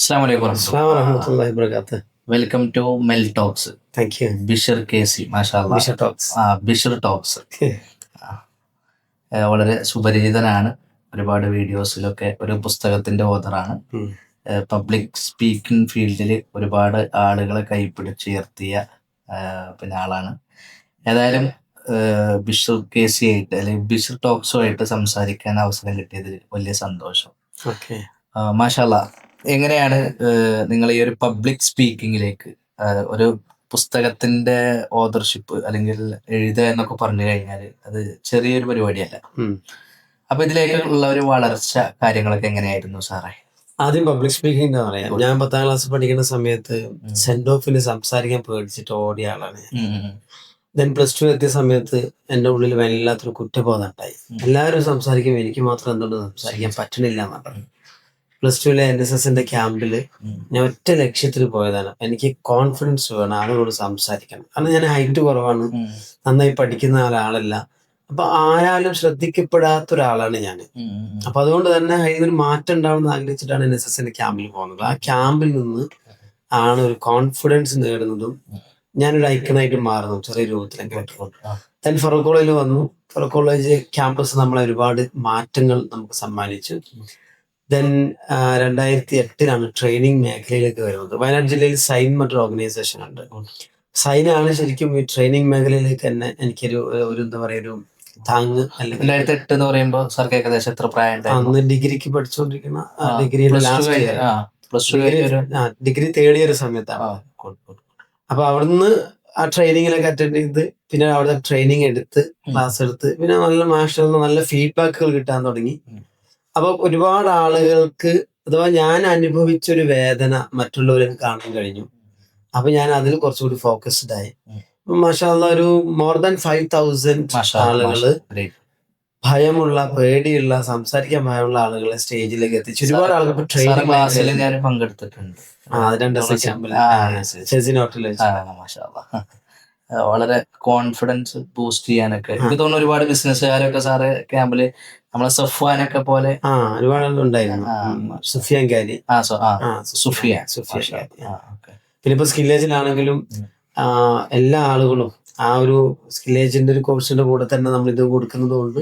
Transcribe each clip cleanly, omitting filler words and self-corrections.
അസ്സലാമു അലൈക്കും അസ്സലാമു വറഹ്മത്തുള്ളാഹി. വറഹ്മത്തുള്ളാഹി വബറകാതുഹ്. Welcome to Mel Talks. Thank you. Bishar കേസി മാഷാ അല്ലാ. ബിഷർ ടോക്സ്. ബിഷർ ടോക്സ് വളരെ സുപരിചിതനാണ്. ഒരുപാട് വീഡിയോസിലൊക്കെ ഒരു പുസ്തകത്തിന്റെ ഓഥറാണ്. പബ്ലിക് സ്പീക്കിംഗ് ഫീൽഡിൽ ഒരുപാട് ആളുകളെ കൈപ്പിടിച്ചുയർത്തിയ ആളാണ്. ഏതായാലും ബിഷർ കേസി ആയിട്ട് അല്ലെങ്കിൽ ബിഷർ ടോക്സുമായിട്ട് സംസാരിക്കാൻ അവസരം കിട്ടിയതിൽ വലിയ സന്തോഷം. ഓക്കെ. മാഷാ അല്ലാ. എങ്ങനെയാണ് നിങ്ങൾ ഈ ഒരു പബ്ലിക് സ്പീക്കിങ്ങിലേക്ക് ഒരു പുസ്തകത്തിന്റെ ഓതർഷിപ്പ് അല്ലെങ്കിൽ എഴുതുക എന്നൊക്കെ പറഞ്ഞു കഴിഞ്ഞാൽ അത് ചെറിയൊരു പരിപാടിയല്ല. അപ്പൊ ഇതിലേക്കുള്ള ഒരു വളർച്ച കാര്യങ്ങളൊക്കെ എങ്ങനെയായിരുന്നു സാറേ? ആദ്യം പബ്ലിക് സ്പീക്കിംഗ് പറയാം. ഞാൻ 10ാം ക്ലാസ് പഠിക്കുന്ന സമയത്ത് സെന്റ് ഓഫിന് സംസാരിക്കാൻ പേടിച്ചിട്ട് ഓടിയ ആളാണ്. ദെൻ +2 എത്തിയ സമയത്ത് എൻ്റെ ഉള്ളിൽ വല്ലാത്തൊരു കുറ്റബോധം ഉണ്ടായി. എല്ലാവരും സംസാരിക്കുമ്പോൾ എനിക്ക് മാത്രം എന്തുകൊണ്ട് സംസാരിക്കാൻ പറ്റണില്ല എന്നാണ്. +2 NSSന്റെ ക്യാമ്പിൽ ഞാൻ ഒറ്റ ലക്ഷ്യത്തിൽ പോയതാണ്. എനിക്ക് കോൺഫിഡൻസ് വേണം, ആളുകളോട് സംസാരിക്കണം. കാരണം ഞാൻ ഹൈറ്റ് കുറവാണ്, നന്നായി പഠിക്കുന്ന ഒരാളല്ല. അപ്പൊ ആരാലും ശ്രദ്ധിക്കപ്പെടാത്ത ഒരാളാണ് ഞാൻ. അപ്പൊ അതുകൊണ്ട് തന്നെ ഇതിന് മാറ്റം ഉണ്ടാവുമെന്ന് ആഗ്രഹിച്ചിട്ടാണ് NSSന്റെ ക്യാമ്പിൽ പോകുന്നത്. ആ ക്യാമ്പിൽ നിന്ന് ആണ് ഒരു കോൺഫിഡൻസ് നേടുന്നതും ഞാനൊരു ഐക്കണായിട്ട് മാറുന്നു ചെറിയ രൂപത്തിലെങ്കിലും. ഞാൻ ഫറൂഖ് കോളേജിൽ വന്നു. ഫറൂഖ് കോളേജ് ക്യാമ്പസ് നമ്മളെ ഒരുപാട് മാറ്റങ്ങൾ നമുക്ക് സമ്മാനിച്ചു. ദെൻ 2008 ട്രെയിനിങ് മേഖലയിലേക്ക് വരുന്നത്. വയനാട് ജില്ലയിൽ സൈൻ മറ്റൊരു ഓർഗനൈസേഷൻ ഉണ്ട്. സൈനാണ് ശരിക്കും ഈ ട്രെയിനിങ് മേഖലയിലേക്ക് തന്നെ എനിക്കൊരു എന്താ പറയുക ഒരു താങ്ങ്. അല്ലെങ്കിൽ 2008 എന്ന് പറയുമ്പോൾ സാർക്ക് ഏകദേശം എത്ര പ്രായം? അന്ന് ഡിഗ്രിക്ക് പഠിച്ചുകൊണ്ടിരിക്കുന്ന ഡിഗ്രിയുടെ last year, degree 3rd year സമയത്താണ്. അപ്പൊ അവിടുന്ന് ആ ട്രെയിനിങ്ങിലൊക്കെ അറ്റൻഡ് ചെയ്ത് പിന്നെ അവിടെ ട്രെയിനിങ് എടുത്ത് ക്ലാസ് എടുത്ത് പിന്നെ നല്ല മാഷ് നല്ല ഫീഡ്ബാക്കുകൾ കിട്ടാൻ തുടങ്ങി. അപ്പൊ ഒരുപാട് ആളുകൾക്ക് അഥവാ ഞാൻ അനുഭവിച്ചൊരു വേദന മറ്റുള്ളവരിൽ കാണാൻ കഴിഞ്ഞു. അപ്പൊ ഞാൻ അതിൽ കുറച്ചുകൂടി ഫോക്കസ്ഡ് ആയി. മാഷാ അല്ലാഹ് ഒരു മോർ ദാൻ 5000 ആളുകള് ഭയമുള്ള, പേടിയുള്ള, സംസാരിക്കാൻ ഭയമുള്ള ആളുകളെ സ്റ്റേജിലേക്ക് എത്തിച്ചു. ഒരുപാട് ആളുകൾ ട്രെയിനിങ് ഞാൻ പങ്കെടുത്തിട്ടുണ്ട്. 2 ദിവസം ക്യാമ്പിൽ വളരെ കോൺഫിഡൻസ് ബൂസ്റ്റ് ചെയ്യാനൊക്കെ എനിക്ക് തോന്നുന്നു ഒരുപാട് ബിസിനസ്സുകാരൊക്കെ സാറ് ക്യാമ്പില് നമ്മളെ സഫ്വാനൊക്കെ പോലെ ഒരുപാട് ആളുണ്ടായിരുന്നു. സുഫിയാൻ കാരി, പിന്നെ ഇപ്പൊ സ്കില്ലേജിലാണെങ്കിലും എല്ലാ ആളുകളും ആ ഒരു സ്കില്ലേജിന്റെ ഒരു കോഴ്സിന്റെ കൂടെ തന്നെ നമ്മൾ ഇത് കൊടുക്കുന്നത് കൊണ്ട്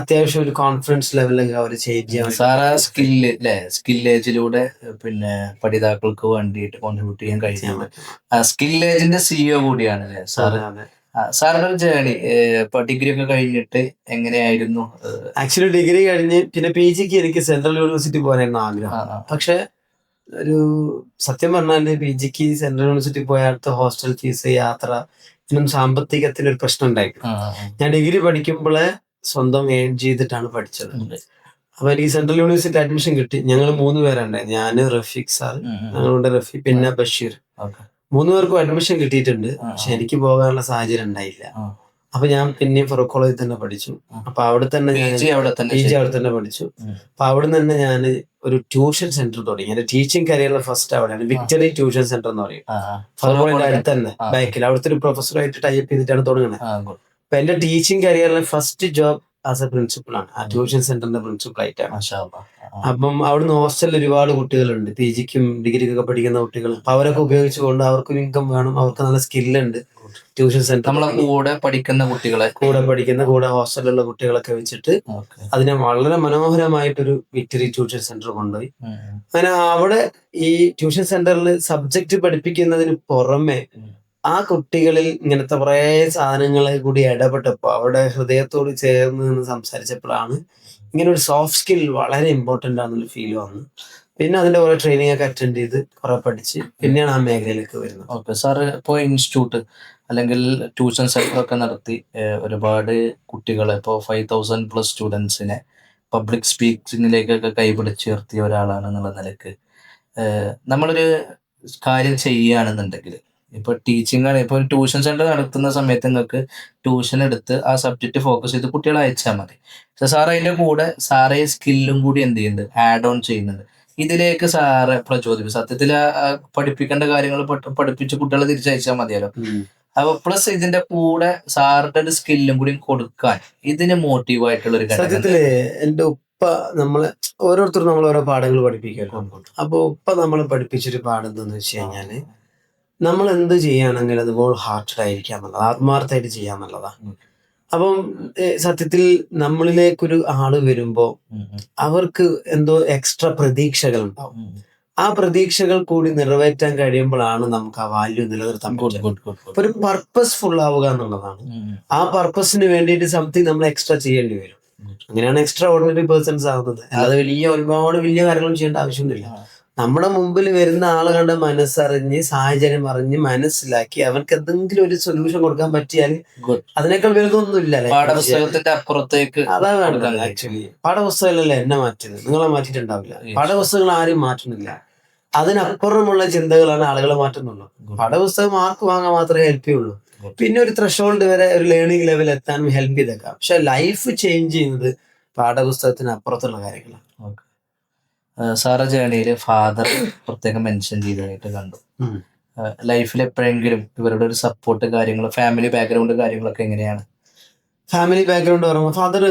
അത്യാവശ്യം ഒരു കോൺഫിഡൻസ് ലെവലിലേക്ക് അവർ ചേഞ്ച് ചെയ്യാൻ. സാറാ സ്കില്ലേജിലൂടെ പിന്നെ പഠിതാക്കൾക്ക് വേണ്ടിയിട്ട് കോൺട്രിബ്യൂട്ട് ചെയ്യാൻ കഴിയുന്നത്. സ്കില്ലേജിന്റെ CEO കൂടിയാണ് അല്ലേ സാറ്? സാറിന്റെ ഒരു ജേണി ഇപ്പൊ ഡിഗ്രി ഒക്കെ കഴിഞ്ഞിട്ട് എങ്ങനെയായിരുന്നു? ആക്ച്വലി ഡിഗ്രി കഴിഞ്ഞ് പിന്നെ PGക്ക് എനിക്ക് സെൻട്രൽ യൂണിവേഴ്സിറ്റി പോകാനായിരുന്നു ആഗ്രഹം. പക്ഷെ ഒരു സത്യം പറഞ്ഞാല് PGക്ക് സെൻട്രൽ യൂണിവേഴ്സിറ്റി പോയ അടുത്ത ഹോസ്റ്റൽ ഫീസ്, യാത്ര, ഇതിനും സാമ്പത്തികത്തിന് ഒരു പ്രശ്നം ഉണ്ടായിരുന്നു. ഞാൻ ഡിഗ്രി പഠിക്കുമ്പോഴേ സ്വന്തം ഏൺ ചെയ്തിട്ടാണ് പഠിച്ചത്. അപ്പൊ എനിക്ക് സെൻട്രൽ യൂണിവേഴ്സിറ്റി അഡ്മിഷൻ കിട്ടി. ഞങ്ങൾ 3 പേരുണ്ട്. ഞാൻ, റഫീഖ് സാർ, ഞങ്ങളുടെ റഫീഖ്, പിന്നെ ബഷീർ. 3 പേർക്കും അഡ്മിഷൻ കിട്ടിയിട്ടുണ്ട്. പക്ഷെ എനിക്ക് പോകാനുള്ള സാഹചര്യം ഉണ്ടായില്ല. അപ്പൊ ഞാൻ പിന്നെയും ഫറൂഖ് കോളേജിൽ തന്നെ പഠിച്ചു. അപ്പൊ അവിടെ തന്നെ PG അവിടെ തന്നെ പഠിച്ചു. അപ്പൊ അവിടെ നിന്ന് തന്നെ ഞാൻ ഒരു ട്യൂഷൻ സെന്റർ തുടങ്ങി. എന്റെ ടീച്ചിങ് കരിയറിലെ ഫസ്റ്റ് അവിടെയാണ്. വിക്ടറി ട്യൂഷൻ സെന്റർ എന്ന് പറയും. ഫറൂഖ് കോളേജിന്റെ അടുത്ത് തന്നെ ബാക്കിൽ അവിടുത്തെ ഒരു പ്രൊഫസറായിട്ട് ടൈപ്പ് ചെയ്തിട്ടാണ് തുടങ്ങുന്നത്. അപ്പൊ എന്റെ ടീച്ചിങ് കരിയറിലെ first job as a principal ആണ്. ആ ട്യൂഷൻ സെന്ററിന്റെ പ്രിൻസിപ്പൾ ആയിട്ടാണ്. അപ്പം അവിടുന്ന് ഹോസ്റ്റലിൽ ഒരുപാട് കുട്ടികളുണ്ട്, PGക്കും ഡിഗ്രിക്കൊക്കെ പഠിക്കുന്ന കുട്ടികൾ. അപ്പൊ അവരൊക്കെ ഉപയോഗിച്ചുകൊണ്ട് അവർക്കും ഇൻകം വേണം, അവർക്ക് നല്ല സ്കില്ലുണ്ട്. ട്യൂഷൻ സെന്റർ നമ്മളെ കൂടെ പഠിക്കുന്ന കൂടെ ഹോസ്റ്റലിലുള്ള കുട്ടികളൊക്കെ വെച്ചിട്ട് അതിനെ വളരെ മനോഹരമായിട്ടൊരു വിക്ടറി ട്യൂഷൻ സെന്റർ കൊണ്ടുപോയി. അങ്ങനെ അവിടെ ഈ ട്യൂഷൻ സെന്ററിൽ സബ്ജക്ട് പഠിപ്പിക്കുന്നതിന് പുറമെ ആ കുട്ടികളിൽ ഇങ്ങനത്തെ കുറെ സാധനങ്ങളെ കൂടി ഇടപെട്ടപ്പോ അവിടെ ഹൃദയത്തോട് ചേർന്ന് നിന്ന് സംസാരിച്ചപ്പോഴാണ് ഇങ്ങനെ ഒരു സോഫ്റ്റ് സ്കിൽ വളരെ ഇമ്പോർട്ടന്റ് ആണെന്നൊരു ഫീൽ വന്നു. പിന്നെ അതിന്റെ കുറെ ട്രെയിനിങ് ഒക്കെ അറ്റൻഡ് ചെയ്ത് കുറെ പഠിച്ച് പിന്നെയാണ് ആ മേഖലയിലേക്ക് വരുന്നത്. ഓക്കെ സാർ, ഇപ്പോൾ ഇൻസ്റ്റിറ്റ്യൂട്ട് അല്ലെങ്കിൽ ട്യൂഷൻ സെന്റർ ഒക്കെ നടത്തി ഒരുപാട് കുട്ടികളെ ഇപ്പോൾ 5000+ സ്റ്റുഡൻസിനെ പബ്ലിക് സ്പീക്കിങ്ങിലേക്കൊക്കെ കൈപിടിച്ചുയർത്തിയ ഒരാളാണെന്നുള്ള നിലക്ക് നമ്മളൊരു കാര്യം ചെയ്യുകയാണെന്നുണ്ടെങ്കിൽ ഇപ്പൊ ടീച്ചിങ് ആണ്, ഇപ്പൊ ട്യൂഷൻ സെന്റർ നടത്തുന്ന സമയത്ത് നിങ്ങൾക്ക് ട്യൂഷൻ എടുത്ത് ആ സബ്ജക്റ്റ് ഫോക്കസ് ചെയ്ത് കുട്ടികളെ അയച്ചാൽ മതി. പക്ഷെ സാർ അതിന്റെ കൂടെ സാറേ സ്കില്ലും കൂടി എന്ത് ചെയ്യുന്നുണ്ട്, ആഡ് ഓൺ ചെയ്യുന്നുണ്ട്. ഇതിലേക്ക് സാറ് പ്രചോദിപ്പിക്കും. സത്യത്തിൽ പഠിപ്പിക്കേണ്ട കാര്യങ്ങൾ പഠിപ്പിച്ച് കുട്ടികളെ തിരിച്ചയച്ചാൽ മതിയല്ലോ. അപ്പൊ പ്ലസ് ഇതിന്റെ കൂടെ സാറിന്റെ ഒരു സ്കില്ലും കൂടി കൊടുക്കാൻ ഇതിന് മോട്ടീവായിട്ടുള്ള ഒരു സത്യത്തില് എന്റെ ഉപ്പ നമ്മളെ ഓരോരുത്തരും നമ്മൾ ഓരോ പാഠങ്ങൾ പഠിപ്പിക്കുമല്ലോ. അപ്പൊ ഉപ്പ നമ്മളെ പഠിപ്പിച്ചൊരു പാഠം എന്താന്ന് വെച്ച് കഴിഞ്ഞാല് നമ്മൾ എന്ത് ചെയ്യുകയാണെങ്കിൽ അത് ഹോൾ ഹാർട്ടഡ് ആയിരിക്കാം എന്നുള്ളത്, ആത്മാർത്ഥമായിട്ട് ചെയ്യാന്നുള്ളതാണ്. അപ്പം സത്യത്തിൽ നമ്മളിലേക്കൊരു ആള് വരുമ്പോ അവർക്ക് എന്തോ എക്സ്ട്രാ പ്രതീക്ഷകൾ ഉണ്ടാവും. ആ പ്രതീക്ഷകൾ കൂടി നിറവേറ്റാൻ കഴിയുമ്പോഴാണ് നമുക്ക് ആ വാല്യൂ നിലനിർത്താൻ പറ്റുക. ഒരു പർപ്പസ്ഫുൾ ആവുക എന്നുള്ളതാണ്. ആ പർപ്പസിന് വേണ്ടിയിട്ട് സംതിങ് നമ്മൾ എക്സ്ട്രാ ചെയ്യേണ്ടി വരും. അങ്ങനെയാണ് എക്സ്ട്രാ ഓർഡിനറി പേഴ്സൺസ് ആവുന്നത്. അല്ലാതെ ഒരുപാട് വലിയ കാര്യങ്ങളും ചെയ്യേണ്ട ആവശ്യമൊന്നുമില്ല. നമ്മുടെ മുമ്പിൽ വരുന്ന ആളുകളുടെ മനസ്സറിഞ്ഞ് സാഹചര്യം അറിഞ്ഞ് മനസ്സിലാക്കി അവർക്ക് എന്തെങ്കിലും ഒരു സൊല്യൂഷൻ കൊടുക്കാൻ പറ്റിയാൽ അതിനേക്കാൾ വലുതൊന്നുമില്ല. പാഠപുസ്തകത്തിന്റെ അപ്പുറത്തേക്ക് അതാണ് വേണ്ടത്. ആക്ച്വലി പാഠപുസ്തകമല്ലേ എന്നെ മാറ്റിയത്, നിങ്ങളെ മാറ്റിയിട്ടുണ്ടാവില്ല. പാഠപുസ്തകങ്ങൾ ആരും മാറ്റുന്നില്ല. അതിനപ്പുറമുള്ള ചിന്തകളാണ് ആളുകളെ മാറ്റുന്നുള്ളൂ. പാഠപുസ്തകം മാർക്ക് വാങ്ങാൻ മാത്രമേ ഹെൽപ്പ് ചെയ്യുള്ളൂ. പിന്നെ ഒരു ത്രഷോൾഡ് വരെ ഒരു ലേണിംഗ് ലെവൽ എത്താനും ഹെൽപ്പ് ചെയ്തേക്കാം. പക്ഷെ ലൈഫ് ചേഞ്ച് ചെയ്യുന്നത് പാഠപുസ്തകത്തിന് അപ്പുറത്തുള്ള കാര്യങ്ങളാണ്. സാറ ജേണിയില് ഫാദർ പ്രത്യേകം മെൻഷൻ ചെയ്തതായിട്ട് കണ്ടു. ലൈഫിൽ എപ്പോഴെങ്കിലും ഇവരുടെ ഒരു സപ്പോർട്ട് കാര്യങ്ങൾ, ഫാമിലി ബാക്ക്ഗ്രൗണ്ട് കാര്യങ്ങളൊക്കെ എങ്ങനെയാണ്? ഫാമിലി ബാക്ക്ഗ്രൗണ്ട് പറയുമ്പോൾ ഫാദർ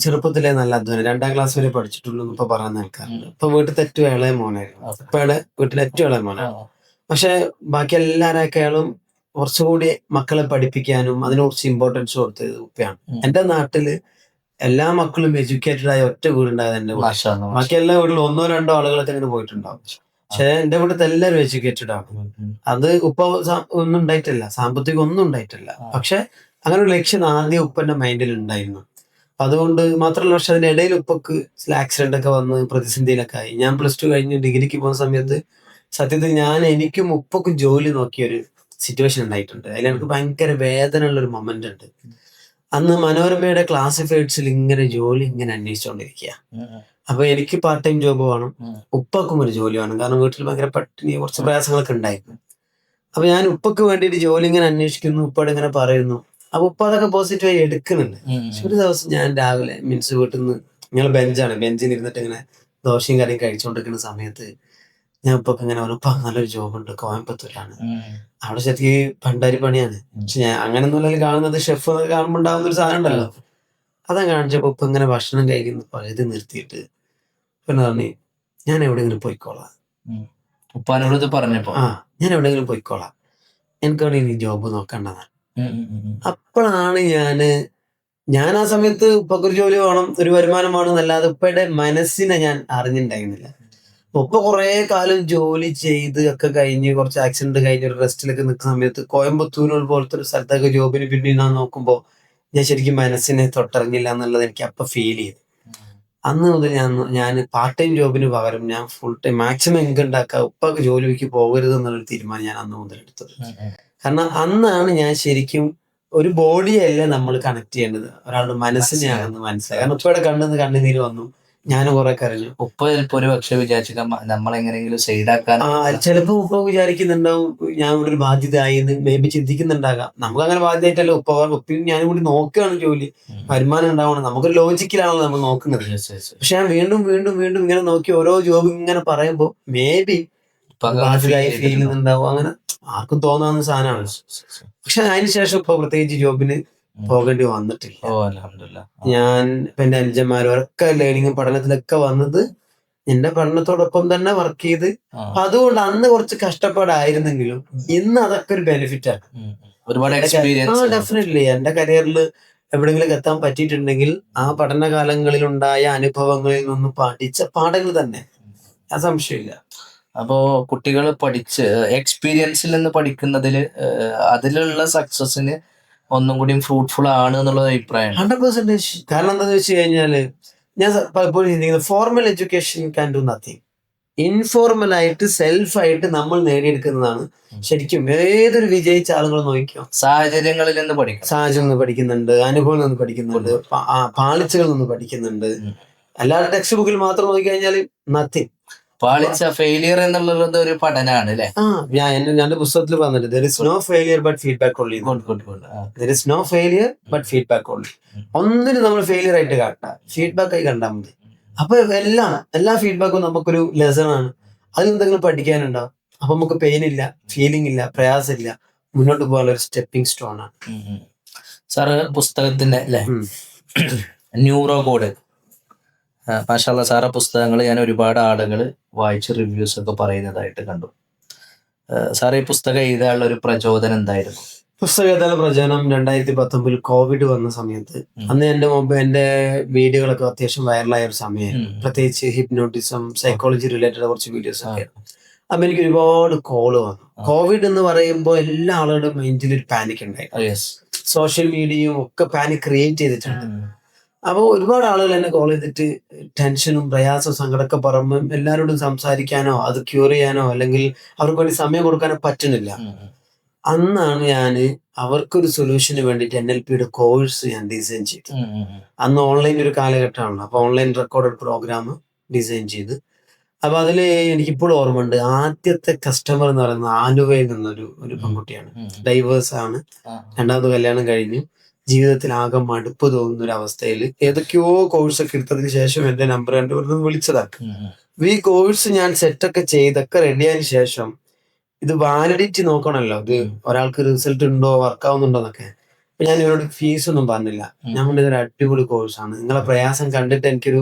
ചെറുപ്പത്തിലെ നല്ല അധ്വാനം, 2ാം ക്ലാസ് വരെ പഠിച്ചിട്ടുള്ളൂ ഇപ്പൊ പറയാൻ നിൽക്കാറുണ്ട്. ഇപ്പൊ വീട്ടിൽ ഏറ്റവും ഇളയ മോനായിരുന്നു. ഇപ്പയുടെ വീട്ടിൽ ഏറ്റവും ഇളയ മോനാണ്. പക്ഷെ ബാക്കി എല്ലാരേക്കാളും കുറച്ചുകൂടി മക്കളെ പഠിപ്പിക്കാനും അതിന് കുറച്ച് ഇമ്പോർട്ടൻസ് കൊടുത്തത് ഉപ്പയാണ്. എന്റെ നാട്ടില് എല്ലാ മക്കളും എഡ്യൂക്കേറ്റഡ് ആയ ഒറ്റ വീടുണ്ടായത് എന്റെ വീട്. ബാക്കി എല്ലാ വീട്ടിലും 1-2 ആളുകളൊക്കെ അങ്ങനെ പോയിട്ടുണ്ടാവും. പക്ഷെ എന്റെ വീട്ടിൽ എല്ലാവരും എഡ്യൂക്കേറ്റഡ് ആണ്. അത് ഉപ്പ ഒന്നും ഉണ്ടായിട്ടില്ല, സാമ്പത്തികം ഒന്നും ഉണ്ടായിട്ടില്ല. പക്ഷെ അങ്ങനെ ഒരു ലക്ഷ്യം ആദ്യം ഉപ്പന്റെ മൈൻഡിൽ ഉണ്ടായിരുന്നു. അതുകൊണ്ട് മാത്രമല്ല, പക്ഷെ അതിന്റെ ഇടയിൽ ഉപ്പക്ക് ആക്സിഡന്റ് ഒക്കെ വന്ന് പ്രതിസന്ധിയിലൊക്കെ ആയി. ഞാൻ +2 കഴിഞ്ഞ് ഡിഗ്രിക്ക് പോകുന്ന സമയത്ത് സത്യത്തിൽ എനിക്കും ഉപ്പക്കും ജോലി നോക്കിയൊരു സിറ്റുവേഷൻ ഉണ്ടായിട്ടുണ്ട്. അതിൽ എനിക്ക് ഭയങ്കര വേദന ഉള്ളൊരു മൊമെന്റ് ഉണ്ട്. അന്ന് മനോരമയുടെ ക്ലാസിഫൈഡ്സിൽ ഇങ്ങനെ ജോലി ഇങ്ങനെ അന്വേഷിച്ചുകൊണ്ടിരിക്കുക. അപ്പൊ എനിക്ക് പാർട്ട് ടൈം ജോബ് വേണം, ഉപ്പക്കും ഒരു ജോലി വേണം. കാരണം വീട്ടിൽ ഭയങ്കര പട്ടിണി, കുറച്ച് പ്രയാസങ്ങളൊക്കെ ഉണ്ടായിരുന്നു. അപ്പൊ ഞാൻ ഉപ്പക്ക് വേണ്ടിയിട്ട് ജോലി ഇങ്ങനെ അന്വേഷിക്കുന്നു, ഉപ്പയോട് ഇങ്ങനെ പറയുന്നു. അപ്പൊ ഉപ്പ അതൊക്കെ പോസിറ്റീവായി എടുക്കുന്നുണ്ട്. പക്ഷെ ഒരു ദിവസം ഞാൻ രാവിലെ വീട്ടിൽ നിന്ന്, ഞങ്ങൾ ബെഞ്ചിൽ ഇരുന്നിട്ട് ഇങ്ങനെ ദോശയും കറിയും കഴിച്ചുകൊണ്ടിരിക്കുന്ന സമയത്ത് ഞാൻ ഉപ്പൊക്കെ ഇങ്ങനെ ഉപ്പ നല്ലൊരു ജോബ് ഉണ്ട്, കോയമ്പത്തൂരാണ്, അവിടെ ശരിക്കും പണ്ടാരി പണിയാണ്. പക്ഷെ ഞാൻ അങ്ങനെയൊന്നുമല്ല കാണുന്നത്, ഷെഫ് കാണുമ്പോൾ ഉണ്ടാകുന്ന ഒരു സാധനം ഉണ്ടല്ലോ. അതാ കാണിച്ചപ്പോ ഉപ്പ ഇങ്ങനെ ഭക്ഷണം കഴിക്കുന്ന പകുതി നിർത്തിയിട്ട് പിന്നെ പറഞ്ഞു, ഞാൻ എവിടെയെങ്കിലും പോയിക്കോളാം. ഉപ്പാനോട് പറഞ്ഞപ്പോ ഞാൻ എവിടെയെങ്കിലും പോയിക്കോളാം, എനിക്കവിടെ ഇനി ജോബ് നോക്കണ്ടതാണ്. അപ്പോഴാണ് ഞാൻ ആ സമയത്ത് ഉപ്പക്കൊരു ജോലി വേണം, ഒരു വരുമാനം വേണം എന്നല്ലാതെ ഉപ്പയുടെ മനസ്സിനെ ഞാൻ അറിഞ്ഞിട്ടുണ്ടായിരുന്നില്ല. ഉപ്പ കുറെ കാലം ജോലി ചെയ്ത് ഒക്കെ കഴിഞ്ഞ് കുറച്ച് ആക്സിഡന്റ് കഴിഞ്ഞ് ഒരു റെസ്റ്റിലൊക്കെ നിൽക്കുന്ന സമയത്ത് കോയമ്പത്തൂർ പോലത്തെ ഒരു സ്ഥലത്തൊക്കെ ജോബിന് പിന്നെ ഞാൻ നോക്കുമ്പോൾ ഞാൻ ശരിക്കും മനസ്സിനെ തൊട്ടറിഞ്ഞില്ല എന്നുള്ളത് എനിക്ക് അപ്പൊ ഫീൽ ചെയ്തു. അന്ന് മുതൽ ഞാൻ പാർട്ട് ടൈം ജോബിന് പകരം ഞാൻ ഫുൾ ടൈം മാക്സിമം ഇൻകം ഉണ്ടാക്കുക, ഉപ്പക്ക് ജോലിക്ക് പോകരുത് എന്നുള്ളൊരു തീരുമാനം ഞാൻ അന്ന് മുതൽ എടുത്തത്. കാരണം അന്നാണ് ഞാൻ ശരിക്കും ഒരു ബോഡിയല്ല നമ്മൾ കണക്ട് ചെയ്യേണ്ടത്, ഒരാളുടെ മനസ്സിനെയാണെന്ന് മനസ്സിലായി. കാരണം ഉപ്പയുടെ കണ്ണുനീര് വന്നു, ഞാൻ കുറെ കരഞ്ഞു. ഉപ്പ ചിലപ്പോ ഒരു പക്ഷെ വിചാരിച്ചാൽ നമ്മളെങ്ങനെയെങ്കിലും സൈഡാക്കാൻ, ചിലപ്പോ ഉപ്പ വിചാരിക്കുന്നുണ്ടാവും ഞാൻ ഇവിടെ ഒരു ബാധ്യത ആയി എന്ന് മേ ബി ചിന്തിക്കുന്നുണ്ടാകാം. നമുക്ക് അങ്ങനെ ബാധ്യതയായിട്ടല്ല, ഉപ്പയും ഞാനും കൂടി നോക്കുകയാണ് ജോലി, വരുമാനം ഉണ്ടാവണം, നമുക്കൊരു ലോജിക്കിലാണല്ലോ നമ്മൾ നോക്കുന്നത്. പക്ഷെ ഞാൻ വീണ്ടും വീണ്ടും വീണ്ടും ഇങ്ങനെ നോക്കി ഓരോ ജോബ് ഇങ്ങനെ പറയുമ്പോ മേ ബി ബാധ്യതയായി ഫീൽ ചെയ്യുന്നുണ്ടാവും. അങ്ങനെ ആർക്കും തോന്നാവുന്ന സാധനമാണ്. പക്ഷെ അതിനുശേഷം ഇപ്പൊ പ്രത്യേകിച്ച് ജോബിന് പോകേണ്ടി വന്നിട്ടില്ല. ഞാൻ ഇപ്പൊ എന്റെ അനുജന്മാരൊക്കെ ലേണിംഗും പഠനത്തിലൊക്കെ വന്നത് എന്റെ പഠനത്തോടൊപ്പം തന്നെ വർക്ക് ചെയ്ത്. അതുകൊണ്ട് അന്ന് കുറച്ച് കഷ്ടപ്പാടായിരുന്നെങ്കിലും ഇന്ന് അതൊക്കെ ഒരു ബെനിഫിറ്റ് ആണ്. ഡെഫിനറ്റ്ലി എന്റെ കരിയറിൽ എവിടെയെങ്കിലും എത്താൻ പറ്റിയിട്ടുണ്ടെങ്കിൽ ആ പഠനകാലങ്ങളിൽ ഉണ്ടായ അനുഭവങ്ങളിൽ നിന്ന് പഠിച്ച പാഠങ്ങൾ തന്നെ, ആ സംശയമില്ല. അപ്പോ കുട്ടികൾ പഠിച്ച് എക്സ്പീരിയൻസിൽ നിന്ന് പഠിക്കുന്നതിൽ അതിലുള്ള സക്സസിന് ഒന്നും കൂടി ഫ്രൂട്ട്ഫുൾ ആണ് എന്നുള്ള അഭിപ്രായം 100%. കാരണം എന്താണെന്ന് വെച്ച് കഴിഞ്ഞാല് ഞാൻ പലപ്പോഴും ചിന്തിക്കുന്നത് formal education can do nothing. Informal ആയിട്ട് സെൽഫായിട്ട് നമ്മൾ നേടിയെടുക്കുന്നതാണ് ശരിക്കും ഏതൊരു വിജയിച്ച ആളുകൾ നോക്കിയോ. സാഹചര്യങ്ങളിൽ നിന്ന് പഠിക്കുന്നുണ്ട്, അനുഭവങ്ങളിൽ നിന്ന് പഠിക്കുന്നുണ്ട്, പാളിച്ചകളിൽ നിന്ന് പഠിക്കുന്നുണ്ട്. അല്ലാതെ ടെക്സ്റ്റ് ബുക്കിൽ മാത്രം നോക്കിക്കഴിഞ്ഞാൽ നത്തിങ്. പാളിച്ച ഫെയിലിയർ എന്നുള്ളത് ഒരു പഠനമാണ് അല്ലേ? ഞാൻ പുസ്തകത്തിൽ പറഞ്ഞിട്ട് there is no failure but feedback only. There is no failure but feedback only. ഒന്നിനും നമ്മൾ ഫെയിലിയർ ആയിട്ട് കാണണ്ട, ഫീഡ്ബാക്ക് ആയി കണ്ടാൽ മതി. അപ്പൊ എല്ലാ ഫീഡ്ബാക്കും നമുക്കൊരു ലെസൺ ആണ്, അതിൽ എന്തെങ്കിലും പഠിക്കാനുണ്ടാവും. അപ്പൊ നമുക്ക് പെയിൻ ഇല്ല, ഫീലിംഗ് ഇല്ല, പ്രയാസമില്ല, മുന്നോട്ട് പോകാനുള്ള ഒരു സ്റ്റെപ്പിംഗ് സ്റ്റോൺ ആണ്. സാറ് പുസ്തകത്തിന്റെ അല്ലേ ന്യൂറോ കോഡ് മാഷാ അല്ലാ സാറെ പുസ്തകങ്ങൾ ഞാൻ ഒരുപാട് ആളുകൾ വായിച്ച് റിവ്യൂസ് ഒക്കെ പറയുന്നതായിട്ട് കണ്ടു. സാർ ഈ പുസ്തകം എഴുതാനുള്ള ഒരു പ്രചോദനം എന്തായിരുന്നു? പുസ്തകത്തിലെ പ്രചോദനം 2019 കോവിഡ് വന്ന സമയത്ത്, ഉം. അന്ന് എന്റെ വീഡിയോകളൊക്കെ അത്യാവശ്യം വൈറലായ ഒരു സമയമായിരുന്നു. പ്രത്യേകിച്ച് ഹിപ്നോട്ടിസം, സൈക്കോളജി റിലേറ്റഡ് കുറച്ച് വീഡിയോസ് ഒക്കെ. അപ്പൊ എനിക്ക് ഒരുപാട് കോള് വന്നു. കോവിഡ് എന്ന് പറയുമ്പോൾ എല്ലാ ആളുകളുടെ മൈൻഡിൽ ഒരു പാനിക് ഉണ്ടായി. സോഷ്യൽ മീഡിയയും ഒക്കെ പാനിക് ക്രിയേറ്റ് ചെയ്തിട്ടുണ്ട്. അപ്പോൾ ഒരുപാട് ആളുകൾ എന്നെ കോൾ ചെയ്തിട്ട് ടെൻഷനും പ്രയാസവും സങ്കടമൊക്കെ പറയുമ്പോൾ എല്ലാവരോടും സംസാരിക്കാനോ അത് ക്യൂർ ചെയ്യാനോ അല്ലെങ്കിൽ അവർക്ക് വേണ്ടി സമയം കൊടുക്കാനോ പറ്റുന്നില്ല. അന്നാണ് ഞാൻ അവർക്കൊരു സൊല്യൂഷന് വേണ്ടിയിട്ട് NLPയുടെ കോഴ്സ് ഞാൻ ഡിസൈൻ ചെയ്തു. അന്ന് ഓൺലൈൻ ഒരു കാലഘട്ടമാണല്ലോ. അപ്പൊ ഓൺലൈൻ റെക്കോർഡഡ് പ്രോഗ്രാം ഡിസൈൻ ചെയ്ത്, അപ്പൊ അതില് എനിക്കിപ്പോഴും ഓർമ്മയുണ്ട്, ആദ്യത്തെ കസ്റ്റമർ എന്ന് പറയുന്നത് ആലുവയിൽ നിന്നൊരു പെൺകുട്ടിയാണ്. ഡൈവേഴ്സ് ആണ്, രണ്ടാമത് കല്യാണം കഴിഞ്ഞു, ജീവിതത്തിൽ ആകെ മടുപ്പ് തോന്നുന്ന ഒരു അവസ്ഥയിൽ ഏതൊക്കെയോ കോഴ്സൊക്കെ എടുത്തതിന് ശേഷം എന്റെ നമ്പർ കണ്ടുവരുന്നത് വിളിച്ചതാക്കി. ഈ കോഴ്സ് ഞാൻ സെറ്റൊക്കെ ചെയ്തൊക്കെ റെഡിയായതിനു ശേഷം ഇത് വാലിഡിറ്റി നോക്കണമല്ലോ, ഇത് ഒരാൾക്ക് റിസൾട്ട് ഉണ്ടോ, വർക്ക് ആവുന്നുണ്ടോ എന്നൊക്കെ. അപ്പൊ ഞാൻ ഇവരോട് ഫീസ് ഒന്നും പറഞ്ഞില്ല. ഞാൻ പറഞ്ഞത് ഇതൊരു അടിപൊളി കോഴ്സാണ്, നിങ്ങളെ പ്രയാസം കണ്ടിട്ട് എനിക്കൊരു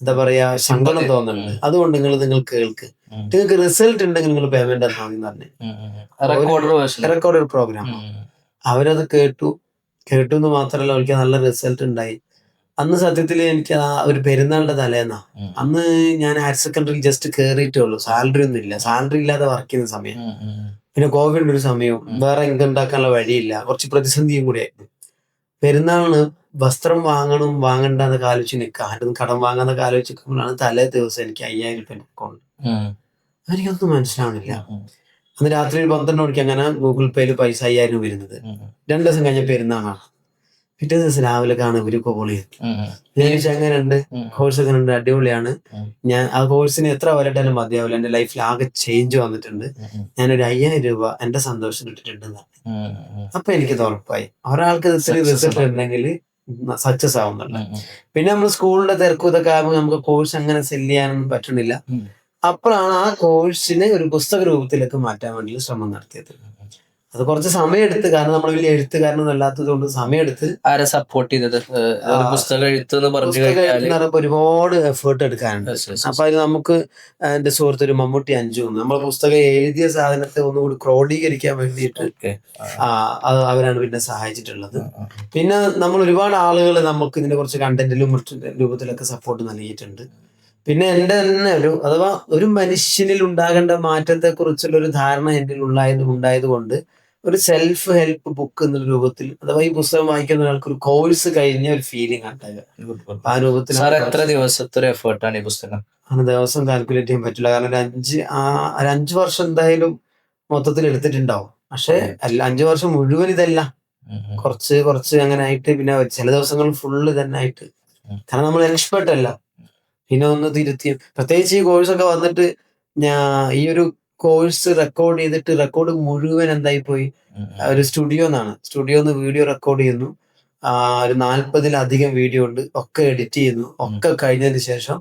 എന്താ പറയാ സങ്കടം തോന്നുന്നുണ്ട്, അതുകൊണ്ട് നിങ്ങൾ കേൾക്ക്, നിങ്ങൾക്ക് റിസൾട്ട് ഉണ്ടെങ്കിൽ നിങ്ങൾ പേയ്മെന്റ് തന്നാന്ന് പറഞ്ഞു. Recorded program. അവരത് കേട്ടു എന്ന് മാത്രമല്ല, അവർക്ക് നല്ല റിസൾട്ട് ഉണ്ടായി. അന്ന് സത്യത്തിൽ എനിക്ക് ആ ഒരു പെരുന്നാളിന്റെ തലേന്നാ. അന്ന് ഞാൻ ഹയർ സെക്കൻഡറിയിൽ ജസ്റ്റ് കയറിയിട്ടേ ഉള്ളൂ, സാലറി ഒന്നും ഇല്ല, സാലറി ഇല്ലാതെ വർക്ക് ചെയ്യുന്ന സമയം. പിന്നെ കോവിഡ് ഒരു സമയവും വേറെ ഇൻകം ഉണ്ടാക്കാനുള്ള വഴിയില്ല, കുറച്ച് പ്രതിസന്ധിയും കൂടി ആയിരുന്നു. പെരുന്നാളിന് വസ്ത്രം വാങ്ങണ്ടെന്നൊക്കെ ആലോചിച്ച് നിൽക്കുക, ആരും കടം വാങ്ങാന്നൊക്കെ ആലോചിക്കുമ്പോഴാണ് തലേ ദിവസം എനിക്ക് 5000 രൂപ അക്കൗണ്ട്. എനിക്കൊന്നും മനസ്സിലാവണില്ല. അന്ന് രാത്രി 12 മണിക്ക് അങ്ങനെ ഗൂഗിൾ പേയിൽ പൈസ 5000 വരുന്നത്. 2 ദിവസം കഴിഞ്ഞ പെരുന്നാളാണ്. പിറ്റേ ദിവസം രാവിലെ കാണാൻ ഒരു കോൾ ചെയ്തു. ഞാൻ ചോദിച്ചു എങ്ങനെയുണ്ട്, കോഴ്സ് എങ്ങനെ ഉണ്ട്? അടിപൊളിയാണ്, ഞാൻ ആ കോഴ്സിന് എത്ര വരട്ടാലും മതിയാവില്ല, എന്റെ ലൈഫിൽ ആകെ ചേഞ്ച് വന്നിട്ടുണ്ട്, ഞാനൊരു 5000 രൂപ എന്റെ സന്തോഷം ഇട്ടിട്ടുണ്ട്. അപ്പൊ എനിക്ക് ഉറപ്പായി ഒരാൾക്ക് ഇത്രയും റിസൾട്ട് ഉണ്ടെങ്കിൽ സക്സസ് ആവുന്നുണ്ട്. പിന്നെ നമ്മൾ സ്കൂളിന്റെ തിരക്കും ഇതൊക്കെ ആകുമ്പോൾ നമുക്ക് കോഴ്സ് അങ്ങനെ സെല് ചെയ്യാനൊന്നും പറ്റുന്നില്ല. അപ്പോഴാണ് ആ കോഴ്സിനെ ഒരു പുസ്തക രൂപത്തിലേക്ക് മാറ്റാൻ വേണ്ടി ശ്രമം നടത്തിയത്. അത് കുറച്ച് സമയമെടുത്ത്, കാരണം നമ്മൾ വലിയ എഴുത്തുകാരനൊന്നും അല്ലാത്തത് കൊണ്ട് സമയമെടുത്ത്. ആരെ സപ്പോർട്ട് ചെയ്തത്? പുസ്തകം എഴുത്തെന്ന് പറഞ്ഞു ഒരുപാട് എഫേർട്ട് എടുക്കാനുണ്ട്. അപ്പൊ അതിന് നമുക്ക് എന്റെ സുഹൃത്ത് ഒരു മമ്മൂട്ടി അഞ്ചു, നമ്മളെ പുസ്തകം എഴുതിയ സാധനത്തെ ഒന്നുകൂടി ക്രോഡീകരിക്കാൻ വേണ്ടിയിട്ട് അവരാണ് പിന്നെ സഹായിച്ചിട്ടുള്ളത്. പിന്നെ നമ്മൾ ഒരുപാട് ആളുകൾ നമുക്ക് ഇതിന്റെ കുറച്ച് കണ്ടന്റിലും രൂപത്തിലൊക്കെ സപ്പോർട്ട് നൽകിയിട്ടുണ്ട്. പിന്നെ എന്റെ തന്നെ അഥവാ ഒരു മനുഷ്യനിൽ ഉണ്ടാകേണ്ട മാറ്റത്തെ കുറിച്ചുള്ള ഒരു ധാരണ എന്നിൽ ഉണ്ടായത് കൊണ്ട് ഒരു സെൽഫ് ഹെൽപ്പ് ബുക്ക് എന്നുള്ള രൂപത്തിൽ, അഥവാ ഈ പുസ്തകം വായിക്കുന്ന ഒരാൾക്ക് ഒരു കോഴ്സ് കഴിഞ്ഞ ഒരു ഫീലിംഗ് ഉണ്ടാകുക. ആ രൂപത്തിൽ എത്ര ദിവസത്തെ ഒരു എഫേർട്ടാണ് ഈ പുസ്തകം? അങ്ങനെ ദിവസം കാൽക്കുലേറ്റ് ചെയ്യാൻ പറ്റില്ല, കാരണം ഒരു 5 വർഷം എന്തായാലും മൊത്തത്തിൽ എടുത്തിട്ടുണ്ടാവും. പക്ഷെ 5 വർഷം മുഴുവൻ ഇതല്ല, കുറച്ച് അങ്ങനെ ആയിട്ട്, പിന്നെ ചില ദിവസങ്ങൾ ഫുള്ള് തന്നെ ആയിട്ട്, കാരണം നമ്മൾ എക്സ്പെർട്ട് അല്ല. പിന്നെ ഒന്ന് തിരുത്തി, പ്രത്യേകിച്ച് ഈ കോഴ്സൊക്കെ വന്നിട്ട് ഞാൻ ഈ ഒരു കോഴ്സ് റെക്കോർഡ് ചെയ്തിട്ട് റെക്കോർഡ് മുഴുവൻ എന്തായി പോയി, ഒരു സ്റ്റുഡിയോന്ന് വീഡിയോ റെക്കോർഡ് ചെയ്യുന്നു. ഒരു 40-ലധികം വീഡിയോ ഉണ്ട്, ഒക്കെ എഡിറ്റ് ചെയ്യുന്നു. ഒക്കെ കഴിഞ്ഞതിന് ശേഷം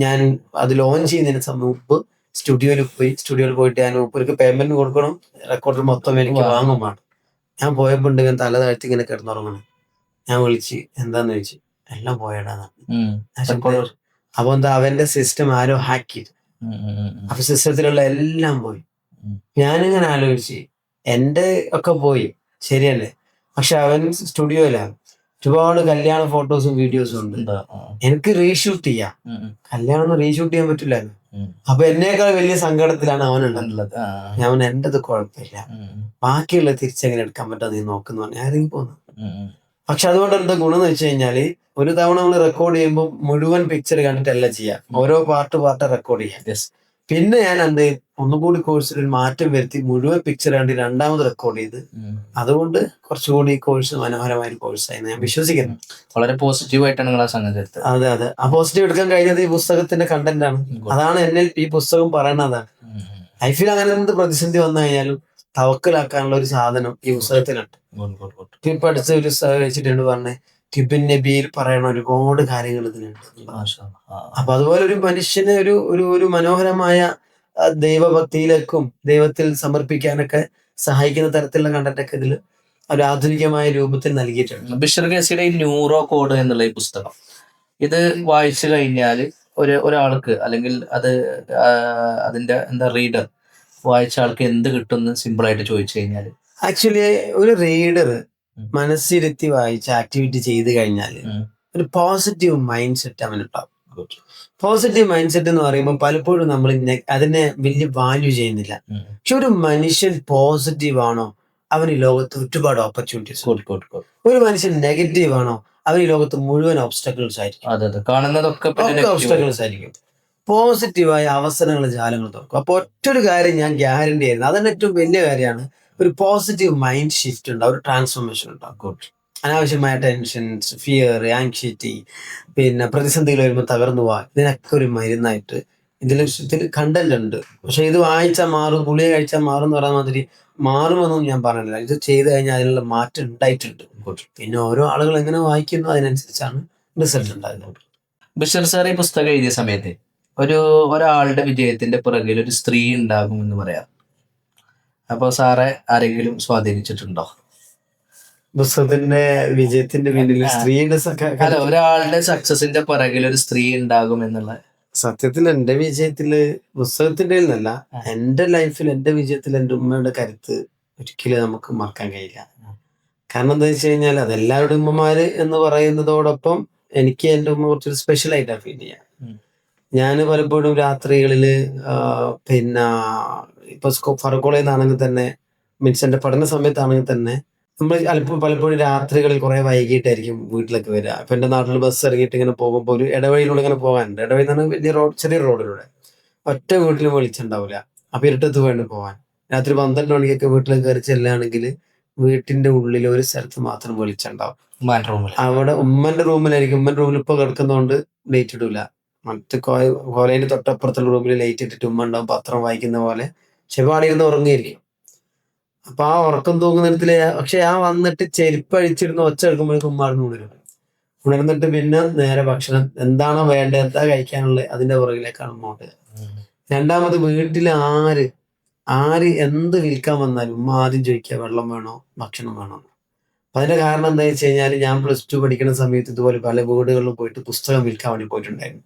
ഞാൻ അത് ലോഞ്ച് ചെയ്യുന്നതിന് മുമ്പ് സ്റ്റുഡിയോയിൽ പോയിട്ട് ഞാൻ മുപ്പർക്ക് പേയ്മെന്റ് കൊടുക്കണം, റെക്കോർഡർ മൊത്തം എനിക്ക് വാങ്ങുമാണ്. ഞാൻ പോയപ്പോൾ ഇങ്ങനെ തല താഴ്ത്തി ഇങ്ങനെ കിടന്നുറങ്ങണം. ഞാൻ വിളിച്ച് എന്താന്ന് ചോദിച്ചു, എല്ലാം പോയടാന്ന്. അപ്പൊ എന്താ, അവന്റെ സിസ്റ്റം ആരോ ഹാക്ക് ചെയ്തു. അപ്പൊ സിസ്റ്റത്തിലുള്ള എല്ലാം പോയി. ഞാനിങ്ങനെ ആലോചിച്ച്, എന്റെ ഒക്കെ പോയി ശരിയല്ലേ, പക്ഷെ അവൻ സ്റ്റുഡിയോയിലാണ്, ഒരുപാട് കല്യാണ ഫോട്ടോസും വീഡിയോസും ഉണ്ട്, എനിക്ക് റീഷൂട്ട് ചെയ്യാം, കല്യാണം റീഷൂട്ട് ചെയ്യാൻ പറ്റില്ലല്ലോ. അപ്പൊ എന്നേക്കാൾ വലിയ സങ്കടത്തിലാണ് അവനുള്ളത്. ഞാൻ എന്റേത് കുഴപ്പമില്ല, ബാക്കിയുള്ള തിരിച്ചെങ്ങനെ എടുക്കാൻ പറ്റാതെ നീ നോക്കുന്നു പറഞ്ഞാൽ ഇറങ്ങി പോന്നു. പക്ഷെ അതുകൊണ്ട് എന്താ ഗുണം എന്ന് വെച്ച് കഴിഞ്ഞാല്, ഒരു തവണ നമ്മൾ റെക്കോർഡ് ചെയ്യുമ്പോൾ മുഴുവൻ പിക്ചർ കണ്ടിട്ടല്ല ചെയ്യാം, ഓരോ പാർട്ട് റെക്കോർഡ് ചെയ്യാം. പിന്നെ ഞാൻ ഒന്നുകൂടി കോഴ്സിൽ ഒരു മാറ്റം വരുത്തി മുഴുവൻ പിക്ചർ കണ്ടി രണ്ടാമത് റെക്കോർഡ് ചെയ്ത്, അതുകൊണ്ട് കുറച്ചുകൂടി ഈ കോഴ്സ് മനോഹരമായ ഒരു കോഴ്സായി ഞാൻ വിശ്വസിക്കുന്നു. വളരെ പോസിറ്റീവ് ആയിട്ടാണ് സംഗതി എടുത്തത്. അതെ, ആ പോസിറ്റീവ് എടുക്കാൻ കഴിഞ്ഞത് ഈ പുസ്തകത്തിന്റെ കണ്ടന്റ് ആണ്. അതാണ് NLP ഈ പുസ്തകം പറയണതാണ്. ലൈഫിൽ അങ്ങനെ എന്ത് പ്രതിസന്ധി വന്നു കഴിഞ്ഞാലും തവക്കലാക്കാനുള്ള ഒരു സാധനം ഈ പുസ്തകത്തിലുണ്ട്. ഇപ്പൊ അടുത്ത ഒരു വെച്ചിട്ടുണ്ട് പറഞ്ഞേ, ടിബിൻ നബിയിൽ പറയണ ഒരുപാട് കാര്യങ്ങൾ ഇതിനുണ്ട്. അപ്പൊ അതുപോലെ ഒരു മനുഷ്യനെ ഒരു മനോഹരമായ ദൈവഭക്തിയിലേക്കും ദൈവത്തിൽ സമർപ്പിക്കാനൊക്കെ സഹായിക്കുന്ന തരത്തിലുള്ള കണ്ടന്റൊക്കെ ഇതിൽ ഒരു ആധുനികമായ രൂപത്തിൽ നൽകിയിട്ടുണ്ട്. ബഷീർ ഖാസിയുടെ ന്യൂറോ കോഡ് എന്നുള്ള ഈ പുസ്തകം, ഇത് വായിച്ചു കഴിഞ്ഞാൽ ഒരാൾക്ക് അല്ലെങ്കിൽ അതിന്റെ എന്താ റീഡർ വായിച്ച ആൾക്ക് എന്ത് കിട്ടുമെന്ന് സിമ്പിൾ ആയിട്ട് ചോദിച്ചു കഴിഞ്ഞാൽ? ആക്ച്വലി ഒരു റീഡർ മനസ്സിരുത്തി വായിച്ച് ആക്ടിവിറ്റി ചെയ്ത് കഴിഞ്ഞാൽ ഒരു പോസിറ്റീവ് മൈൻഡ് സെറ്റ് അവനുണ്ടാവും. പോസിറ്റീവ് മൈൻഡ് സെറ്റ് എന്ന് പറയുമ്പോൾ പലപ്പോഴും നമ്മൾ അതിനെ വലിയ വാല്യൂ ചെയ്യുന്നില്ല. പക്ഷെ ഒരു മനുഷ്യൻ പോസിറ്റീവ് ആണോ, അവന് ഈ ലോകത്ത് ഒരുപാട് ഓപ്പർച്യൂണിറ്റീസ്. ഒരു മനുഷ്യൻ നെഗറ്റീവ് ആണോ, അവൻ ഈ ലോകത്ത് മുഴുവൻ ഒബ്സ്റ്റക്കിൾസ് ആയിരിക്കും, കാണുന്നതൊക്കെ ഒബ്സ്റ്റക്കിൾസ് ആയിരിക്കും. പോസിറ്റീവായ അവസരങ്ങൾ ജാലങ്ങൾ തുറക്കും. അപ്പൊ ഒറ്റൊരു കാര്യം ഞാൻ ഗ്യാരണ്ടി ആയിരുന്നു, അതിന് ഏറ്റവും വലിയ കാര്യമാണ് ഒരു പോസിറ്റീവ് മൈൻഡ് ഷിഫ്റ്റ് ഉണ്ടാവും, ഒരു ട്രാൻസ്ഫോർമേഷൻ ഉണ്ടാവും. അനാവശ്യമായ ടെൻഷൻസ്, ഫിയർ, ആങ്ഷൈറ്റി, പിന്നെ പ്രതിസന്ധികൾ വരുമ്പോൾ തകർന്നു പോവാൻ, ഇതിനൊക്കെ ഒരു മരുന്നായിട്ട് ഇതിൽ കണ്ടന്റ് ഉണ്ട്. പക്ഷെ ഇത് വായിച്ചാൽ മാറും, ഗുളിക കഴിച്ചാൽ മാറും എന്ന് പറയുന്ന മാതിരി മാറുമെന്നും ഞാൻ പറഞ്ഞില്ല. ഇത് ചെയ്ത് കഴിഞ്ഞാൽ അതിനുള്ള മാറ്റം ഉണ്ടായിട്ടുണ്ട്. പിന്നെ ഓരോ ആളുകൾ എങ്ങനെ വായിക്കുന്നു അതിനനുസരിച്ചാണ് റിസൾട്ട് ഉണ്ടാകുന്നത്. ബഷീർ സാർ ഈ പുസ്തകം എഴുതിയ സമയത്ത് ഒരാളുടെ വിജയത്തിന്റെ പുറകിൽ ഒരു സ്ത്രീ ഉണ്ടാകും എന്ന് പറയാം. അപ്പൊ സാറെ ആരെങ്കിലും സ്വാധീനിച്ചിട്ടുണ്ടോ? പുസ്തകത്തിന്റെ വിജയത്തിന്റെ പിന്നിൽ സ്ത്രീയുടെ അല്ല, ഒരാളുടെ സക്സസിന്റെ പുറകിൽ ഒരു സ്ത്രീ ഉണ്ടാകും എന്നുള്ള. സത്യത്തിൽ എന്റെ വിജയത്തില് പുസ്തകത്തിന്റെ നിന്നല്ല, എന്റെ ലൈഫിൽ എന്റെ വിജയത്തിൽ എന്റെ ഉമ്മയുടെ കരുത്ത് ഒരിക്കലും നമുക്ക് മറക്കാൻ കഴിയില്ല. കാരണം എന്താ വെച്ച് കഴിഞ്ഞാൽ അതെല്ലാവരുടെ ഉമ്മമാര് എന്ന് പറയുന്നതോടൊപ്പം എനിക്ക് എന്റെ ഉമ്മ കുറച്ചൊരു സ്പെഷ്യൽ ആയിട്ടാണ് ഫീൽ ചെയ്യാം. ഞാൻ പലപ്പോഴും രാത്രികളില് പിന്നെ ഇപ്പൊ ഫറൂഖ് കോളേജിൽ നിന്നാണെങ്കിൽ തന്നെ, മീൻസ് എന്റെ പഠന സമയത്താണെങ്കിൽ തന്നെ നമ്മൾ പലപ്പോഴും രാത്രികളിൽ കുറെ വൈകിട്ടായിരിക്കും വീട്ടിലൊക്കെ വരിക. ഇപ്പൊ എന്റെ നാട്ടിൽ ബസ് ഇറങ്ങിയിട്ട് ഇങ്ങനെ പോകുമ്പോൾ ഒരു ഇടവഴിയിലൂടെ ഇങ്ങനെ പോകാനുണ്ട്. ഇടവഴി എന്ന് പറഞ്ഞാൽ വലിയ റോഡ്, ചെറിയ റോഡിലൂടെ ഒറ്റ വീട്ടിലും വെളിച്ചുണ്ടാവില്ല. അപ്പൊ ഇരുട്ടത്ത് വേണ്ടി പോകാൻ രാത്രി 12 മണിക്കൊക്കെ വീട്ടിൽ കയറി ചെല്ലുകയാണെങ്കിൽ വീട്ടിന്റെ ഉള്ളിൽ ഒരു സ്ഥലത്ത് മാത്രം വെളിച്ചുണ്ടാവും. അവിടെ ഉമ്മന്റെ റൂമിലായിരിക്കും. ഉമ്മന്റെ റൂമിൽ ഇപ്പൊ കിടക്കുന്നതുകൊണ്ട് ലൈറ്റ് ഇടൂല. മറ്റു കോലയിന്റെ തൊട്ടപ്പുറത്തുള്ള റൂമിൽ ലൈറ്റ് ഇട്ടിട്ട് ഉമ്മ ഉണ്ടാവും, പത്രം വായിക്കുന്ന പോലെ. ചെവാടിയിരുന്ന് ഉറങ്ങിയിരിക്കും. അപ്പൊ ആ ഉറക്കം തൂങ്ങുന്നിടത്തില് പക്ഷെ ആ വന്നിട്ട് ചെരുപ്പ് അഴിച്ചിരുന്ന് ഒച്ച എടുക്കുമ്പോഴേക്കും ഉമ്മാർന്ന് ഉണരും. ഉണർന്നിട്ട് പിന്നെ നേരെ ഭക്ഷണം എന്താണോ വേണ്ടത്, എന്താ കഴിക്കാനുള്ളത്, അതിന്റെ പുറകിലേക്കാണ് അങ്ങോട്ട്. രണ്ടാമത് വീട്ടിൽ ആര് എന്ത് വിൽക്കാൻ വന്നാലും ഉമ്മ ആദ്യം ചോദിക്കുക വെള്ളം വേണോ, ഭക്ഷണം വേണോ. അപ്പൊ അതിന്റെ കാരണം എന്താ വെച്ച് കഴിഞ്ഞാൽ ഞാൻ +2 പഠിക്കുന്ന സമയത്ത് ഇതുപോലെ പല വീടുകളിലും പോയിട്ട് പുസ്തകം വിൽക്കാൻ വേണ്ടി പോയിട്ടുണ്ടായിരുന്നു.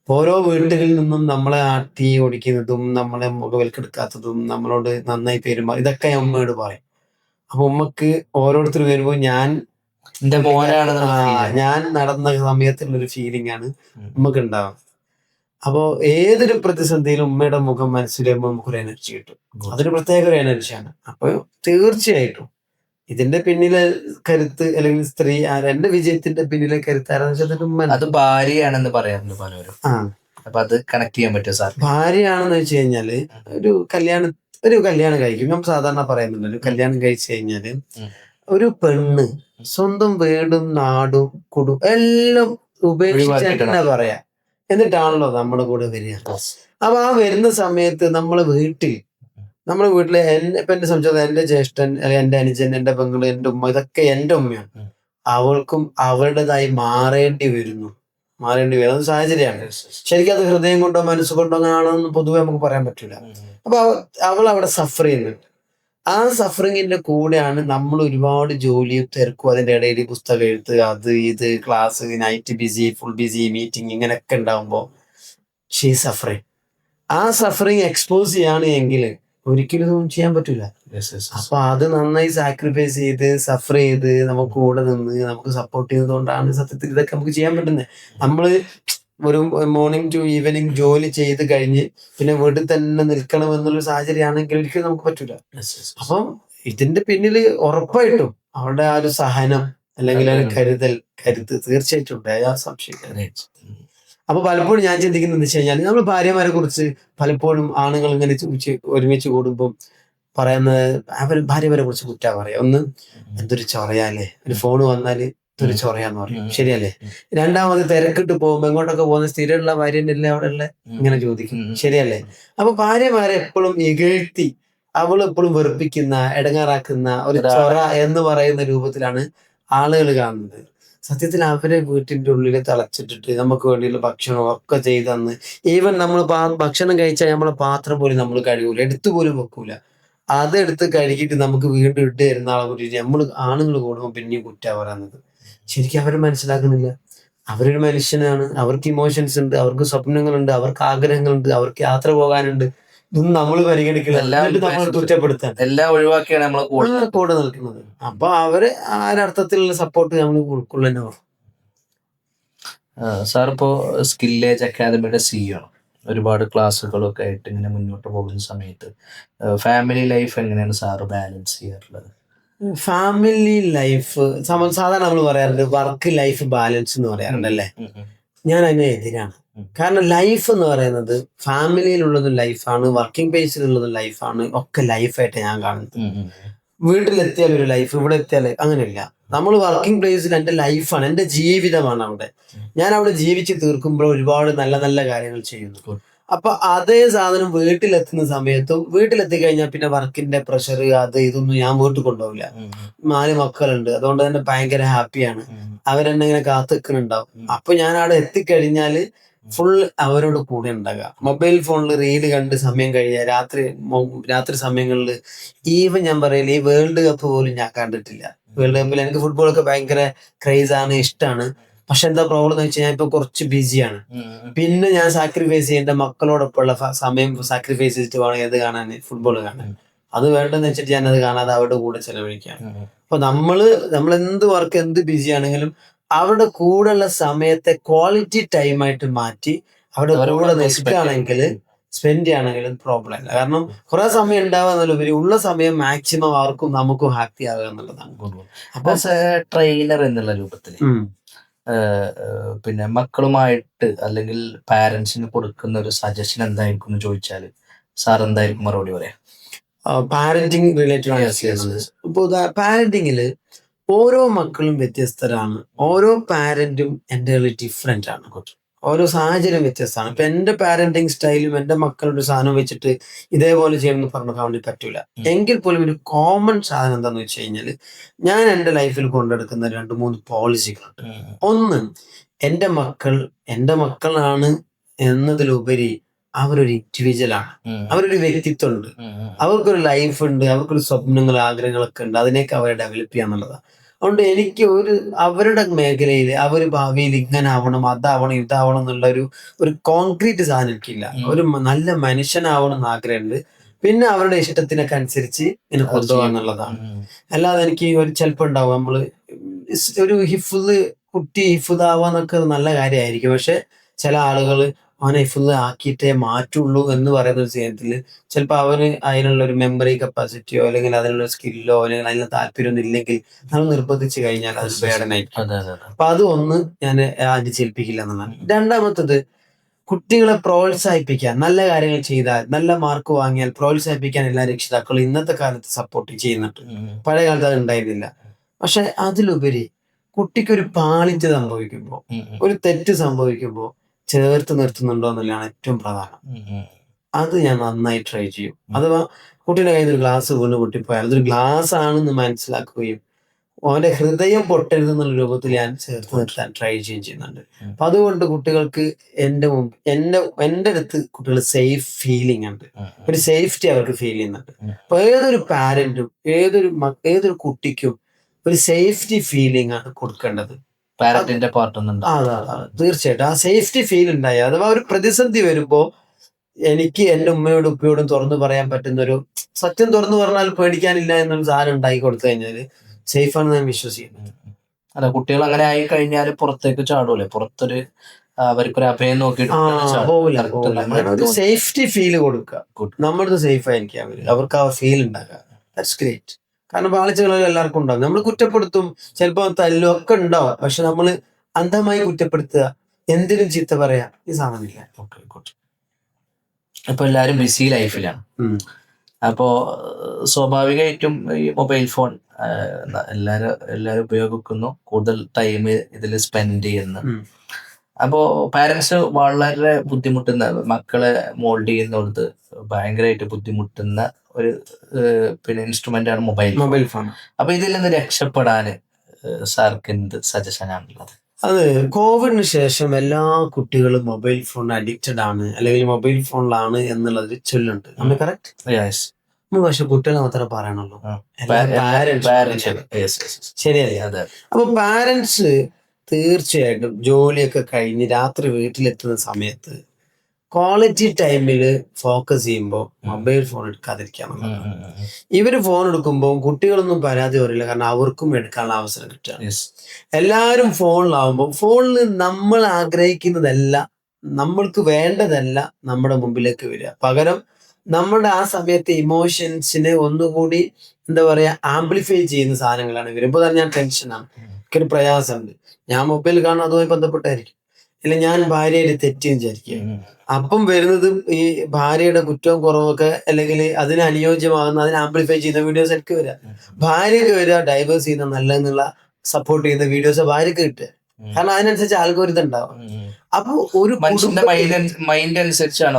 ഓരോ വീടുകളിൽ നിന്നും നമ്മളെ ആട്ടി ഓടിക്കുന്നതും നമ്മളെ മുഖവിലക്കെടുക്കാത്തതും നമ്മളോട് നന്നായി പെരുമാറി, ഇതൊക്കെ ഉമ്മയോട് പറയും. അപ്പൊ ഉമ്മക്ക് ഓരോരുത്തർ വരുമ്പോൾ ഞാൻ നടന്ന സമയത്തുള്ളൊരു ഫീലിംഗ് ആണ് ഉമ്മക്ക് ഉണ്ടാവുക. അപ്പോ ഏതൊരു പ്രതിസന്ധിയിലും ഉമ്മയുടെ മുഖം മനസ്സിലാകുമ്പോൾ നമുക്കൊരു എനർജി കിട്ടും. അതൊരു പ്രത്യേക ഒരു എനർജിയാണ്. അപ്പൊ തീർച്ചയായിട്ടും ഇതിന്റെ പിന്നിലെ കരുത്ത് അല്ലെങ്കിൽ സ്ത്രീ എന്റെ വിജയത്തിന്റെ പിന്നിലെ കരുത്ത് ആരാന്ന് വെച്ചാൽ അത് ഭാര്യയാണെന്ന് പറയാറുണ്ട് പലരും. അപ്പൊ അത് കണക്ട് ചെയ്യാൻ പറ്റുമോ സാർ? ഭാര്യയാണെന്ന് വെച്ച് കഴിഞ്ഞാല് ഒരു കല്യാണം കഴിക്കും. നമ്മൾ സാധാരണ പറയുന്നുണ്ട്, ഒരു കല്യാണം കഴിച്ചു കഴിഞ്ഞാല് ഒരു പെണ്ണ് സ്വന്തം വീടും നാടും കുടുംബം എല്ലാം ഉപേക്ഷിച്ച് തന്നെ പറയാ, എന്നിട്ടാണല്ലോ നമ്മുടെ കൂടെ വരിക. അപ്പൊ ആ വരുന്ന സമയത്ത് നമ്മളെ വീട്ടിലെ ഇപ്പൊ എന്റെ സംബന്ധിച്ചത് എന്റെ ജ്യേഷ്ഠൻ, എന്റെ അനുജൻ, എന്റെ പെങ്ങള്, എന്റെ ഉമ്മ, ഇതൊക്കെ എന്റെ ഉമ്മയാണ്. അവൾക്കും അവളുടേതായി മാറേണ്ടി വരുന്ന സാഹചര്യമാണ്. ശരിക്കും അത് ഹൃദയം കൊണ്ടോ മനസ്സുകൊണ്ടോ അങ്ങനെയാണെന്ന് പൊതുവെ നമുക്ക് പറയാൻ പറ്റില്ല. അപ്പൊ അവൾ അവിടെ സഫർ ചെയ്യുന്നുണ്ട്. ആ സഫറിങ്ങിന്റെ കൂടെയാണ് നമ്മൾ ഒരുപാട് ജോലിയും തിരക്കും, അതിന്റെ ഇടയിൽ പുസ്തകം എഴുത്ത്, അത് ഇത് class, night busy, full busy, meeting, ഇങ്ങനെയൊക്കെ ഉണ്ടാവുമ്പോ ഷീ സഫറിങ്. ആ സഫറിങ് എക്സ്പോസ് ചെയ്യാണ് എങ്കിൽ ഒരിക്കലും ഒന്നും ചെയ്യാൻ പറ്റൂല. അപ്പൊ അത് നന്നായി സാക്രിഫൈസ് ചെയ്ത് സഫർ ചെയ്ത് നമുക്ക് കൂടെ നിന്ന് നമുക്ക് സപ്പോർട്ട് ചെയ്തതുകൊണ്ടാണ് സത്യത്തിൽ ഇതൊക്കെ നമുക്ക് ചെയ്യാൻ പറ്റുന്നത്. നമ്മള് ഒരു മോർണിംഗ് ടു ഈവനിങ് ജോലി ചെയ്ത് കഴിഞ്ഞ് പിന്നെ വീട്ടിൽ തന്നെ നിൽക്കണം എന്നുള്ള സാഹചര്യം ആണെങ്കിൽ ഒരിക്കലും നമുക്ക് പറ്റൂല. അപ്പം ഇതിന്റെ പിന്നിൽ ഉറപ്പായിട്ടും അവരുടെ ആ ഒരു സഹനം അല്ലെങ്കിൽ ഒരു കരുത്ത് തീർച്ചയായിട്ടും ഉണ്ട്, ആ സംശയം. അപ്പൊ പലപ്പോഴും ഞാൻ ചിന്തിക്കുന്നത് വെച്ച് കഴിഞ്ഞാൽ നമ്മൾ ഭാര്യമാരെ കുറിച്ച് പലപ്പോഴും ആണുങ്ങൾ ഇങ്ങനെ ഒരുമിച്ച് കൂടുമ്പോൾ പറയുന്നത് ഭാര്യമാരെ കുറിച്ച് കുറ്റാ പറയാ. ഒന്ന്, എന്തൊരു ചൊറയാല്ലേ, ഒരു ഫോണ് വന്നാല് ഒരു ചൊറയാന്ന് പറയും, ശരിയല്ലേ? രണ്ടാമത് തിരക്കിട്ട് പോകുമ്പോ എങ്ങോട്ടൊക്കെ പോകുന്ന സ്ഥിരമുള്ള ഭാര്യന്റെ അല്ലേ അവിടെ ഉള്ള, ഇങ്ങനെ ചോദിക്കും, ശരിയല്ലേ? അപ്പൊ ഭാര്യമാരെ എപ്പോഴും ഇകഴ്ത്തി അവൾ എപ്പോഴും വെറുപ്പിക്കുന്ന, ഇടങ്ങാറാക്കുന്ന ഒരു ചൊറ എന്ന് പറയുന്ന രൂപത്തിലാണ് ആളുകൾ കാണുന്നത്. സത്യത്തിൽ അവരെ വീട്ടിന്റെ ഉള്ളിൽ തളച്ചിട്ടിട്ട് നമുക്ക് വേണ്ടിയുള്ള ഭക്ഷണം ഒക്കെ ചെയ്ത് തന്ന്, ഈവൻ നമ്മൾ ഭക്ഷണം കഴിച്ചാൽ നമ്മളെ പാത്രം പോലും നമ്മൾ കഴുകൂല, എടുത്തു പോലും വെക്കൂല. അതെടുത്ത് കഴുകിയിട്ട് നമുക്ക് വീണ്ടും ഇട്ട് തരുന്ന ആളെ കുറിച്ച് നമ്മൾ ആണുങ്ങൾ കൂടുമ്പോൾ പിന്നെയും കുറ്റാ പറയുന്നത്. ശരിക്കും അവരെ മനസ്സിലാക്കുന്നില്ല. അവരൊരു മനുഷ്യനാണ്, അവർക്ക് ഇമോഷൻസ് ഉണ്ട്, അവർക്ക് സ്വപ്നങ്ങളുണ്ട്, അവർക്ക് ആഗ്രഹങ്ങളുണ്ട്, അവർക്ക് യാത്ര പോകാനുണ്ട്. ഇതൊന്നും നമ്മൾ പരിഗണിക്കില്ല, എന്നിട്ട് നമ്മൾ കുറ്റപ്പെടുത്താൻ എല്ലാം ഒഴിവാക്കിയാണ് നമ്മൾ കൂടെ നിൽക്കുന്നത്. അപ്പൊ അവര് ആ ഒരർത്ഥത്തിലുള്ള സപ്പോർട്ട് നമ്മൾ ഉൾക്കൊള്ളുന്ന. സാർ ഇപ്പോൾ സ്കില്ലേജ് അക്കാദമിയുടെ CEO ആണ്. ഒരുപാട് ക്ലാസ്സുകളൊക്കെ ആയിട്ട് ഇങ്ങനെ മുന്നോട്ട് പോകുന്ന സമയത്ത് ഫാമിലി ലൈഫ് എങ്ങനെയാണ് സാറ് ബാലൻസ് ചെയ്യാറുള്ളത്? ഫാമിലി ലൈഫ് സാധാരണ നമ്മൾ പറയാറുണ്ട് വർക്ക് ലൈഫ് ബാലൻസ് എന്ന് പറയാറുണ്ട് അല്ലേ. ഞാൻ അതിന് എതിരാണ്. കാരണം ലൈഫ് എന്ന് പറയുന്നത് ഫാമിലിയിലുള്ളതും ലൈഫാണ്, വർക്കിംഗ് പ്ലേസിലുള്ളതും ലൈഫാണ്, ഒക്കെ ലൈഫായിട്ട് ഞാൻ കാണുന്നത്. വീട്ടിലെത്തിയാൽ ഒരു ലൈഫ്, ഇവിടെ എത്തിയാൽ ലൈഫ്, അങ്ങനെയില്ല. നമ്മൾ വർക്കിംഗ് പ്ലേസിൽ എൻ്റെ ലൈഫാണ്, എൻ്റെ ജീവിതമാണ് അവിടെ. ഞാൻ അവിടെ ജീവിച്ച് തീർക്കുമ്പോൾ ഒരുപാട് നല്ല നല്ല കാര്യങ്ങൾ ചെയ്യുന്നു. അപ്പൊ അതേ സാധനം വീട്ടിലെത്തുന്ന സമയത്തും, വീട്ടിലെത്തി കഴിഞ്ഞാൽ പിന്നെ വർക്കിന്റെ പ്രഷർ അത് ഇതൊന്നും ഞാൻ വീട്ടിൽ കൊണ്ടുപോകില്ല. 4 മക്കളുണ്ട്, അതുകൊണ്ട് തന്നെ ഭയങ്കര ഹാപ്പിയാണ്. അവരെന്നെ ഇങ്ങനെ കാത്തുനിൽക്കുന്നുണ്ടാവും. അപ്പൊ ഞാൻ അവിടെ എത്തിക്കഴിഞ്ഞാല് ഫുൾ അവരോട് കൂടെ ഉണ്ടാകുക. മൊബൈൽ ഫോണിൽ റീല് കണ്ട് സമയം കഴിയുക, രാത്രി സമയങ്ങളിൽ. ഈവൻ ഞാൻ പറയില്ല, ഈ വേൾഡ് കപ്പ് പോലും ഞാൻ കണ്ടിട്ടില്ല. വേൾഡ് കപ്പിൽ എനിക്ക് ഫുട്ബോളൊക്കെ ഭയങ്കര ക്രേസാണ്, ഇഷ്ടമാണ്. പക്ഷെ എന്താ പ്രോബ്ലം എന്ന് വെച്ചാൽ ഞാൻ ഇപ്പൊ കുറച്ച് ബിസിയാണ്. പിന്നെ ഞാൻ സാക്രിഫൈസ് ചെയ്യേണ്ട മക്കളോടൊപ്പമുള്ള സമയം സാക്രിഫൈസ് ചെയ്തിട്ട് വേണം ഏത് കാണാൻ, ഫുട്ബോൾ കാണാൻ. അത് വേണ്ടെന്ന് വെച്ചിട്ട് ഞാൻ അത് കാണാതെ അവരുടെ കൂടെ ചെലവഴിക്കുകയാണ്. അപ്പൊ നമ്മൾ എന്ത് വർക്ക്, എന്ത് ബിസി ആണെങ്കിലും അവരുടെ കൂടെയുള്ള സമയത്തെ ക്വാളിറ്റി ടൈമായിട്ട് മാറ്റി അവരുടെ കൂടെ നിൽക്കുകയാണെങ്കിൽ, സ്പെൻഡ് ചെയ്യുകയാണെങ്കിലും പ്രോബ്ലം ഇല്ല. കാരണം കുറെ സമയം ഉണ്ടാവുക ഉള്ള സമയം മാക്സിമം അവർക്കും നമുക്കും ഹാപ്പി ആവുക എന്നുള്ളതാണ്. അപ്പൊ ട്രെയിനർ എന്നുള്ള രൂപത്തിൽ പിന്നെ മക്കളുമായിട്ട് അല്ലെങ്കിൽ പാരന്റ്സിന് കൊടുക്കുന്ന ഒരു സജഷൻ എന്തായിരിക്കും എന്ന് ചോദിച്ചാൽ സാർ എന്തായിരിക്കും മറുപടി പറയാ? പാരന്റിങ് റിലേറ്റഡ് ആണ്. ഇപ്പൊ പാരന്റിങ്ങില് ഓരോ മക്കളും വ്യത്യസ്തരാണ്, ഓരോ പാരന്റും എൻ്റെ ഡിഫറെന്റ് ആണ്, ഓരോ സാഹചര്യം വ്യത്യസ്തമാണ്. ഇപ്പൊ എന്റെ പാരന്റിങ് സ്റ്റൈലും എന്റെ മക്കളുടെ സാധനം വെച്ചിട്ട് ഇതേപോലെ ചെയ്യണമെന്ന് പറഞ്ഞാൽ വേണ്ടി പറ്റൂല. എങ്കിൽ പോലും ഒരു കോമൺ സാധനം എന്താന്ന് വെച്ച് കഴിഞ്ഞാല്, ഞാൻ എന്റെ ലൈഫിൽ കൊണ്ടെടുക്കുന്ന 2-3 പോളിസികളുണ്ട്. ഒന്ന്, എന്റെ മക്കളാണ് എന്നതിലുപരി അവരൊരു ഇൻഡിവിജ്വലാണ്, അവരൊരു വ്യക്തിത്വം ഉണ്ട്, അവർക്കൊരു ലൈഫ് ഉണ്ട്, അവർക്കൊരു സ്വപ്നങ്ങൾ ആഗ്രഹങ്ങളൊക്കെ ഉണ്ട്. അതിനേക്ക് അവരെ ഡെവലപ്പ് ചെയ്യാന്നുള്ളതാണ്. അതുകൊണ്ട് എനിക്ക് അവരുടെ മേഖലയിൽ അവർ ഭാവിയിൽ ഇങ്ങനെ ആവണം, അതാവണം, ഇതാവണം എന്നുള്ള ഒരു കോൺക്രീറ്റ് സാധനം എനിക്കില്ല. ഒരു നല്ല മനുഷ്യനാവണം എന്ന് ആഗ്രഹമുണ്ട്. പിന്നെ അവരുടെ ഇഷ്ടത്തിനൊക്കെ അനുസരിച്ച് ഇങ്ങനെ കൊണ്ടുപോകാന്നുള്ളതാണ്. അല്ലാതെ എനിക്ക് ചിലപ്പോൾ ഉണ്ടാവും, നമ്മള് ഒരു കുട്ടി ഹിഫുദാവാന്നൊക്കെ നല്ല കാര്യമായിരിക്കും. പക്ഷെ ചില ആളുകൾ അവനെ ഹിഫുദ് ആക്കിയിട്ടേ മാറ്റുള്ളൂ എന്ന് പറയുന്ന ഒരു കാര്യത്തില് ചിലപ്പോൾ അവന് അതിനുള്ള ഒരു മെമ്മറി കപ്പാസിറ്റിയോ അല്ലെങ്കിൽ അതിനുള്ള സ്കില്ലോ അല്ലെങ്കിൽ അതിനുള്ള താല്പര്യമൊന്നും ഇല്ലെങ്കിൽ നമ്മൾ നിർബന്ധിച്ചു കഴിഞ്ഞാൽ അത് വേദനായിരിക്കും. അപ്പൊ അത് ഒന്ന് ഞാൻ അടിച്ചേൽപ്പിക്കില്ല എന്നുള്ളതാണ്. രണ്ടാമത്തത്, കുട്ടികളെ പ്രോത്സാഹിപ്പിക്കാൻ, നല്ല കാര്യങ്ങൾ ചെയ്താൽ, നല്ല മാർക്ക് വാങ്ങിയാൽ പ്രോത്സാഹിപ്പിക്കാൻ എല്ലാ രക്ഷിതാക്കളും ഇന്നത്തെ കാലത്ത് സപ്പോർട്ട് ചെയ്യുന്നുണ്ട്. പഴയ കാലത്ത് അത് ഉണ്ടായിരുന്നില്ല. പക്ഷെ അതിലുപരി കുട്ടിക്കൊരു പാളിച്ച സംഭവിക്കുമ്പോൾ, ഒരു തെറ്റ് സംഭവിക്കുമ്പോൾ ചേർത്ത് നിർത്തുന്നുണ്ടോ എന്നുള്ളതാണ് ഏറ്റവും പ്രധാനം. അത് ഞാൻ നന്നായി ട്രൈ ചെയ്യും. അഥവാ കുട്ടിയുടെ കയ്യിൽ ഒരു ഗ്ലാസ് വീണ് പൊട്ടിപ്പോയാൽ അതൊരു ഗ്ലാസ് ആണെന്ന് മനസ്സിലാക്കുകയും അവന്റെ ഹൃദയം പൊട്ടരുത് എന്നുള്ള രൂപത്തിൽ ഞാൻ ചേർത്ത് നിർത്താൻ ട്രൈ ചെയ്യുന്നുണ്ട്. അപ്പൊ അതുകൊണ്ട് കുട്ടികൾക്ക് എന്റെ അടുത്ത് കുട്ടികൾ സേഫ് ഫീലിംഗ് ഉണ്ട്, ഒരു സേഫ്റ്റി അവർക്ക് ഫീൽ ചെയ്യുന്നുണ്ട്. അപ്പൊ ഏതൊരു പാരന്റും ഏതൊരു കുട്ടിക്കും ഒരു സേഫ്റ്റി ഫീലിംഗ് ആണ് കൊടുക്കേണ്ടത്. പാരന്റിന്റെ തീർച്ചയായിട്ടും ആ സേഫ്റ്റി ഫീൽ ഉണ്ടായി, അഥവാ ഒരു പ്രതിസന്ധി വരുമ്പോ എനിക്ക് എന്റെ ഉമ്മയോടും ഉപ്പയോടും തുറന്നു പറയാൻ പറ്റുന്ന ഒരു സത്യം, തുറന്നു പറഞ്ഞാൽ പേടിക്കാനില്ല എന്നൊരു സാധനം ഉണ്ടാക്കി കൊടുത്തു കഴിഞ്ഞാല് സേഫ് ആണെന്ന് ഞാൻ വിശ്വസിക്കുന്നു. അല്ല, കുട്ടികൾ അങ്ങനെ ആയി കഴിഞ്ഞാൽ പുറത്തേക്ക് ചാടൂലേ, പുറത്തൊരു അവർക്കൊരു അഭയം നോക്കിയിട്ട് സേഫ്റ്റി ഫീല് കൊടുക്കുക, നമ്മുടെ സേഫ് ആയിരിക്കും അവർക്ക് ആ ഫീൽ ഉണ്ടാക്കുക. That's great. കാരണം പാളിച്ചകളിൽ എല്ലാവർക്കും ഉണ്ടാവും, നമ്മൾ കുറ്റപ്പെടുത്തും, ചിലപ്പോൾ തല്ലും ഒക്കെ ഉണ്ടാവും. പക്ഷെ നമ്മൾ അന്ധമായി കുറ്റപ്പെടുത്തുക, എന്തിനും ചീത്ത പറയാ, ഈ സാധനമില്ല. ഇപ്പൊ എല്ലാരും ബിസി ലൈഫിലാണ്. അപ്പോ സ്വാഭാവികമായിട്ടും ഈ മൊബൈൽ ഫോൺ എല്ലാരും ഉപയോഗിക്കുന്നു, കൂടുതൽ ടൈം ഇതിൽ സ്പെൻഡ് ചെയ്യുന്നു. അപ്പോ പാരന്റ്സ് വളരെ ബുദ്ധിമുട്ടുന്ന, മക്കളെ മോൾഡ് ചെയ്യുന്നത് ഭയങ്കരമായിട്ട് ബുദ്ധിമുട്ടുന്ന ഒരു പിന്നെ ഇൻസ്ട്രുമെന്റ് ആണ് മൊബൈൽ ഫോൺ. അപ്പൊ ഇതിൽ നിന്ന് രക്ഷപ്പെടാൻ സാർക്ക് എന്ത് സജഷൻ ആണുള്ളത്? അത് കോവിഡിന് ശേഷം എല്ലാ കുട്ടികളും മൊബൈൽ ഫോൺ അഡിക്റ്റഡ് ആണ്, അല്ലെങ്കിൽ മൊബൈൽ ഫോണിലാണ് എന്നുള്ളത് ചൊല്ലുണ്ട്. കറക്റ്റ്? പക്ഷെ കുട്ടികളെ മാത്രമേ പറയണുള്ളൂ, ശരിയല്ലേ? അപ്പൊ പാരന്റ്സ് തീർച്ചയായിട്ടും ജോലിയൊക്കെ കഴിഞ്ഞ് രാത്രി വീട്ടിലെത്തുന്ന സമയത്ത് ക്വാളിറ്റി ടൈമിൽ ഫോക്കസ് ചെയ്യുമ്പോൾ മൊബൈൽ ഫോൺ എടുക്കാതിരിക്കാൻ ഇവര് ഫോൺ എടുക്കുമ്പോൾ കുട്ടികളൊന്നും പരാതി പറയില്ല, കാരണം അവർക്കും എടുക്കാനുള്ള അവസരം കിട്ടുക. എല്ലാവരും ഫോണിലാവുമ്പോൾ ഫോണിൽ നമ്മൾ ആഗ്രഹിക്കുന്നതല്ല, നമ്മൾക്ക് വേണ്ടതല്ല നമ്മുടെ മുമ്പിലേക്ക് വരിക. പകരം നമ്മുടെ ആ സമയത്തെ ഇമോഷൻസിനെ ഒന്നുകൂടി എന്താ പറയാ ആംപ്ലിഫൈ ചെയ്യുന്ന സാധനങ്ങളാണ് വരുമ്പോൾ തന്നെ ഞാൻ ടെൻഷനാണ്, എനിക്കൊരു പ്രയാസമുണ്ട്, ഞാൻ മൊബൈൽ കാണാൻ അതുമായി ബന്ധപ്പെട്ടായിരിക്കും, ഇല്ല ഞാൻ ഭാര്യയുടെ തെറ്റ് വിചാരിക്കുക. അപ്പം വരുന്നതും ഈ ഭാര്യയുടെ കുറ്റവും കുറവൊക്കെ അല്ലെങ്കിൽ അതിന് അനുയോജ്യമാകുന്ന അതിന് ആംപ്ലിഫൈ ചെയ്യുന്ന വീഡിയോസ് എനിക്ക് വരിക. ഭാര്യയ്ക്ക് വരിക ഡൈവേഴ്സ് ചെയ്യുന്ന നല്ലതെന്നുള്ള സപ്പോർട്ട് ചെയ്യുന്ന വീഡിയോസ് ഭാര്യക്ക് കിട്ടുക, കാരണം അതിനനുസരിച്ച് ആൽഗോരിതം ഉണ്ടാവും. അപ്പൊ ഒരു മൈൻഡ് അനുസരിച്ചാണ്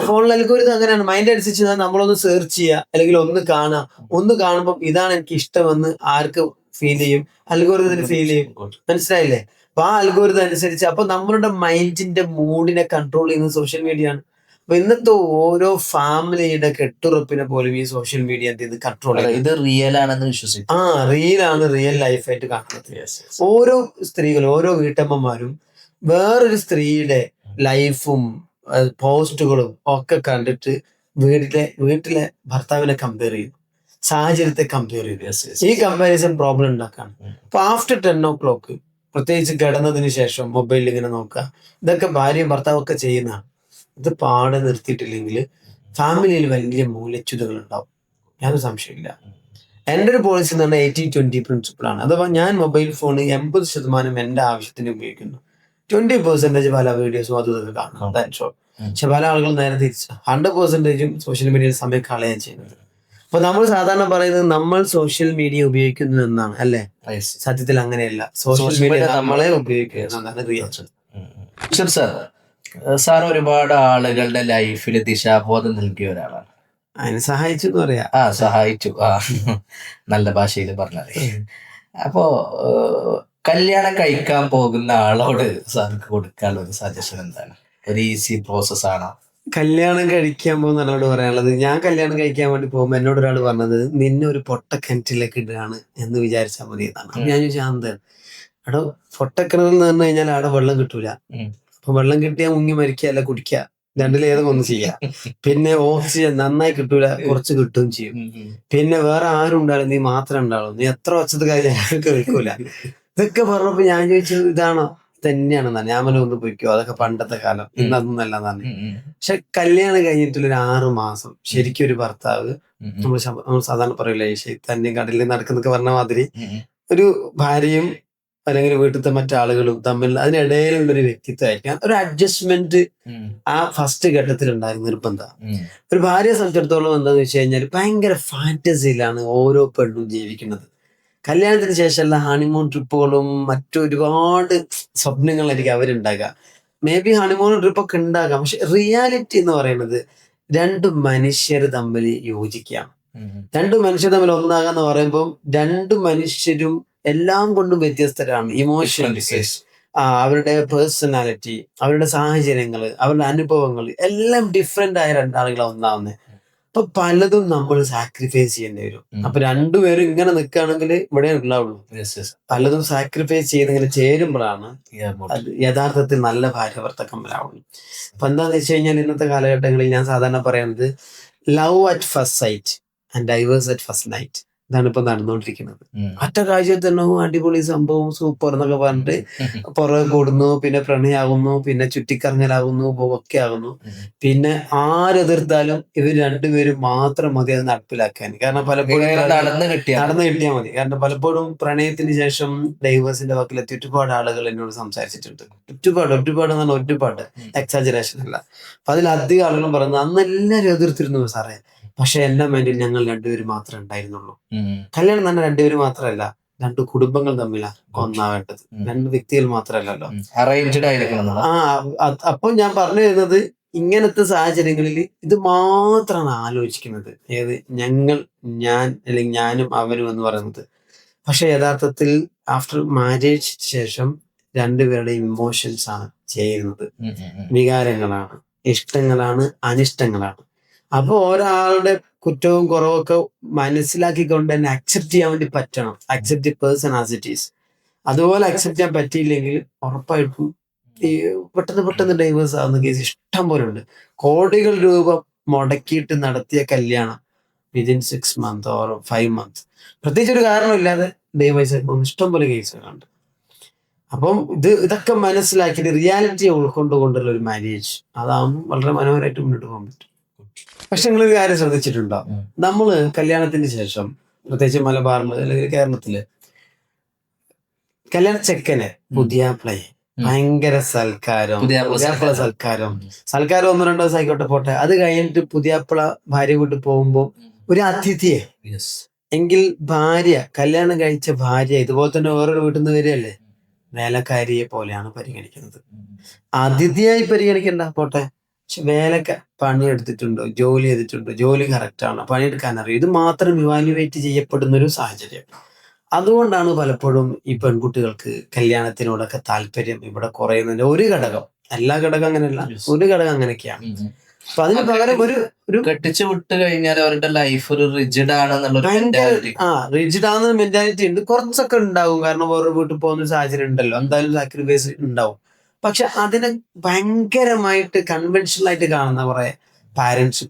ഫോണിൽ അൽഗോരിതം അങ്ങനെയാണ്. മൈൻഡ് അനുസരിച്ച് നമ്മളൊന്ന് സെർച്ച് ചെയ്യുക അല്ലെങ്കിൽ ഒന്ന് കാണാം, ഒന്ന് കാണുമ്പോൾ ഇതാണ് എനിക്ക് ഇഷ്ടമെന്ന് ആർക്ക് ഫീൽ ചെയ്യും, അൽഗോരിതത്തിന് ഫീൽ ചെയ്യും. മനസ്സിലായില്ലേ? അപ്പൊ ആ അൽഗോരിതം അനുസരിച്ച് അപ്പൊ നമ്മളുടെ മൈൻഡിന്റെ മൂഡിനെ കൺട്രോൾ ചെയ്യുന്നത് സോഷ്യൽ മീഡിയ ആണ്. അപ്പൊ ഇന്നത്തെ ഓരോ ഫാമിലിയുടെ കെട്ടുറപ്പിനെ പോലും ഈ സോഷ്യൽ മീഡിയ ഇത് കൺട്രോൾ ചെയ്യും. ഇത് റിയൽ ആണെന്ന് വിശ്വസിക്കും. റിയൽ ആണ്, റിയൽ ലൈഫായിട്ട് കാണുന്നത്. ഓരോ സ്ത്രീകളും ഓരോ വീട്ടമ്മമാരും വേറൊരു സ്ത്രീയുടെ ലൈഫും പോസ്റ്റുകളും ഒക്കെ കണ്ടിട്ട് വീട്ടിലെ ഭർത്താവിനെ കമ്പയർ ചെയ്യും, സാഹചര്യത്തെ കമ്പയർ ചെയ്യും. ഈ കമ്പാരിസൺ പ്രോബ്ലം ഉണ്ടാക്കാണ്. അപ്പൊ ആഫ്റ്റർ 10 o'clock പ്രത്യേകിച്ച് കിടന്നതിന് ശേഷം മൊബൈലിൽ ഇങ്ങനെ നോക്കുക, ഇതൊക്കെ ഭാര്യയും ഭർത്താവും ഒക്കെ ചെയ്യുന്നതാണ്. ഇത് പാടെ നിർത്തിയിട്ടില്ലെങ്കിൽ ഫാമിലിയിൽ വലിയ മൂല്യച്യുതകൾ ഉണ്ടാവും, യാതൊരു സംശയമില്ല. എൻ്റെ ഒരു പോളിസി എന്ന് പറഞ്ഞാൽ 80-20 പ്രിൻസിപ്പിളാണ്. അഥവാ ഞാൻ മൊബൈൽ ഫോൺ 80% എൻ്റെ ആവശ്യത്തിന് ഉപയോഗിക്കുന്നു, 20% പല വീഡിയോസും അതും ഇതൊക്കെ കാണും, പക്ഷെ പല ആളുകൾ നേരെ തിരിച്ച് 100% സോഷ്യൽ മീഡിയയിൽ സമയം കളയാൻ ചെയ്യുന്നത്. അപ്പൊ നമ്മൾ സാധാരണ പറയുന്നത് നമ്മൾ സോഷ്യൽ മീഡിയ ഉപയോഗിക്കുന്നു എന്നാണ്, അല്ലേ? സത്യത്തിൽ അങ്ങനെയല്ല, സോഷ്യൽ മീഡിയ നമ്മളെ ഉപയോഗിക്കുക. സാർ ഒരുപാട് ആളുകളുടെ ലൈഫിൽ ദിശാബോധം നൽകിയ ഒരാളാണ്. അതിന് സഹായിച്ചു എന്ന് പറയാ. സഹായിച്ചു, നല്ല ഭാഷയിൽ പറഞ്ഞാൽ. അപ്പോ കല്യാണം കഴിക്കാൻ പോകുന്ന ആളോട് സാർക്ക് കൊടുക്കാനുള്ള ഒരു സജഷൻ എന്താണ്? ഒരു ഈസി പ്രോസസ് ആണോ? കല്യാണം കഴിക്കാൻ പോകുന്ന ഒരാളോട് പറയാനുള്ളത്, ഞാൻ കല്യാണം കഴിക്കാൻ വേണ്ടി പോകുമ്പോൾ എന്നോട് ഒരാൾ പറഞ്ഞത് നിന്നെ ഒരു പൊട്ടക്കിണറ്റിലേക്ക് ഇടുകയാണ് എന്ന് വിചാരിച്ചാൽ മതി എന്നാണ്. അപ്പൊ ഞാൻ ചോദിച്ചാൽ എന്താണ്? അവിടെ പൊട്ടക്കിണർ എന്ന് പറഞ്ഞു കഴിഞ്ഞാൽ അവിടെ വെള്ളം കിട്ടൂല. അപ്പൊ വെള്ളം കിട്ടിയാൽ മുങ്ങി മരിക്കുക, അല്ല കുടിക്കുക, രണ്ടിലേതൊക്കെ ഒന്ന് ചെയ്യാം. പിന്നെ ഓക്സിജൻ നന്നായി കിട്ടൂല, കുറച്ച് കിട്ടുകയും ചെയ്യും. പിന്നെ വേറെ ആരും ഉണ്ടാവില്ല, നീ മാത്രമേ ഉണ്ടാവുള്ളൂ, നീ എത്ര വച്ചത് കാര്യം കേൾക്കൂല. ഇതൊക്കെ പറഞ്ഞപ്പോ ഞാൻ ചോദിച്ചു ഇതാണോ? തന്നെയാണെന്നാണ്. ഞാൻ ഒന്ന് പോയിക്കോ, അതൊക്കെ പണ്ടത്തെ കാലം, ഇന്നതൊന്നും അല്ലെന്നാണ്. പക്ഷെ കല്യാണം കഴിഞ്ഞിട്ടുള്ള ഒരു 6 മാസം ശരിക്കും ഒരു ഭർത്താവ്, നമ്മൾ സാധാരണ പറയില്ലേ തന്നെ കടലിൽ നടക്കുന്നൊക്കെ പറഞ്ഞ മാതിരി, ഒരു ഭാര്യയും അല്ലെങ്കിൽ വീട്ടിലത്തെ മറ്റാളുകളും തമ്മിൽ അതിനിടയിലുള്ളൊരു വ്യക്തിത്വമായിരിക്കാം. ഒരു അഡ്ജസ്റ്റ്മെന്റ് ആ ഫസ്റ്റ് ഘട്ടത്തിൽ ഉണ്ടായിരുന്ന നിർബന്ധമാണ്. ഒരു ഭാര്യയെ സംബന്ധിച്ചിടത്തോളം എന്താന്ന് വെച്ച് കഴിഞ്ഞാൽ ഭയങ്കര ഫാന്റസിയിലാണ് ഓരോ പെണ്ണും ജീവിക്കുന്നത്. കല്യാണത്തിന് ശേഷമുള്ള ഹണിമൂൺ ട്രിപ്പുകളും മറ്റൊരുപാട് സ്വപ്നങ്ങളായിരിക്കും അവരുണ്ടാകുക. മേ ബി ഹണിമൂൺ ട്രിപ്പൊക്കെ ഉണ്ടാകാം, പക്ഷെ റിയാലിറ്റി എന്ന് പറയുന്നത് 2 മനുഷ്യർ തമ്മിൽ യോജിക്കുകയാണ്. 2 മനുഷ്യർ തമ്മിൽ ഒന്നാകാന്ന് പറയുമ്പോൾ 2 മനുഷ്യരും എല്ലാം കൊണ്ടും വ്യത്യസ്തരാണ്. ഇമോഷൻസ്, അവരുടെ പേഴ്സണാലിറ്റി, അവരുടെ സാഹചര്യങ്ങൾ, അവരുടെ അനുഭവങ്ങൾ എല്ലാം ഡിഫറെന്റ് ആയ 2 ആളുകളാണ് ഒന്നാവുന്നത്. അപ്പൊ പലതും നമ്മൾ സാക്രിഫൈസ് ചെയ്യേണ്ടി വരും. അപ്പൊ 2 പേരും ഇങ്ങനെ നിൽക്കുകയാണെങ്കിൽ ഇവിടെ ഉണ്ടാവുള്ളൂ. പലതും സാക്രിഫൈസ് ചെയ്ത് ഇങ്ങനെ ചേരുമ്പോഴാണ് അത് യഥാർത്ഥത്തിൽ നല്ല ഭാര്യ ഭർത്തക്കമ്മലാവുള്ളൂ. അപ്പൊ എന്താന്ന് വെച്ച് കഴിഞ്ഞാൽ ഇന്നത്തെ കാലഘട്ടങ്ങളിൽ ഞാൻ സാധാരണ പറയുന്നത് love at first sight and divorce at first night. ഇതാണ് ഇപ്പൊ നടന്നുകൊണ്ടിരിക്കുന്നത്. ഒറ്റ കാഴ്ചയിൽ തന്നെ അടിപൊളി സംഭവം സൂപ്പർ എന്നൊക്കെ പറഞ്ഞിട്ട് പുറകെ കൂടുന്നു, പിന്നെ പ്രണയാകുന്നു, പിന്നെ ചുറ്റിക്കറങ്ങലാകുന്നു, ഒക്കെ ആകുന്നു. പിന്നെ ആരെതിർത്താലും ഇവർ 2 പേരും മാത്രം മതി അത് നടപ്പിലാക്കാൻ. കാരണം പലപ്പോഴും നടന്നു കിട്ടിയാൽ മതി. കാരണം പലപ്പോഴും പ്രണയത്തിന് ശേഷം ഡൈവേഴ്സിന്റെ വാക്കിലെത്തി ഒരുപാട് ആളുകൾ എന്നോട് സംസാരിച്ചിട്ടുണ്ട്. ഒരുപാട് എക്സാജറേഷൻ അല്ല. അപ്പൊ അതിലധികം ആളുകളും പറയുന്നത് അന്ന് എല്ലാവരും എതിർത്തിരുന്നു സാറേ, പക്ഷെ എന്റെ മൈൻഡിൽ ഞങ്ങൾ 2 പേര് മാത്രമേ ഉണ്ടായിരുന്നുള്ളൂ. കല്യാണം തന്നെ 2 പേര് മാത്രമല്ല, 2 കുടുംബങ്ങൾ തമ്മിലാണ് ഒന്നാവേണ്ടത്, 2 വ്യക്തികൾ മാത്രമല്ലല്ലോ, അറേഞ്ച്ഡ് ആയിരിക്കണം. അപ്പൊ ഞാൻ പറഞ്ഞു തരുന്നത് ഇങ്ങനത്തെ സാഹചര്യങ്ങളിൽ ഇത് മാത്രമാണ് ആലോചിക്കുന്നത്. ഏത് ഞാൻ അല്ലെങ്കിൽ ഞാനും അവനും എന്ന് പറയുന്നത്. പക്ഷെ യഥാർത്ഥത്തിൽ ആഫ്റ്റർ മാരേജ് ശേഷം 2 പേരുടെയും ഇമോഷൻസ് ആണ് ചെയ്യുന്നത്, വികാരങ്ങളാണ്, ഇഷ്ടങ്ങളാണ്, അനിഷ്ടങ്ങളാണ്. അപ്പൊ ഒരാളുടെ കുറ്റവും കുറവൊക്കെ മനസ്സിലാക്കിക്കൊണ്ട് തന്നെ അക്സെപ്റ്റ് ചെയ്യാൻ വേണ്ടി പറ്റണം. Accept the person as it is. അതുപോലെ അക്സെപ്റ്റ് ചെയ്യാൻ പറ്റിയില്ലെങ്കിൽ ഉറപ്പായിട്ടും ഈ പെട്ടെന്ന് ഡൈവേഴ്സ് ആവുന്ന കേസ് ഇഷ്ടം പോലെ ഉണ്ട്. കോടികൾ രൂപ മുടക്കിയിട്ട് നടത്തിയ കല്യാണം വിതിൻ 6 months ഓർ 5 months പ്രത്യേകിച്ച് ഒരു കാരണമില്ലാതെ ഡൈവേഴ്സ് ആയിട്ട് ഇഷ്ടം പോലെ കേസുകളുണ്ട്. അപ്പം ഇതൊക്കെ മനസ്സിലാക്കിയിട്ട് റിയാലിറ്റിയെ ഉൾക്കൊണ്ടുകൊണ്ടുള്ള ഒരു മാരേജ് അതാവുമ്പോൾ വളരെ മനോഹരമായിട്ട് മുന്നോട്ട് പോകാൻ പറ്റും. പക്ഷെ നിങ്ങളൊരു കാര്യം ശ്രദ്ധിച്ചിട്ടുണ്ടോ, നമ്മള് കല്യാണത്തിന് ശേഷം പ്രത്യേകിച്ച് മലബാറില് അല്ലെങ്കിൽ കേരളത്തില് കല്യാണ ചെക്കന് പുതിയാപ്ലയെ ഭയങ്കര സൽക്കാരം, പുതിയാപ്പിള സൽക്കാരം 1-2 ദിവസം ആയിക്കോട്ടെ പോട്ടെ, അത് കഴിഞ്ഞിട്ട് പുതിയാപ്പിള ഭാര്യ വീട്ടിൽ പോകുമ്പോ ഒരു അതിഥിയെ എങ്കിൽ ഭാര്യ കല്യാണം കഴിച്ച ഭാര്യ ഇതുപോലെ തന്നെ വേറൊരു വീട്ടിൽ നിന്ന് വരികയല്ലേ, വേലക്കാരിയെ പോലെയാണ് പരിഗണിക്കുന്നത്. അതിഥിയായി പരിഗണിക്കണ്ട പോട്ടെ, പക്ഷെ പണിയെടുത്തിട്ടുണ്ടോ, ജോലി ചെയ്തിട്ടുണ്ടോ, ജോലി കറക്റ്റ് ആണോ, പണിയെടുക്കാൻ അറിയും, ഇത് മാത്രം ഇവാലുവേറ്റ് ചെയ്യപ്പെടുന്ന ഒരു സാഹചര്യം. അതുകൊണ്ടാണ് പലപ്പോഴും ഈ പെൺകുട്ടികൾക്ക് കല്യാണത്തിനോടൊക്കെ താല്പര്യം ഇവിടെ കുറയുന്നതിന്റെ ഒരു ഘടകം. എല്ലാ ഘടകം അങ്ങനെയല്ല, ഒരു ഘടകം അങ്ങനെയൊക്കെയാണ്. അപ്പൊ അതിന് പകരം ഒരു കെട്ടിച്ചു വിട്ട് കഴിഞ്ഞാൽ അവരുടെ ലൈഫ് ഒരു റിജിഡ് ആണെന്നുള്ള റിജിഡ് ആവുന്ന മെന്റാലിറ്റി ഉണ്ട്, കുറച്ചൊക്കെ ഉണ്ടാവും. കാരണം വേറെ വീട്ടിൽ പോകുന്ന സാഹചര്യം ഉണ്ടല്ലോ, എന്തായാലും സാക്രിഫൈസ് ഉണ്ടാവും. പക്ഷെ അതിനെ ഭയങ്കരമായിട്ട് കൺവെൻഷണൽ ആയിട്ട് കാണുന്ന കുറെ പാരന്റ്സ്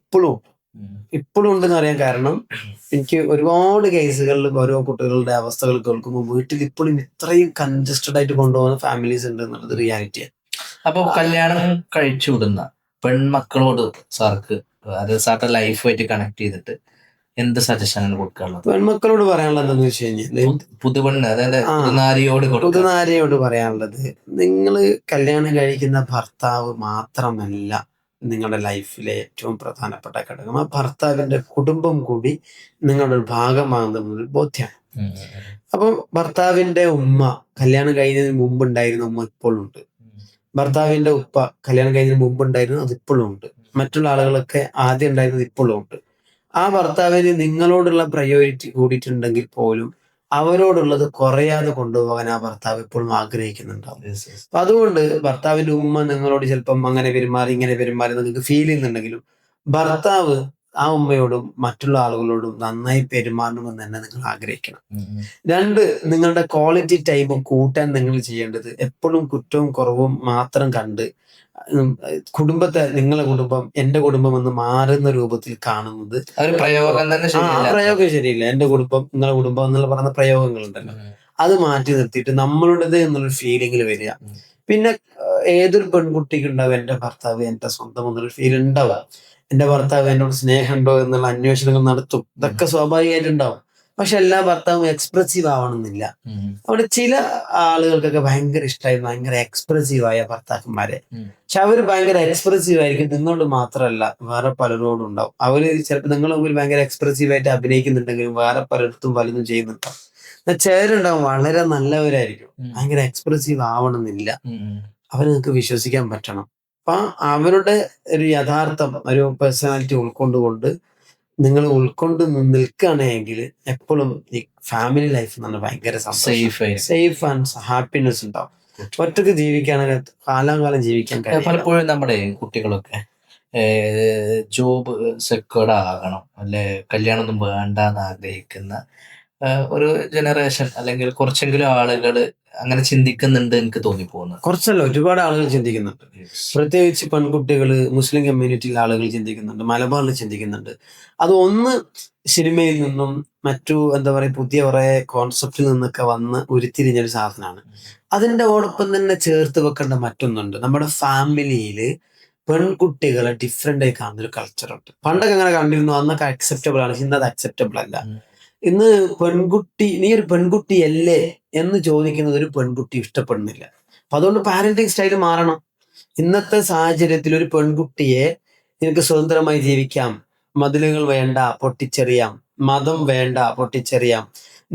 ഇപ്പോഴും ഉണ്ടെന്ന് അറിയാൻ കാരണം എനിക്ക് ഒരുപാട് കേസുകളിൽ ഓരോ കുട്ടികളുടെ അവസ്ഥകൾ കേൾക്കുമ്പോൾ വീട്ടിൽ ഇപ്പോഴും ഇത്രയും കൺജസ്റ്റഡ് ആയിട്ട് കൊണ്ടുപോകുന്ന ഫാമിലീസ് ഉണ്ട് എന്നുള്ളത് റിയാലിറ്റിയാണ്. അപ്പൊ കല്യാണം കഴിച്ചു വിടുന്ന പെൺമക്കളോട് സാർക്ക് സാറിന്റെ ലൈഫുമായിട്ട് കണക്ട് ചെയ്തിട്ട് എന്ത് സജഷനാണ് കൊടുക്കാനുള്ളത്? പെൺമക്കളോട് പറയാനുള്ളത് എന്താണെന്ന് വെച്ച് കഴിഞ്ഞാൽ പുതുപെണ്ണ് അതായത് പുതുനാരിയോട് പറയാനുള്ളത്, നിങ്ങൾ കല്യാണം കഴിക്കുന്ന ഭർത്താവ് മാത്രമല്ല നിങ്ങളുടെ ലൈഫിലെ ഏറ്റവും പ്രധാനപ്പെട്ട ഘടകം. ആ ഭർത്താവിന്റെ കുടുംബം കൂടി നിങ്ങളുടെ ഒരു ഭാഗമാകുന്നൊരു ബോധ്യമാണ്. അപ്പം ഭർത്താവിന്റെ ഉമ്മ കല്യാണം കഴിഞ്ഞതിന് മുമ്പ് ഉണ്ടായിരുന്ന ഉമ്മ ഇപ്പോഴും ഉണ്ട്, ഭർത്താവിന്റെ ഉപ്പ കല്യാണം കഴിഞ്ഞതിന് മുമ്പ് ഉണ്ടായിരുന്നു അത് ഇപ്പോഴും ഉണ്ട്, മറ്റുള്ള ആളുകളൊക്കെ ആദ്യം ഉണ്ടായിരുന്നത് ഇപ്പോഴും ഉണ്ട്. ആ ഭർത്താവിന് നിങ്ങളോടുള്ള പ്രയോറിറ്റി കൂടിയിട്ടുണ്ടെങ്കിൽ പോലും അവരോടുള്ളത് കുറയാതെ കൊണ്ടുപോകാൻ ആ ഭർത്താവ് എപ്പോഴും ആഗ്രഹിക്കുന്നുണ്ടാവും. അപ്പൊ അതുകൊണ്ട് ഭർത്താവിന്റെ ഉമ്മ നിങ്ങളോട് ചിലപ്പം അങ്ങനെ പെരുമാറി ഇങ്ങനെ പെരുമാറി നിങ്ങൾക്ക് ഫീൽ ചെയ്യുന്നുണ്ടെങ്കിലും ഭർത്താവ് ആ ഉമ്മയോടും മറ്റുള്ള ആളുകളോടും നന്നായി പെരുമാറണമെന്ന് തന്നെ നിങ്ങൾ ആഗ്രഹിക്കണം. 2, നിങ്ങളുടെ ക്വാളിറ്റി ടൈം കൂട്ടാൻ നിങ്ങൾ ചെയ്യേണ്ടത് എപ്പോഴും കുറ്റവും കുറവും മാത്രം കണ്ട് കുടുംബത്തെ നിങ്ങളെ കുടുംബം എന്റെ കുടുംബം എന്ന് മാറുന്ന രൂപത്തിൽ കാണുന്നത് പ്രയോഗം ശരിയില്ല. എന്റെ കുടുംബം നിങ്ങളെ കുടുംബം എന്നുള്ള പറയുന്ന പ്രയോഗങ്ങളുണ്ടല്ലോ, അത് മാറ്റി നിർത്തിയിട്ട് നമ്മളുടേത് എന്നുള്ളൊരു ഫീലിംഗിൽ വരിക. പിന്നെ ഏതൊരു പെൺകുട്ടിക്ക് ഉണ്ടാവും എന്റെ ഭർത്താവ് എന്റെ സ്വന്തം എന്നൊരു ഫീൽ ഉണ്ടാവുക, എന്റെ ഭർത്താവ് എന്നോട് സ്നേഹമുണ്ടോ എന്നുള്ള അന്വേഷണങ്ങൾ നടത്തും, ഇതൊക്കെ സ്വാഭാവികമായിട്ടുണ്ടാവും. പക്ഷെ എല്ലാ ഭർത്താവും എക്സ്പ്രസീവ് ആവണമെന്നില്ല. അവിടെ ചില ആളുകൾക്കൊക്കെ ഭയങ്കര ഇഷ്ടമായിരുന്നു ഭയങ്കര എക്സ്പ്രസീവായ ഭർത്താക്കന്മാരെ. പക്ഷെ അവര് ഭയങ്കര എക്സ്പ്രസീവ് ആയിരിക്കും നിങ്ങളോട് മാത്രമല്ല വേറെ പലരോടും ഉണ്ടാവും. അവര് ചിലപ്പോൾ നിങ്ങളുടെ മുമ്പിൽ ഭയങ്കര എക്സ്പ്രസീവായിട്ട് അഭിനയിക്കുന്നുണ്ടെങ്കിലും വേറെ പലയിടത്തും പലതും ചെയ്യുന്നുണ്ടാവും. ചേരുണ്ടാവും വളരെ നല്ലവരായിരിക്കും, ഭയങ്കര എക്സ്പ്രസീവ് ആവണമെന്നില്ല. അവരെ നിങ്ങൾക്ക് വിശ്വസിക്കാൻ പറ്റണം. അപ്പൊ അവരുടെ ഒരു യഥാർത്ഥം ഒരു പേഴ്സണാലിറ്റി ഉൾക്കൊണ്ടുകൊണ്ട് നിങ്ങൾ ഉൾക്കൊണ്ട് നിൽക്കുകയാണെങ്കിൽ എപ്പോഴും ഈ ഫാമിലി ലൈഫ് എന്ന് പറഞ്ഞാൽ ഭയങ്കര സേഫ് ആൻഡ് ഹാപ്പിനെസ് ഉണ്ടാവും. ഒറ്റക്ക് ജീവിക്കുകയാണെങ്കിൽ കാലാകാലം ജീവിക്കാൻ കഴിയും. പലപ്പോഴും നമ്മുടെ കുട്ടികളൊക്കെ ജോബ് സെക്യൂർഡ് ആകണം, അല്ലെ കല്യാണമൊന്നും വേണ്ടെന്ന് ആഗ്രഹിക്കുന്ന ഒരു ജനറേഷൻ അല്ലെങ്കിൽ കുറച്ചെങ്കിലും ആളുകൾ അങ്ങനെ ചിന്തിക്കുന്നുണ്ട് എനിക്ക് തോന്നിപ്പോകുന്നത്. കുറച്ചല്ല, ഒരുപാട് ആളുകൾ ചിന്തിക്കുന്നുണ്ട്. പ്രത്യേകിച്ച് പെൺകുട്ടികള്, മുസ്ലിം കമ്മ്യൂണിറ്റിയിലെ ആളുകൾ ചിന്തിക്കുന്നുണ്ട്, മലബാറിൽ ചിന്തിക്കുന്നുണ്ട്. അത് ഒന്ന് സിനിമയിൽ നിന്നും മറ്റു എന്താ പറയുക പുതിയ കുറെ കോൺസെപ്റ്റിൽ നിന്നൊക്കെ വന്ന് ഉരുത്തിരിഞ്ഞൊരു സാധനമാണ്. അതിൻ്റെ ഓടൊപ്പം തന്നെ ചേർത്ത് വെക്കേണ്ട മറ്റൊന്നുണ്ട്. നമ്മുടെ ഫാമിലിയില് പെൺകുട്ടികളെ ഡിഫറെന്റ് ആയി കാണുന്നൊരു കൾച്ചറുണ്ട്. പണ്ടൊക്കെ അങ്ങനെ കണ്ടിരുന്നു, അന്നൊക്കെ അക്സെപ്റ്റബിൾ ആണ്, ഇന്ന് അത് അക്സെപ്റ്റബിൾ അല്ല. ഇന്ന് നീ ഒരു പെൺകുട്ടി അല്ലേ എന്ന് ചോദിക്കുന്നത് ഒരു പെൺകുട്ടി ഇഷ്ടപ്പെടുന്നില്ല. അപ്പൊ അതുകൊണ്ട് പാരന്റിങ് സ്റ്റൈൽ മാറണം. ഇന്നത്തെ സാഹചര്യത്തിൽ ഒരു പെൺകുട്ടിയെ നിനക്ക് സ്വതന്ത്രമായി ജീവിക്കാം, മതിലുകൾ വേണ്ട പൊട്ടിച്ചെറിയാം, മതം വേണ്ട പൊട്ടിച്ചെറിയാം,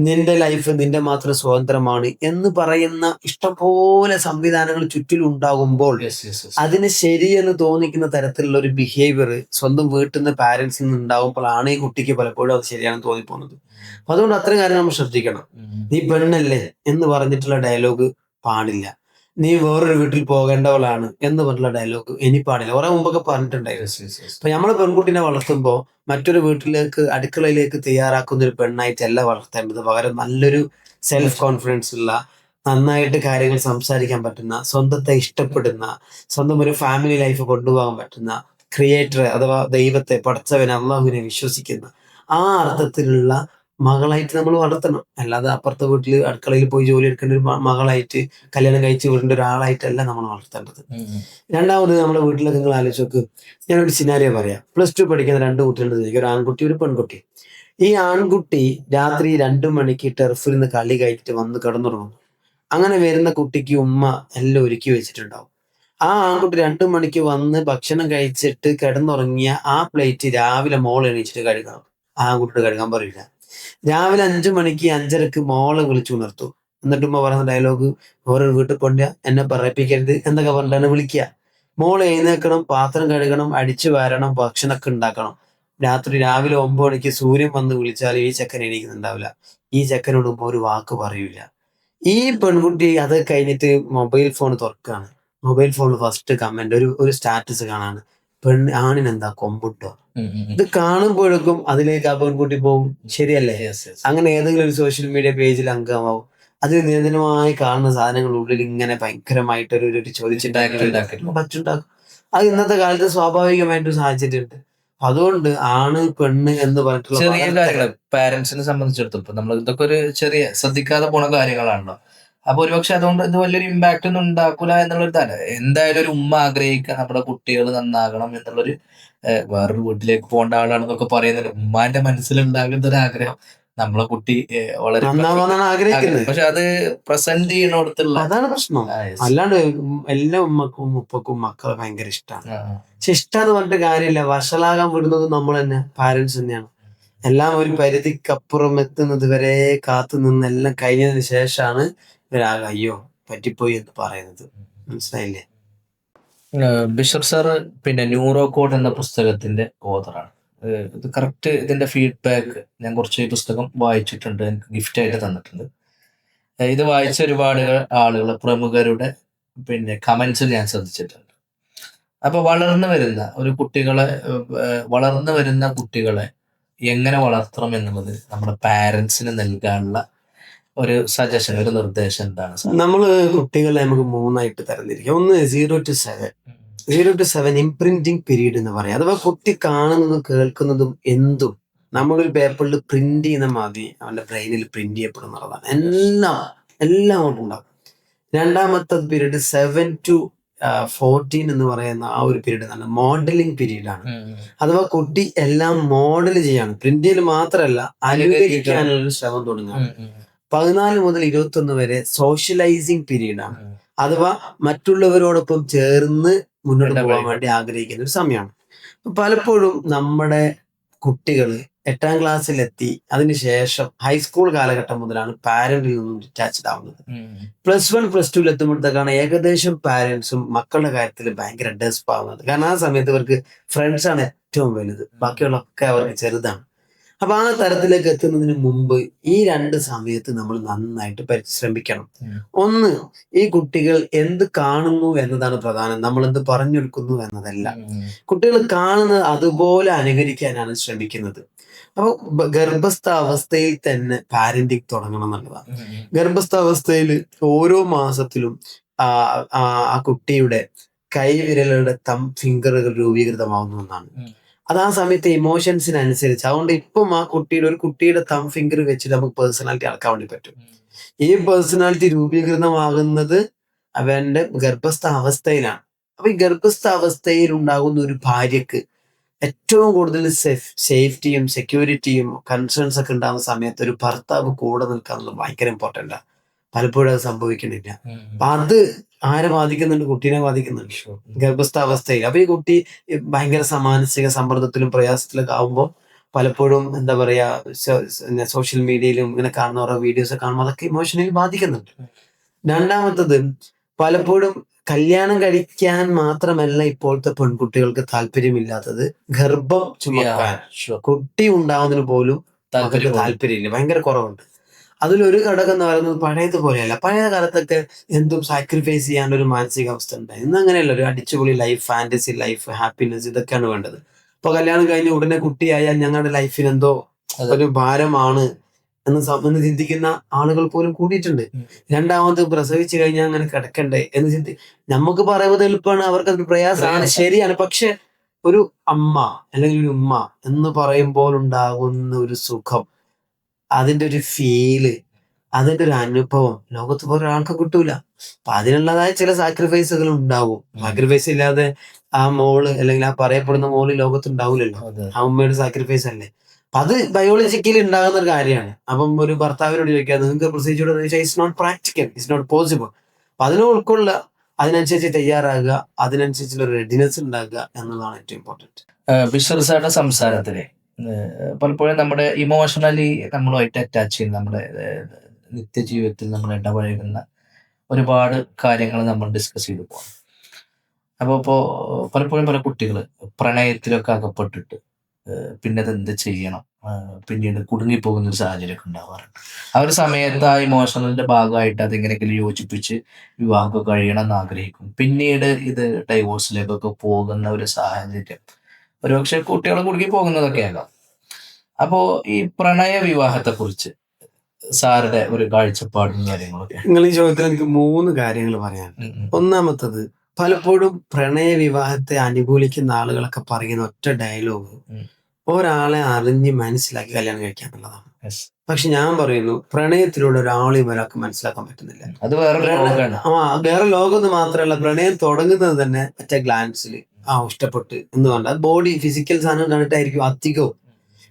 നിന്റെ ലൈഫ് നിന്റെ മാത്രം സ്വതന്ത്രമാണ് എന്ന് പറയുന്ന ഇഷ്ടംപോലെ സംവിധാനങ്ങൾ ചുറ്റിലും ഉണ്ടാകുമ്പോൾ അതിന് ശരിയെന്ന് തോന്നിക്കുന്ന തരത്തിലുള്ള ഒരു ബിഹേവിയർ സ്വന്തം വീട്ടിൽ നിന്ന് പാരന്റ്സിൽ നിന്ന് ഉണ്ടാകുമ്പോഴാണ് ഈ കുട്ടിക്ക് പലപ്പോഴും അത് ശരിയാണെന്ന് തോന്നിപ്പോകുന്നത്. അപ്പൊ അതുകൊണ്ട് അത്രയും കാര്യം നമ്മൾ ശ്രദ്ധിക്കണം. നീ പെണ്ണല്ലേ എന്ന് പറഞ്ഞിട്ടുള്ള ഡയലോഗ് പാടില്ല. നീ വേറൊരു വീട്ടിൽ പോകേണ്ടവളാണ് എന്ന് പറഞ്ഞുള്ള ഡയലോഗ് ഇനി പാടില്ല. കുറെ മുമ്പൊക്കെ പറഞ്ഞിട്ടുണ്ടായിരുന്നു. അപ്പൊ നമ്മള് പെൺകുട്ടിനെ വളർത്തുമ്പോൾ മറ്റൊരു വീട്ടിലേക്ക് അടുക്കളയിലേക്ക് തയ്യാറാക്കുന്ന ഒരു പെണ്ണായിട്ടല്ല വളർത്തേണ്ടത്. പകരം നല്ലൊരു സെൽഫ് കോൺഫിഡൻസ് ഉള്ള നന്നായിട്ട് കാര്യങ്ങൾ സംസാരിക്കാൻ പറ്റുന്ന, സ്വന്തത്തെ ഇഷ്ടപ്പെടുന്ന, സ്വന്തം ഒരു ഫാമിലി ലൈഫ് കൊണ്ടുപോകാൻ പറ്റുന്ന, ക്രിയേറ്റർ അഥവാ ദൈവത്തെ, പടച്ചവനെ, അള്ളാഹുവിനെ വിശ്വസിക്കുന്ന ആ അർത്ഥത്തിലുള്ള മകളായിട്ട് നമ്മൾ വളർത്തണം. അല്ലാതെ അപ്പുറത്തെ വീട്ടിൽ അടുക്കളയിൽ പോയി ജോലി എടുക്കേണ്ട ഒരു മകളായിട്ട്, കല്യാണം കഴിച്ച് വിടേണ്ട ഒരാളായിട്ടല്ല നമ്മൾ വളർത്തേണ്ടത്. രണ്ടാമത് നമ്മുടെ വീട്ടിലൊക്കെ നിങ്ങൾ ആലോചിച്ച് നോക്ക്. ഞാനൊരു സിനാരിയോ പറയാം. +2 പഠിക്കുന്ന 2 കുട്ടികളുണ്ട്, ഒരു ആൺകുട്ടി ഒരു പെൺകുട്ടി. ഈ ആൺകുട്ടി രാത്രി 2 മണിക്ക് ടെറഫിൽ നിന്ന് കളി കഴിഞ്ഞിട്ട് വന്ന് കിടന്നുറങ്ങുന്നു. അങ്ങനെ വരുന്ന കുട്ടിക്ക് ഉമ്മ എല്ലാം ഒരുക്കി വെച്ചിട്ടുണ്ടാവും. ആ ആൺകുട്ടി 2 മണിക്ക് വന്ന് ഭക്ഷണം കഴിച്ചിട്ട് കിടന്നുറങ്ങിയ ആ പ്ലേറ്റ് രാവിലെ മോൾ എണീച്ചിട്ട് കഴുകണം. ആ ആൺകുട്ടിയോട് കഴുകാൻ പറയില്ല. രാവിലെ 5 മണിക്ക് 5:30ക്ക് മോളെ വിളിച്ചുണർത്തും. എന്നിട്ട് ഉമ്മ പറയുന്ന ഡയലോഗ്, ഓരോ വീട്ടിൽ കൊണ്ട് എന്നെ പറയിപ്പിക്കരുത് എന്നൊക്കെ പറഞ്ഞിട്ടാണ് വിളിക്കുക. മോൾ എഴുന്നേൽക്കണം, പാത്രം കഴുകണം, അടിച്ചു വാരണം, ഭക്ഷണമൊക്കെ ഉണ്ടാക്കണം. രാവിലെ 9 മണിക്ക് സൂര്യൻ വന്ന് വിളിച്ചാൽ ഈ ചെക്കൻ എണീക്കുന്നുണ്ടാവില്ല. ഈ ചെക്കനോട് ഉമ്മ ഒരു വാക്ക് പറയൂല. ഈ പെൺകുട്ടി അത് കഴിഞ്ഞിട്ട് മൊബൈൽ ഫോൺ തുറക്കാണ്. മൊബൈൽ ഫോണിൽ ഫസ്റ്റ് കമന്റ് ഒരു സ്റ്റാറ്റസ് കാണാണ്, ആണിനെന്താ കൊമ്പുട്ടോ. ഇത് കാണുമ്പോഴേക്കും അതിലേക്ക് ആ പെൺകുട്ടി പോകും. ശരിയല്ലേ? അങ്ങനെ ഏതെങ്കിലും ഒരു സോഷ്യൽ മീഡിയ പേജിൽ അംഗമാവും. അത് നിരന്തരമായി കാണുന്ന സാധനങ്ങൾ ഉള്ളിൽ ഇങ്ങനെ ഭയങ്കരമായിട്ട് ഒരു ചോദിച്ചിട്ടുണ്ടാക്കും. അത് ഇന്നത്തെ കാലത്ത് സ്വാഭാവികമായിട്ടും സാഹചര്യമുണ്ട്. അതുകൊണ്ട് ആണ് പെണ്ണ് എന്ന് പറഞ്ഞിട്ടുള്ള ചെറിയ കാര്യങ്ങൾ പാരന്റ്സിനെ സംബന്ധിച്ചിടത്തോളം ഇപ്പൊ നമ്മൾ ഇതൊക്കെ ഒരു ചെറിയ ശ്രദ്ധിക്കാതെ പോണ കാര്യങ്ങളാണല്ലോ. അപ്പൊ ഒരുപക്ഷെ അതുകൊണ്ട് ഇത് വലിയൊരു ഇമ്പാക്ട് ഒന്നും ഉണ്ടാക്കൂല എന്നുള്ളൊരു ഇതാണ്. എന്തായാലും ഒരു ഉമ്മ ആഗ്രഹിക്കുക നമ്മുടെ കുട്ടികൾ നന്നാകണം എന്നുള്ളൊരു വേറൊരു വീട്ടിലേക്ക് പോകേണ്ട ആളാണെന്നൊക്കെ പറയുന്നത് ഉമ്മാന്റെ മനസ്സിലുണ്ടാകുന്ന ഒരു ആഗ്രഹം നമ്മളെ കുട്ടി വളരെ നന്നാവാന്നാണ് ആഗ്രഹിക്കുന്നത്. പക്ഷെ അത് പ്രസന്റ് ചെയ്യണോടത്തുള്ള അതാണ് പ്രശ്നം. അല്ലാണ്ട് എല്ലാ ഉമ്മക്കും ഉപ്പക്കും മക്കളെ ഭയങ്കര ഇഷ്ടമാണ്. പക്ഷെ ഇഷ്ടമെന്ന് പറഞ്ഞിട്ട് കാര്യമില്ല. വഷളാകാൻ വിടുന്നത് നമ്മൾ തന്നെ, പാരന്റ്സ് തന്നെയാണ്. എല്ലാം ഒരു പരിധിക്കപ്പുറം എത്തുന്നത് വരെ കാത്തു നിന്ന് എല്ലാം കഴിഞ്ഞതിന് ശേഷമാണ് ഇവരാകെ അയ്യോ പറ്റിപ്പോയി എന്ന് പറയുന്നത്. മനസ്സിലായില്ലേ? ബിഷർ സാറ് പിന്നെ ന്യൂറോ കോഡ് എന്ന പുസ്തകത്തിന്റെ ഓഥറാണ്. ഇത് കറക്റ്റ് ഇതിന്റെ ഫീഡ്ബാക്ക് ഞാൻ കുറച്ച് ഈ പുസ്തകം വായിച്ചിട്ടുണ്ട്, എനിക്ക് ഗിഫ്റ്റ് ആയിട്ട് തന്നിട്ടുണ്ട്. ഇത് വായിച്ച ഒരുപാട് ആളുകൾ പ്രമുഖരുടെ പിന്നെ കമന്റ്സ് ഞാൻ ശ്രദ്ധിച്ചിട്ടുണ്ട്. അപ്പൊ വളർന്നു വരുന്ന കുട്ടികളെ എങ്ങനെ വളർത്തണം എന്നുള്ളത് നമ്മുടെ പാരന്റ്സിന് നൽകാനുള്ള ഒരു സജഷൻ, ഒരു നിർദ്ദേശം എന്താണ് സാർ? നമ്മള് കുട്ടികളെ നമുക്ക് 3ആയിട്ട് തരംതിരിക്കാം. ഒന്ന് 0 to 7. 0 to 7 ഇംപ്രിന്റിംഗ് പീരീഡ് എന്ന് പറയാം. അഥവാ കുട്ടി കാണുന്നതും കേൾക്കുന്നതും എന്തും നമ്മളൊരു പേപ്പറിൽ പ്രിന്റ് ചെയ്യുന്ന മാതിരി അവന്റെ ബ്രെയിനിൽ പ്രിന്റ് ചെയ്യപ്പെടുന്നതാണ്. എല്ലാം അങ്ങോട്ടും ഉണ്ടാവും. രണ്ടാമത്തെ പീരീഡ് 7 to 14 എന്ന് പറയുന്ന ആ ഒരു പീരീഡ് ആണ് മോഡലിംഗ് പീരീഡാണ്. അഥവാ കുട്ടി എല്ലാം മോഡൽ ചെയ്യാണ്, പ്രിന്റ് ചെയ്യൽ മാത്രമല്ല അനുകരിക്കാനുള്ള ഒരു ശ്രമം തുടങ്ങുകയാണ്. 14 മുതൽ 21 വരെ സോഷ്യലൈസിങ് പീരീഡാണ്. അഥവാ മറ്റുള്ളവരോടൊപ്പം ചേർന്ന് മുന്നോട്ട് പോകാൻ വേണ്ടി ആഗ്രഹിക്കുന്ന ഒരു സമയമാണ്. പലപ്പോഴും നമ്മുടെ കുട്ടികൾ 8ാം ക്ലാസ്സിലെത്തി അതിനുശേഷം ഹൈസ്കൂൾ കാലഘട്ടം മുതലാണ് പാരന്റിൽ നിന്നും ഡിറ്റാച്ച്ഡ് ആവുന്നത്. +1 +2 എത്തുമ്പോഴത്തേക്കാണ് ഏകദേശം പാരന്റ്സും മക്കളുടെ കാര്യത്തിൽ ഭയങ്കര ഡെസ്പ് ആവുന്നത്. കാരണം ആ സമയത്ത് ഇവർക്ക് ഫ്രണ്ട്സാണ് ഏറ്റവും വലുത്, ബാക്കിയുള്ളതൊക്കെ അവർക്ക് ചെറുതാണ്. അപ്പൊ ആ തരത്തിലേക്ക് എത്തുന്നതിന് മുമ്പ് ഈ 2 സമയത്ത് നമ്മൾ നന്നായിട്ട് പരിശ്രമിക്കണം. ഒന്ന്, ഈ കുട്ടികൾ എന്ത് കാണുന്നു എന്നതാണ് പ്രധാനം, നമ്മൾ എന്ത് പറഞ്ഞെടുക്കുന്നു എന്നതല്ല. കുട്ടികൾ കാണുന്നത് അതുപോലെ അനുകരിക്കാനാണ് ശ്രമിക്കുന്നത്. അപ്പൊ ഗർഭസ്ഥാവസ്ഥയിൽ തന്നെ പാരന്റിങ് തുടങ്ങണം എന്നുള്ളതാണ്. ഗർഭസ്ഥാവസ്ഥയിൽ ഓരോ മാസത്തിലും ആ കുട്ടിയുടെ കൈവിരലുകളുടെ ഫിംഗറുകൾ രൂപീകൃതമാവുന്ന ഒന്നാണ്. അത് ആ സമയത്തെ ഇമോഷൻസിനനുസരിച്ച്. അതുകൊണ്ട് ഇപ്പം ആ ഒരു കുട്ടിയുടെ ഫിംഗർ വെച്ചിട്ട് നമുക്ക് പേഴ്സണാലിറ്റി അളക്കാൻ വേണ്ടി പറ്റും. ഈ പേഴ്സണാലിറ്റി രൂപീകൃതമാകുന്നത് അവന്റെ ഗർഭസ്ഥ അവസ്ഥയിലാണ്. അപ്പൊ ഈ ഗർഭസ്ഥ അവസ്ഥയിൽ ഉണ്ടാകുന്ന ഒരു ഭാര്യക്ക് ഏറ്റവും കൂടുതൽ സേഫ്റ്റിയും സെക്യൂരിറ്റിയും കൺസേൺസ് ഒക്കെ ഉണ്ടാകുന്ന സമയത്ത് ഒരു ഭർത്താവ് കൂടെ നിൽക്കാന്നുള്ളത് ഭയങ്കര ഇമ്പോർട്ടൻ്റാണ്. പലപ്പോഴും അത് സംഭവിക്കുന്നില്ല. അപ്പൊ അത് ആരെ ബാധിക്കുന്നുണ്ട്? കുട്ടീനെ ബാധിക്കുന്നുണ്ട് ഗർഭസ്ഥാവസ്ഥയിൽ. അപ്പൊ ഈ കുട്ടി ഭയങ്കര മാനസിക സമ്മർദ്ദത്തിലും പ്രയാസത്തിലൊക്കെ ആവുമ്പോൾ പലപ്പോഴും എന്താ പറയാ, സോഷ്യൽ മീഡിയയിലും ഇങ്ങനെ കാണുന്ന ഓരോ വീഡിയോസ് കാണുമ്പോൾ അതൊക്കെ ഇമോഷണലി ബാധിക്കുന്നുണ്ട്. രണ്ടാമത്തത്, പലപ്പോഴും കല്യാണം കഴിക്കാൻ മാത്രമല്ല ഇപ്പോഴത്തെ പെൺകുട്ടികൾക്ക് താല്പര്യമില്ലാത്തത്, ഗർഭം ചുമക്കാൻ, കുട്ടി ഉണ്ടാവുന്നതിന് പോലും അവർക്ക് താല്പര്യമില്ല, ഭയങ്കര കുറവുണ്ട്. അതിലൊരു ഘടകം എന്ന് പറയുന്നത് പഴയതുപോലെയല്ല. പഴയ കാലത്തൊക്കെ എന്തും സാക്രിഫൈസ് ചെയ്യാനൊരു മാനസികാവസ്ഥ ഉണ്ടായി. ഇന്ന് അങ്ങനെയല്ല. ഒരു അടിച്ചുപൊളി ലൈഫ്, ഫാന്റസി ലൈഫ്, ഹാപ്പിനെസ്, ഇതൊക്കെയാണ് വേണ്ടത്. ഇപ്പൊ കല്യാണം കഴിഞ്ഞ് ഉടനെ കുട്ടിയായാൽ ഞങ്ങളുടെ ലൈഫിന് എന്തോ ഒരു ഭാരമാണ് എന്ന് ചിന്തിക്കുന്ന ആളുകൾ പോലും കൂടിയിട്ടുണ്ട്. രണ്ടാമത് പ്രസവിച്ചു കഴിഞ്ഞാൽ അങ്ങനെ കിടക്കണ്ടേ എന്ന് നമുക്ക് പറയുന്നത് എളുപ്പമാണ്, അവർക്ക് അത് പ്രയാസമാണ്, ശരിയാണ്. പക്ഷെ ഒരു അമ്മ അല്ലെങ്കിൽ ഒരു ഉമ്മ എന്ന് പറയുമ്പോൾ ഉണ്ടാകുന്ന ഒരു സുഖം, അതിന്റെ ഒരു ഫീല്, അതിന്റെ ഒരു അനുഭവം ലോകത്ത് വേറെ ഒരാൾക്ക് കിട്ടൂല. അപ്പൊ അതിനുള്ളതായ ചില സാക്രിഫൈസുകൾ ഉണ്ടാവും. സാക്രിഫൈസ് ഇല്ലാതെ ആ മോള് അല്ലെങ്കിൽ ആ പറയപ്പെടുന്ന മോള് ലോകത്ത് ഉണ്ടാവില്ലല്ലോ. ആ ഉമ്മയുടെ സാക്രിഫൈസ് അല്ലേ. അപ്പൊ അത് ബയോളജിക്കലി ഉണ്ടാകുന്ന ഒരു കാര്യമാണ്. അപ്പം ഒരു ഭർത്താവിനോട് ചോദിക്കുക നിങ്ങൾക്ക് procedure it's not practical, it's not possible. അപ്പൊ അതിനെ ഉൾക്കൊള്ളുക, അതിനനുസരിച്ച് തയ്യാറാകുക, അതിനനുസരിച്ചുള്ള റെഡിനെസ് ഉണ്ടാക്കുക എന്നതാണ് ഏറ്റവും ഇമ്പോർട്ടൻറ്റ്. ബിഷർ സാറിന്റെ സംസാരത്തില് പലപ്പോഴും നമ്മുടെ ഇമോഷണലി നമ്മളുമായിട്ട് അറ്റാച്ച് ചെയ്യുന്ന നമ്മുടെ നിത്യജീവിതത്തിൽ നമ്മൾ ഇടപഴകുന്ന ഒരുപാട് കാര്യങ്ങൾ നമ്മൾ ഡിസ്കസ് ചെയ്തു പോകാം. അപ്പോൾ പലപ്പോഴും പല കുട്ടികൾ പ്രണയത്തിലൊക്കെ അകപ്പെട്ടിട്ട് പിന്നെ അതെന്ത് ചെയ്യണം, പിന്നീട് കുടുങ്ങിപ്പോകുന്ന ഒരു സാഹചര്യമൊക്കെ ഉണ്ടാവാറുണ്ട്. ആ ഒരു സമയത്ത് ആ ഇമോഷണലിന്റെ ഭാഗമായിട്ട് അതെങ്ങനെയെങ്കിലും യോജിപ്പിച്ച് വിവാഹമൊക്കെ കഴിയണം എന്ന് ആഗ്രഹിക്കും. പിന്നീട് ഇത് ഡൈവോഴ്സിലേക്കൊക്കെ പോകുന്ന ഒരു സാഹചര്യം ഒരുപക്ഷെ കുട്ടികൾ കുടുങ്ങി പോകുന്നതൊക്കെ ആകാം. അപ്പോ ഈ പ്രണയ വിവാഹത്തെ കുറിച്ച് സാറുടെ ഒരു കാഴ്ചപ്പാടും കാര്യങ്ങളൊക്കെ. നിങ്ങൾ ഈ ചോദ്യത്തിൽ എനിക്ക് 3 കാര്യങ്ങൾ പറയാൻ. ഒന്നാമത്തത്, പലപ്പോഴും പ്രണയ വിവാഹത്തെ അനുകൂലിക്കുന്ന ആളുകളൊക്കെ പറയുന്ന ഒറ്റ ഡയലോഗ് ഒരാളെ അറിഞ്ഞ് മനസ്സിലാക്കി കല്യാണം കഴിക്കുക എന്നുള്ളതാണ്. പക്ഷെ ഞാൻ പറയുന്നു, പ്രണയത്തിലൂടെ ഒരാളെയും ഒരാൾക്ക് മനസ്സിലാക്കാൻ പറ്റുന്നില്ല. അത് വേറെ ലോകം എന്ന് മാത്രമല്ല, പ്രണയം തുടങ്ങുന്നത് തന്നെ ഒറ്റ ഗ്ലാൻസിൽ ഇഷ്ടപ്പെട്ട് എന്ന് പറഞ്ഞാൽ ബോഡി ഫിസിക്കൽ സാധനം കണ്ടിട്ടായിരിക്കും അധികവും.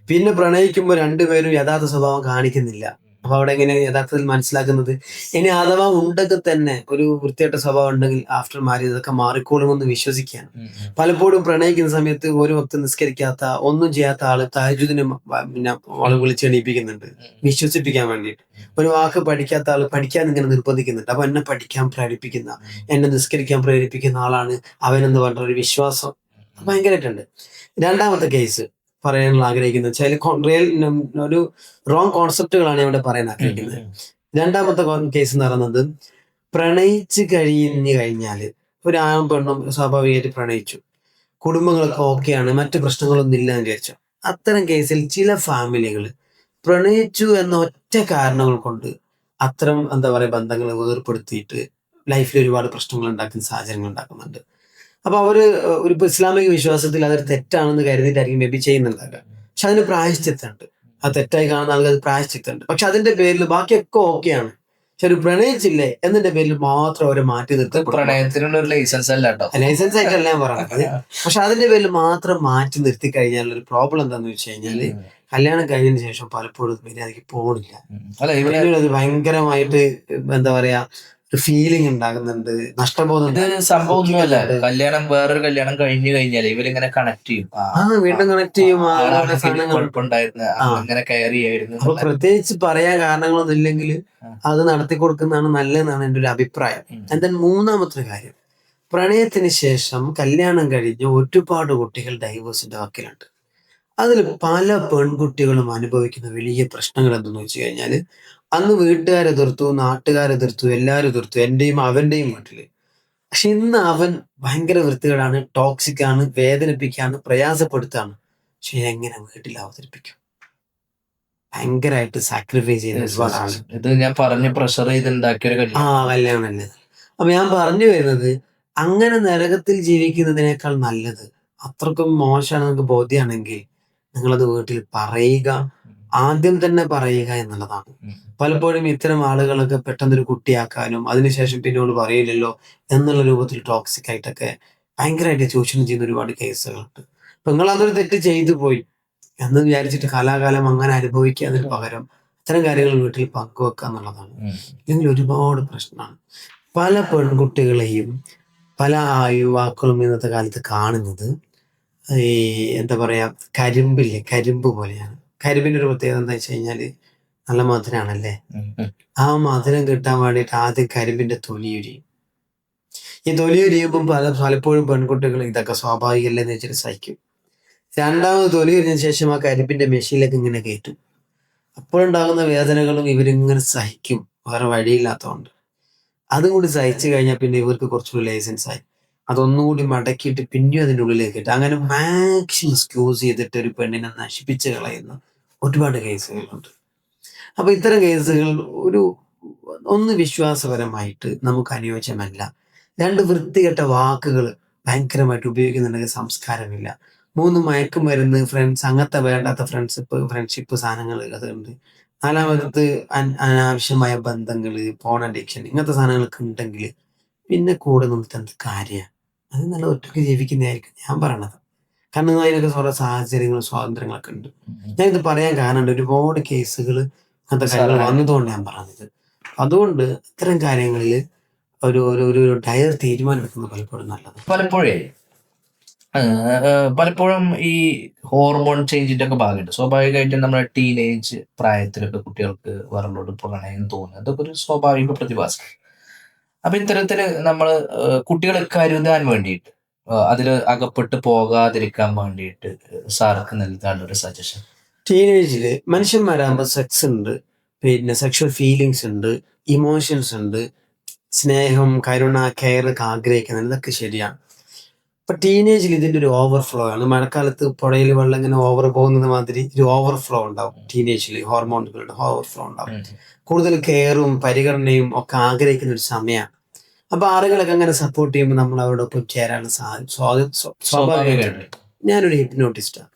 പിന്നെ പ്രണയിക്കുമ്പോൾ രണ്ടുപേരും യഥാർത്ഥ സ്വഭാവം കാണിക്കുന്നില്ല. അപ്പൊ അവിടെ എങ്ങനെ യഥാർത്ഥത്തിൽ മനസ്സിലാക്കുന്നത്? ഇനി അഥവാ ഉണ്ടെങ്കിൽ തന്നെ ഒരു വൃത്തിയായിട്ട സ്വഭാവം ഉണ്ടെങ്കിൽ ആഫ്റ്റർ മാരേജ് ഇതൊക്കെ മാറിക്കോളുമെന്ന് വിശ്വസിക്കുകയാണ്. പലപ്പോഴും പ്രണയിക്കുന്ന സമയത്ത് ഒരു വക്ത് നിസ്കരിക്കാത്ത, ഒന്നും ചെയ്യാത്ത ആള് തഹജ്ജുദിനെ പിന്നെ വിളിച്ചെണീപ്പിക്കുന്നുണ്ട് വിശ്വസിപ്പിക്കാൻ വേണ്ടിയിട്ട്. ഒരു വാക്ക് പഠിക്കാത്ത ആള് പഠിക്കാൻ ഇങ്ങനെ നിർബന്ധിക്കുന്നുണ്ട്. അപ്പൊ എന്നെ പഠിക്കാൻ പ്രേരിപ്പിക്കുന്ന, എന്നെ നിസ്കരിക്കാൻ പ്രേരിപ്പിക്കുന്ന ആളാണ് അവനെന്ന് പറഞ്ഞ ഒരു വിശ്വാസം ഭയങ്കരമായിട്ടുണ്ട്. രണ്ടാമത്തെ കേസ് പറയാനുള്ള ആഗ്രഹിക്കുന്നത് ചില ഒരു റോങ് കോൺസെപ്റ്റുകളാണ് ഇവിടെ പറയാൻ ആഗ്രഹിക്കുന്നത്. രണ്ടാമത്തെ കേസ് എന്ന് പറയുന്നത്, പ്രണയിച്ച് കഴിഞ്ഞാല് ഒരു ആണും പെണ്ണും സ്വാഭാവികമായിട്ട് പ്രണയിച്ചു, കുടുംബങ്ങളൊക്കെ ഓക്കെയാണ്, മറ്റു പ്രശ്നങ്ങളൊന്നും ഇല്ല എന്ന് വിചാരിച്ചു. അത്തരം കേസിൽ ചില ഫാമിലികൾ പ്രണയിച്ചു എന്ന ഒറ്റ കാരണങ്ങൾ കൊണ്ട് അത്തരം ബന്ധങ്ങളെ വേർപ്പെടുത്തിയിട്ട് ലൈഫിൽ ഒരുപാട് പ്രശ്നങ്ങൾ ഉണ്ടാക്കുന്ന സാഹചര്യങ്ങൾ ഉണ്ടാക്കുന്നുണ്ട്. അപ്പൊ അവര് ഒരു ഇസ്ലാമിക വിശ്വാസത്തിൽ അതൊരു തെറ്റാണെന്ന് കരുതിയിട്ടായിരിക്കും മേബി ചെയ്യുന്നുണ്ടാകുക. പക്ഷെ അതിന് പ്രായശ്ചിത്തമുണ്ട്. അത് തെറ്റായി കാണുന്ന ആളുകൾ അത് പ്രായശ്ചിത്തമുണ്ട്. പക്ഷെ അതിന്റെ പേരിൽ ബാക്കിയൊക്കെ ഓക്കെയാണ്. പക്ഷെ ഒരു പ്രണയിച്ചില്ലേ എന്നതിന്റെ പേരിൽ മാത്രം അവരെ മാറ്റി നിർത്തി. പ്രണയത്തിനുള്ള ഒരു ലൈസൻസ് അല്ല കേട്ടോ, ലൈസൻസ് ആയിട്ടല്ല ഞാൻ പറയുന്നത്. പക്ഷെ അതിന്റെ പേരിൽ മാത്രം മാറ്റി നിർത്തി കഴിഞ്ഞാൽ ഒരു പ്രോബ്ലം എന്താന്ന് വെച്ച് കഴിഞ്ഞാല്, കല്യാണം കഴിഞ്ഞതിന് ശേഷം പലപ്പോഴും മര്യാദയ്ക്ക് പോണില്ല. അത് ഭയങ്കരമായിട്ട് ഫീലിംഗ് ഉണ്ടാകുന്നുണ്ട്, നഷ്ടബോധം. സംഭവമൊന്നുമല്ല, കല്യാണം വേറൊരു കല്യാണം കഴിഞ്ഞു കഴിഞ്ഞാൽ ഇവരിങ്ങനെ കണക്ട് ചെയ്യും, വീണ്ടും കണക്ട് ചെയ്യും. അപ്പൊ പ്രത്യേകിച്ച് പറയാൻ കാരണങ്ങളൊന്നും ഇല്ലെങ്കിൽ അത് നടത്തി കൊടുക്കുന്നതാണ് നല്ലതെന്നാണ് എൻ്റെ ഒരു അഭിപ്രായം. എന്നാൽ മൂന്നാമത്തെ കാര്യം, പ്രണയത്തിന് ശേഷം കല്യാണം കഴിഞ്ഞ് ഒരുപാട് കുട്ടികൾ ഡൈവോഴ്സിന്റെ വക്കിലുണ്ട്. അതിൽ പല പെൺകുട്ടികളും അനുഭവിക്കുന്ന വലിയ പ്രശ്നങ്ങൾ എന്തെന്ന് വെച്ച് കഴിഞ്ഞാല്, അന്ന് വീട്ടുകാരെതിർത്തു, നാട്ടുകാരെതിർത്തു, എല്ലാവരും എതിർത്തു, എന്റെയും അവന്റെയും വീട്ടില്. പക്ഷെ ഇന്ന് അവൻ ഭയങ്കര വൃത്തികേടാണ്, ടോക്സിക് ആണ്, വേദനിപ്പിക്കാണ്, പ്രയാസപ്പെടുത്താണ്. പക്ഷെ എങ്ങനെ വീട്ടിൽ അവതരിപ്പിക്കും? ഭയങ്കരമായിട്ട് സാക്രിഫൈസ് ചെയ്യുന്ന ഇത് ഞാൻ പറഞ്ഞ് പ്രഷർ ചെയ്തുണ്ടാക്കിയ കല്യാണമല്ലേ. അപ്പൊ ഞാൻ പറഞ്ഞു വരുന്നത്, അങ്ങനെ നരകത്തിൽ ജീവിക്കുന്നതിനേക്കാൾ നല്ലത്, അത്രക്കും മോശമാണ് നിങ്ങൾക്ക് ബോധ്യമാണെങ്കിൽ നിങ്ങളത് വീട്ടിൽ പറയുക, ആദ്യം തന്നെ പറയുക എന്നുള്ളതാണ്. പലപ്പോഴും ഇത്തരം ആളുകളൊക്കെ പെട്ടെന്നൊരു കുട്ടിയാക്കാനും അതിനുശേഷം പിന്നോട് പറയില്ലല്ലോ എന്നുള്ള രൂപത്തിൽ ടോക്സിക് ആയിട്ടൊക്കെ ഭയങ്കരമായിട്ട് ചൂഷണം ചെയ്യുന്ന ഒരുപാട് കേസുകളുണ്ട്. അപ്പൊ നിങ്ങൾ അതൊരു തെറ്റ് ചെയ്തു പോയി എന്ന് വിചാരിച്ചിട്ട് കാലാകാലം അങ്ങനെ അനുഭവിക്കാതിന് പകരം ഇത്തരം കാര്യങ്ങൾ വീട്ടിൽ പങ്കുവെക്കുക എന്നുള്ളതാണ്. ഇല്ലെങ്കിൽ ഒരുപാട് പ്രശ്നമാണ്. പല പെൺകുട്ടികളെയും പല യുവാക്കളും ഇന്നത്തെ കാലത്ത് കാണുന്നത് ഈ കരിമ്പ് പോലെയാണ്. കരിമ്പിന്റെ ഒരു പ്രത്യേകത എന്താ വെച്ച് കഴിഞ്ഞാല് നല്ല മധുരാണല്ലേ. ആ മധുരം കിട്ടാൻ വേണ്ടിയിട്ട് ആദ്യം കരിമ്പിന്റെ തൊലിയുരിയും. ഈ തൊലിയുരിയുമ്പം പലപ്പോഴും പെൺകുട്ടികൾ ഇതൊക്കെ സ്വാഭാവികമല്ലേ എന്ന് വെച്ചിട്ട് സഹിക്കും. രണ്ടാമത് തൊലി ഉരിഞ്ഞതിന് ശേഷം ആ കരിമ്പിന്റെ മെഷീനിലേക്ക് ഇങ്ങനെ കയറ്റും. അപ്പോഴുണ്ടാകുന്ന വേദനകളും ഇവരിങ്ങനെ സഹിക്കും, വേറെ വഴിയില്ലാത്തതുകൊണ്ട്. അതും കൂടി സഹിച്ചു കഴിഞ്ഞാൽ പിന്നെ ഇവർക്ക് കുറച്ചുകൂടി ലൈസൻസ് ആയി അതൊന്നുകൂടി മടക്കിയിട്ട് പിന്നെയും അതിൻ്റെ ഉള്ളിലേക്ക് ഇട്ട് അങ്ങനെ മാക്സിമം സ്ക്യൂസ് ചെയ്തിട്ട് ഒരു പെണ്ണിനെ നശിപ്പിച്ച് കളയുന്ന ഒരുപാട് കേസുകളുണ്ട്. അപ്പൊ ഇത്തരം കേസുകൾ ഒരു ഒന്ന് വിശ്വാസപരമായിട്ട് നമുക്ക് അനുയോജ്യമല്ല. രണ്ട് വൃത്തികെട്ട വാക്കുകൾ ഭയങ്കരമായിട്ട് ഉപയോഗിക്കുന്നുണ്ടെങ്കിൽ സംസ്കാരമില്ല. മൂന്ന് മയക്കുമരുന്ന്, ഫ്രണ്ട്സ്, അങ്ങനത്തെ വേണ്ടാത്ത ഫ്രണ്ട്ഷിപ്പ് സാധനങ്ങൾ അതുണ്ട്. നാലാമത് അനാവശ്യമായ ബന്ധങ്ങള്, ഫോൺ അഡിക്ഷൻ, ഇങ്ങനത്തെ സാധനങ്ങളൊക്കെ ഉണ്ടെങ്കിൽ പിന്നെ കൂടെ നിന്നിട്ട് എന്ത് കാര്യമാണ്? അത് നല്ല ഒറ്റയ്ക്ക് ജീവിക്കുന്നതായിരിക്കും ഞാൻ പറയണത്. കാരണം അതിനൊക്കെ കുറെ സാഹചര്യങ്ങളും സ്വാതന്ത്ര്യങ്ങളൊക്കെ ഉണ്ട്. ഞാനിത് പറയാൻ കാരണം ഒരുപാട് കേസുകൾ അങ്ങനത്തെ കാര്യങ്ങൾ വന്നതുകൊണ്ട് ഞാൻ പറഞ്ഞത്. അതുകൊണ്ട് ഇത്തരം കാര്യങ്ങളിൽ ഒരു ഒരു ഒരു ഡയർ തീരുമാനം എടുക്കുന്നത് പലപ്പോഴും നല്ലത്. പലപ്പോഴും ഈ ഹോർമോൺ ചേഞ്ചിന്റെ ഒക്കെ ഭാഗമുണ്ട്. സ്വാഭാവികമായിട്ടും നമ്മുടെ ടീനേജ് പ്രായത്തിലൊക്കെ കുട്ടികൾക്ക് വേറൊരു പ്രണയം തോന്നുന്നത് അതൊക്കെ ഒരു സ്വാഭാവിക പ്രതിഭാസം. അപ്പൊ ഇത്തരത്തില് നമ്മള് കുട്ടികളെ കരുതാൻ വേണ്ടിയിട്ട് അതിൽ അകപ്പെട്ട് പോകാതിരിക്കാൻ വേണ്ടിയിട്ട് സാർക്ക് നൽകാനുള്ള ഒരു സജഷൻ. ടീനേജില് മനുഷ്യന്മാരാകുമ്പോൾ സെക്സ് ഉണ്ട്, പിന്നെ സെക്ഷൽ ഫീലിങ്സ് ഉണ്ട്, ഇമോഷൻസ് ഉണ്ട്, സ്നേഹം, കരുണ, കെയർ ഒക്കെ ആഗ്രഹിക്കുന്നത്, ഇതൊക്കെ ശരിയാണ്. ഇപ്പൊ ടീനേജിൽ ഇതിന്റെ ഒരു ഓവർഫ്ലോ ആണ്. മഴക്കാലത്ത് പുഴയിൽ വെള്ളം ഇങ്ങനെ ഓവർ പോകുന്നത് മാതിരി ഒരു ഓവർഫ്ലോ ഉണ്ടാവും. ടീനേജിൽ ഹോർമോണുകളുടെ ഓവർഫ്ലോ ഉണ്ടാവും. കൂടുതൽ കെയറും പരിഗണനയും ഒക്കെ ആഗ്രഹിക്കുന്ന ഒരു സമയമാണ്. അപ്പൊ ആളുകളൊക്കെ അങ്ങനെ സപ്പോർട്ട് ചെയ്യുമ്പോൾ നമ്മൾ അവരോടൊപ്പം ചേരാനുള്ള സ്വാഭാവികമായിട്ട്. ഞാനൊരു ഹിപ്നോട്ടിസ്റ്റാണ്.